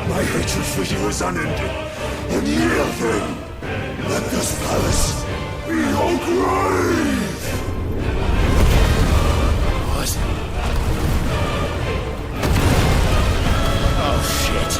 My hatred for you is unending. Unyielding. Let this palace be your grave! What? Oh, shit.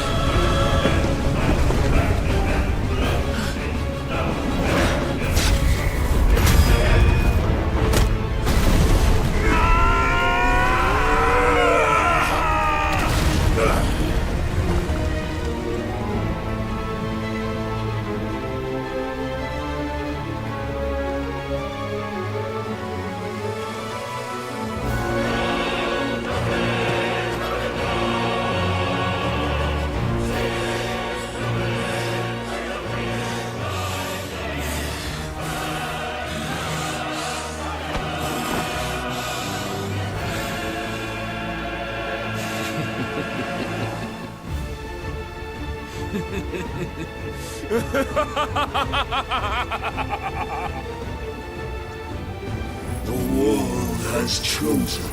The world has chosen.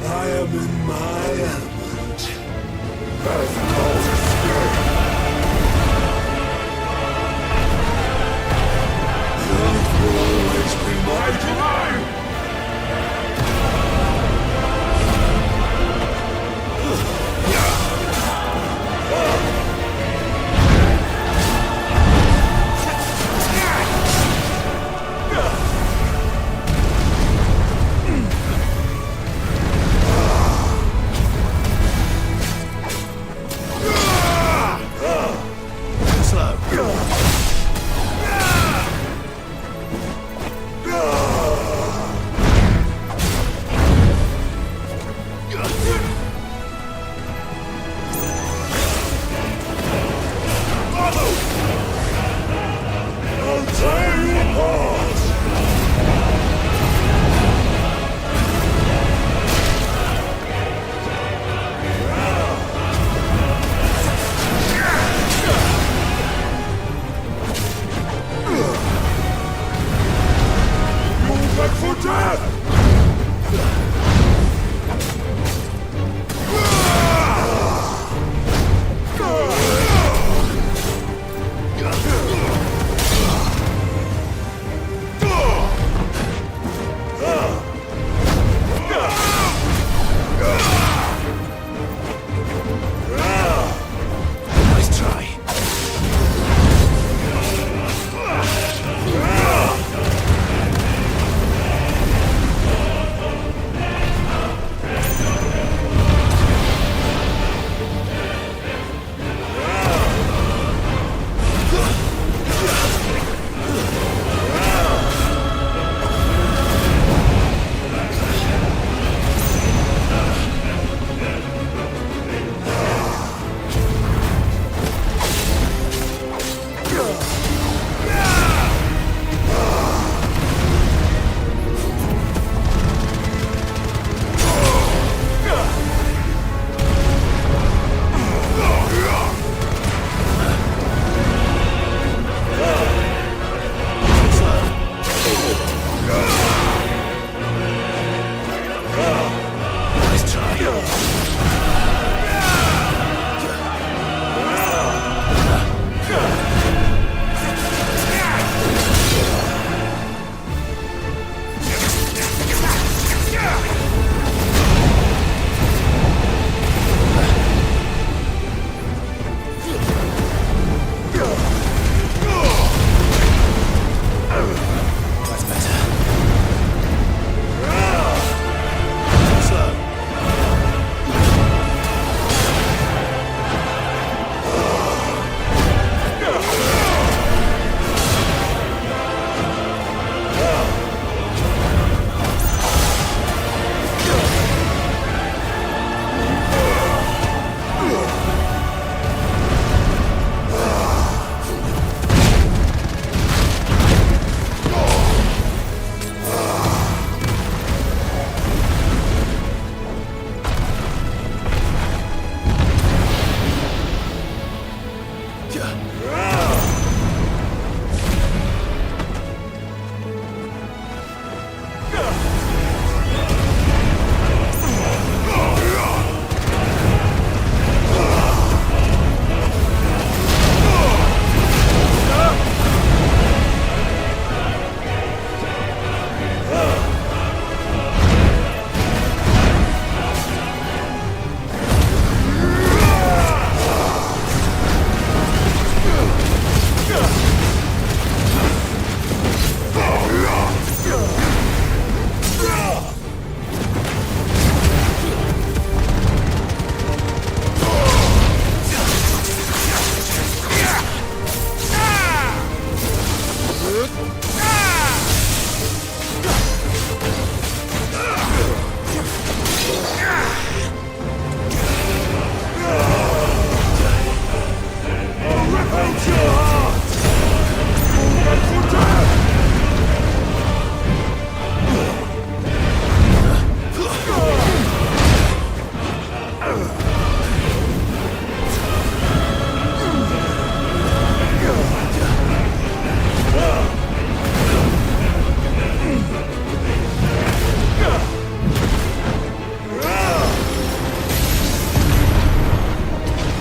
I am in my element. There's no escape.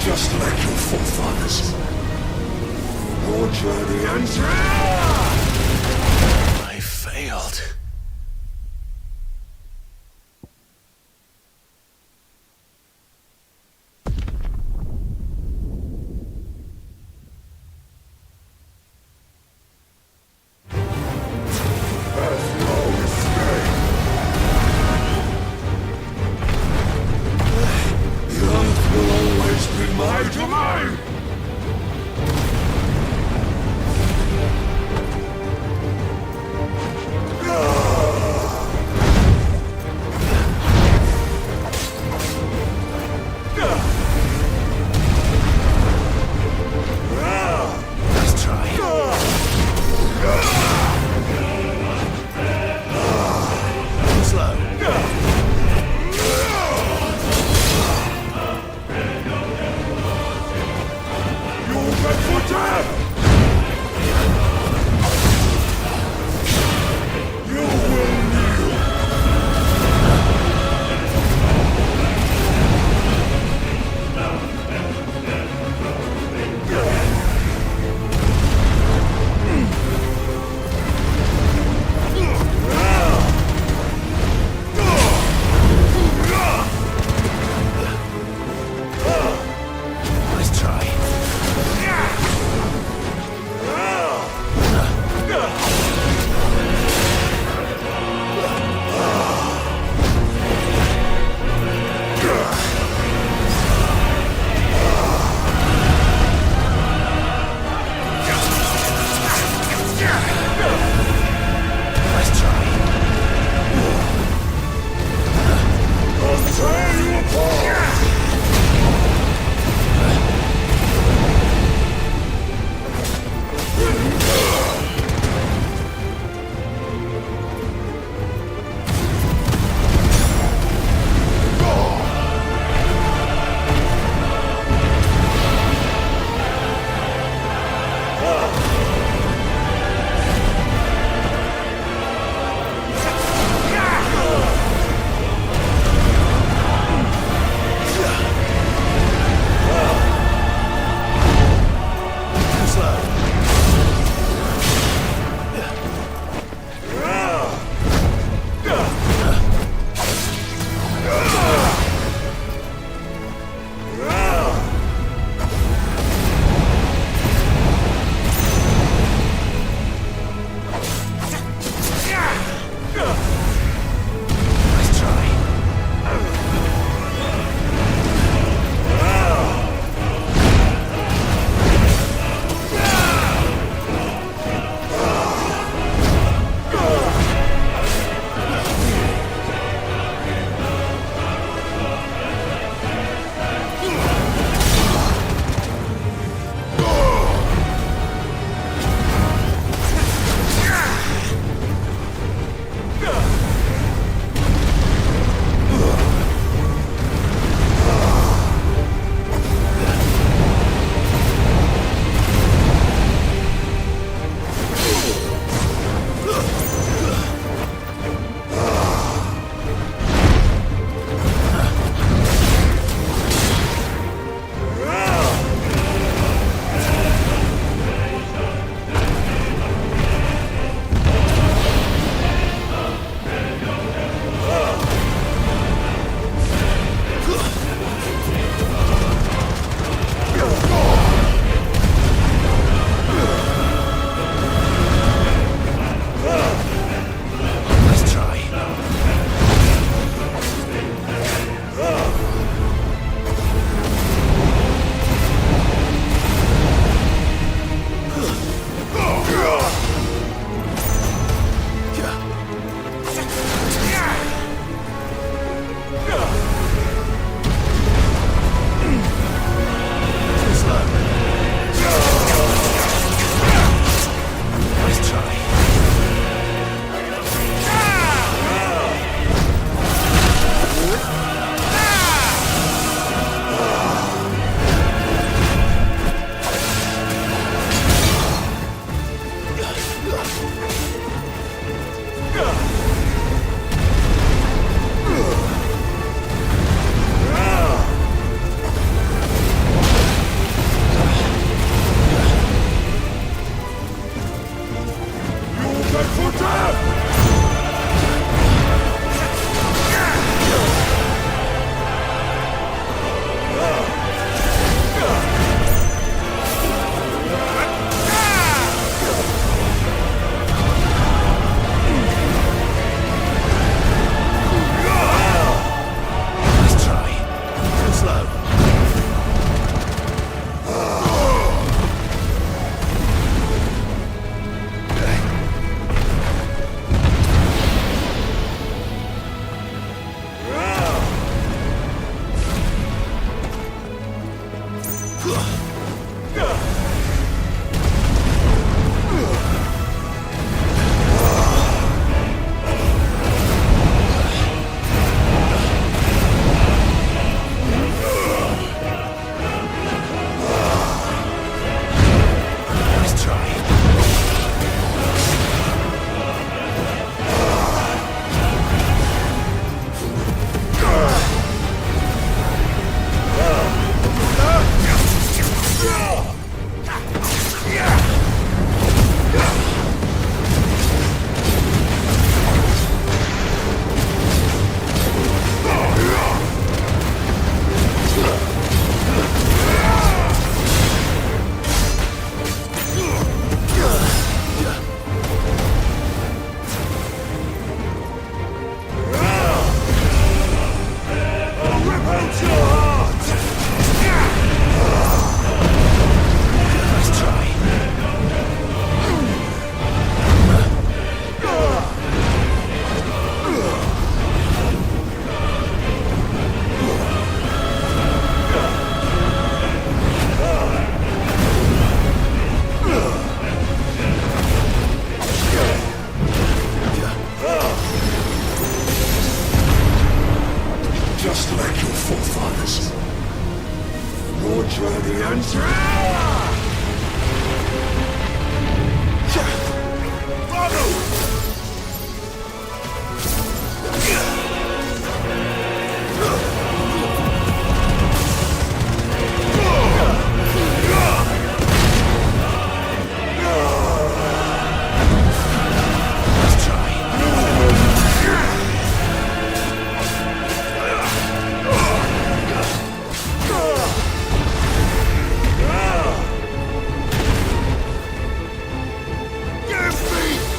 Just like your forefathers. Your journey ends here! I failed.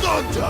Thunder!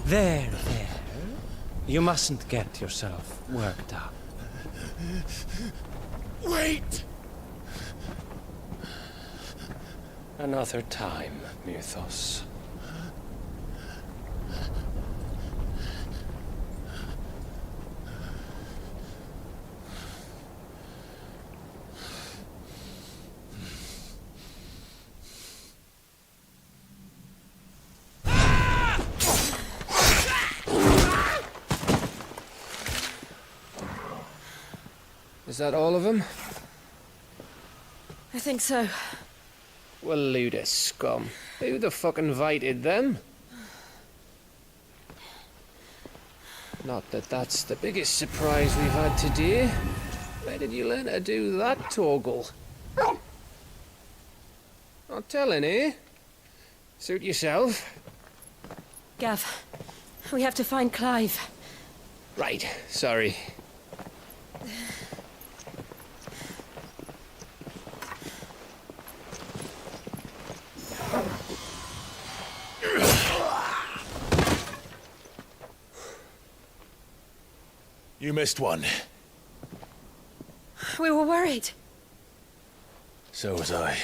There. You mustn't get yourself worked up. Wait! Another time, Mythos. Is that all of them? I think so. Well, load of scum. Who the fuck invited them? Not that that's the biggest surprise we've had today. Where did you learn to do that, Torgal? Not telling, eh? Suit yourself. Gav, we have to find Clive. Right, sorry. You missed one. We were worried. So was I.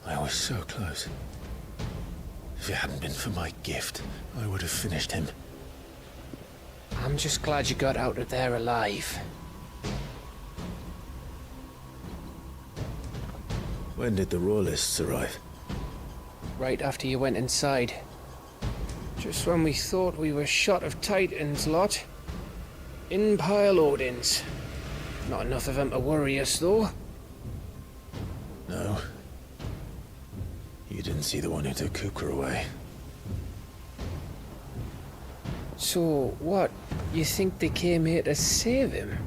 I was so close. If it hadn't been for my gift, I would have finished him. I'm just glad you got out of there alive. When did the Royalists arrive? Right after you went inside. Just when we thought we were shot of Titans, lot. In pile Odins. Not enough of them to worry us, though. No. You didn't see the one who took Kupka away. So, what? You think they came here to save him?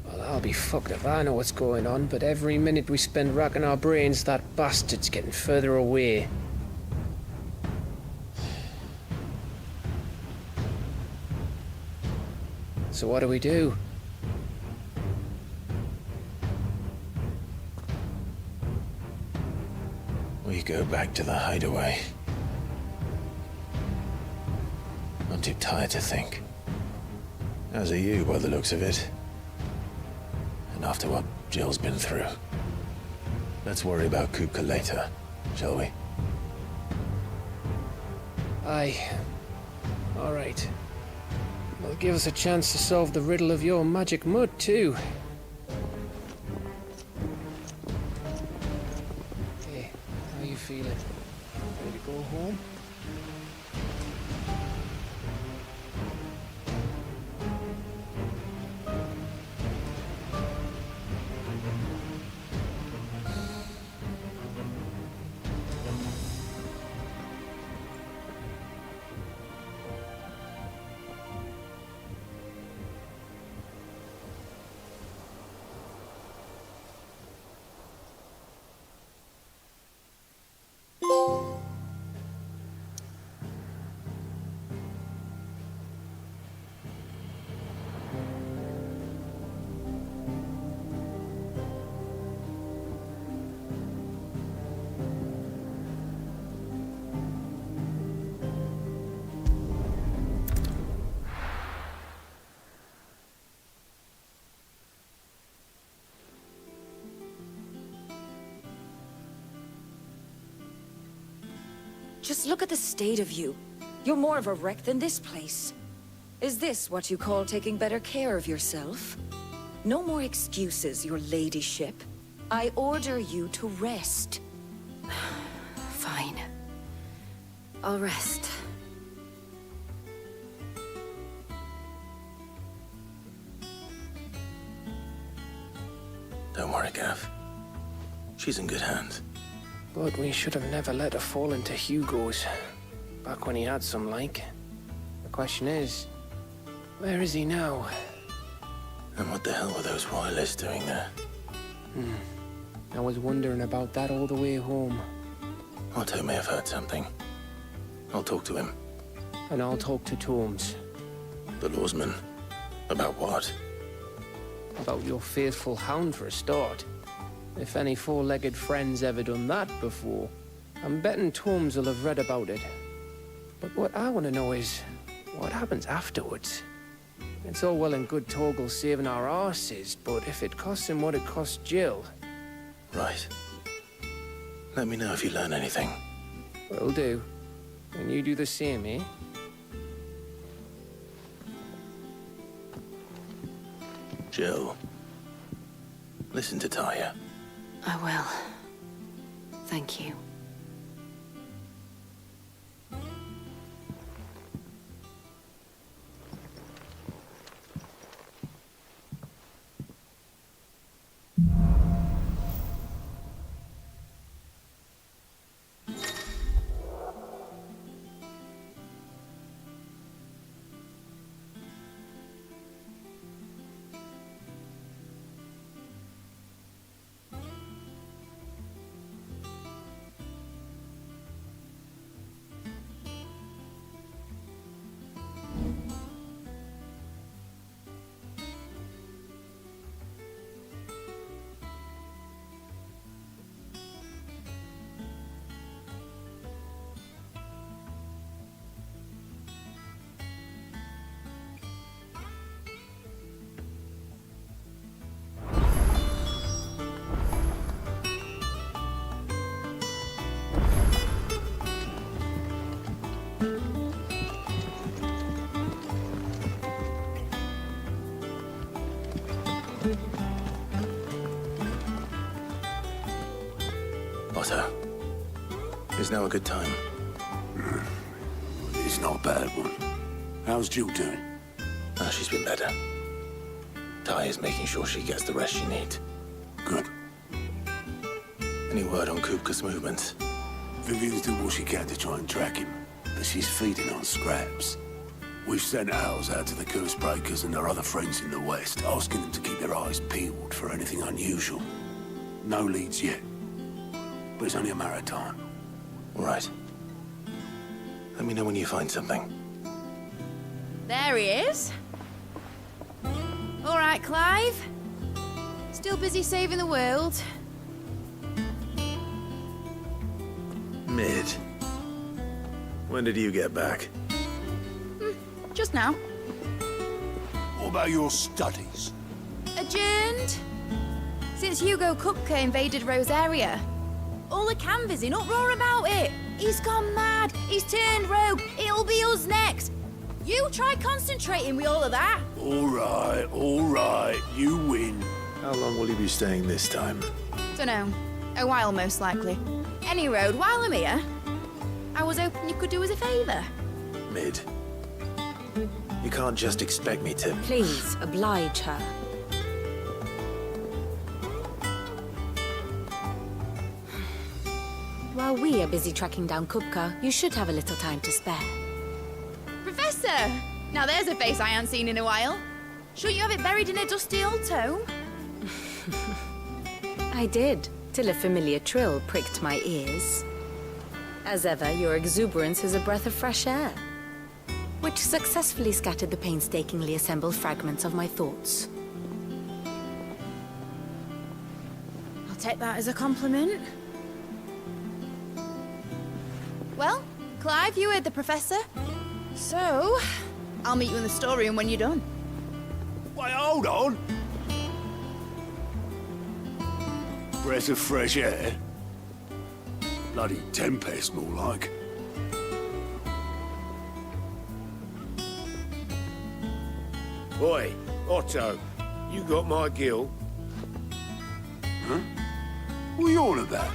Well, I'll be fucked if I know what's going on, but every minute we spend racking our brains, that bastard's getting further away. So what do we do? We go back to the hideaway. I'm too tired to think. As are you, by the looks of it. And after what Jill's been through. Let's worry about Kupka later, shall we? Aye. All right. Well, give us a chance to solve the riddle of your magic mud, too. Hey, how you feeling? Ready to go home? Just look at the state of you. You're more of a wreck than this place. Is this what you call taking better care of yourself? No more excuses, your ladyship. I order you to rest. Fine. I'll rest. Don't worry, Gav. She's in good hands. But we should have never let her fall into Hugo's. Back when he had some, like. The question is, where is he now? And what the hell were those royalists doing there? I was wondering about that all the way home. Otto may have heard something. I'll talk to him. And I'll talk to Tomes. The lawsman. About what? About your faithful hound for a start. If any four-legged friend's ever done that before, I'm betting Torms will have read about it. But what I want to know is, what happens afterwards? It's all well and good Torgal saving our arses, but if it costs him what it cost Jill... Right. Let me know if you learn anything. Will do. And you do the same, eh? Jill, listen to Taya. I will. Thank you. Otto, is now a good time? It's not a bad one. How's Jill doing? She's been better. Ty is making sure she gets the rest she needs. Good. Any word on Kupka's movements? Vivian's doing what she can to try and track him, but she's feeding on scraps. We've sent ours out to the Curse Breakers and their other friends in the West, asking them to keep their eyes peeled for anything unusual. No leads yet, but it's only a matter of time. Right. Let me know when you find something. There he is. All right, Clive. Still busy saving the world. Mid. When did you get back? Just now. What about your studies? Adjourned. Since Hugo Kupka invaded Rosaria. All the canvass in uproar about it. He's gone mad. He's turned rogue. It'll be us next. You try concentrating with all of that. All right. You win. How long will you be staying this time? Dunno. A while, most likely. Any road, while I'm here, I was hoping you could do us a favour. Mid. You can't just expect me to... Please, oblige her. While we are busy tracking down Kupka, you should have a little time to spare. Professor! Now there's a face I haven't seen in a while. Shouldn't you have it buried in a dusty old tome? I did, till a familiar trill pricked my ears. As ever, your exuberance is a breath of fresh air, which successfully scattered the painstakingly assembled fragments of my thoughts. I'll take that as a compliment. Well, Clive, you heard the Professor. So, I'll meet you in the storeroom when you're done. Wait, hold on. Breath of fresh air? Bloody tempest, more like. Oi, Otto, you got my gill? Huh? What are you on about?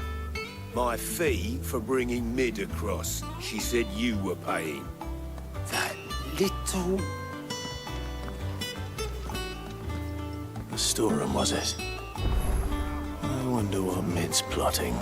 My fee for bringing Mid across. She said you were paying. That little... The storeroom, was it? I wonder what Mid's plotting.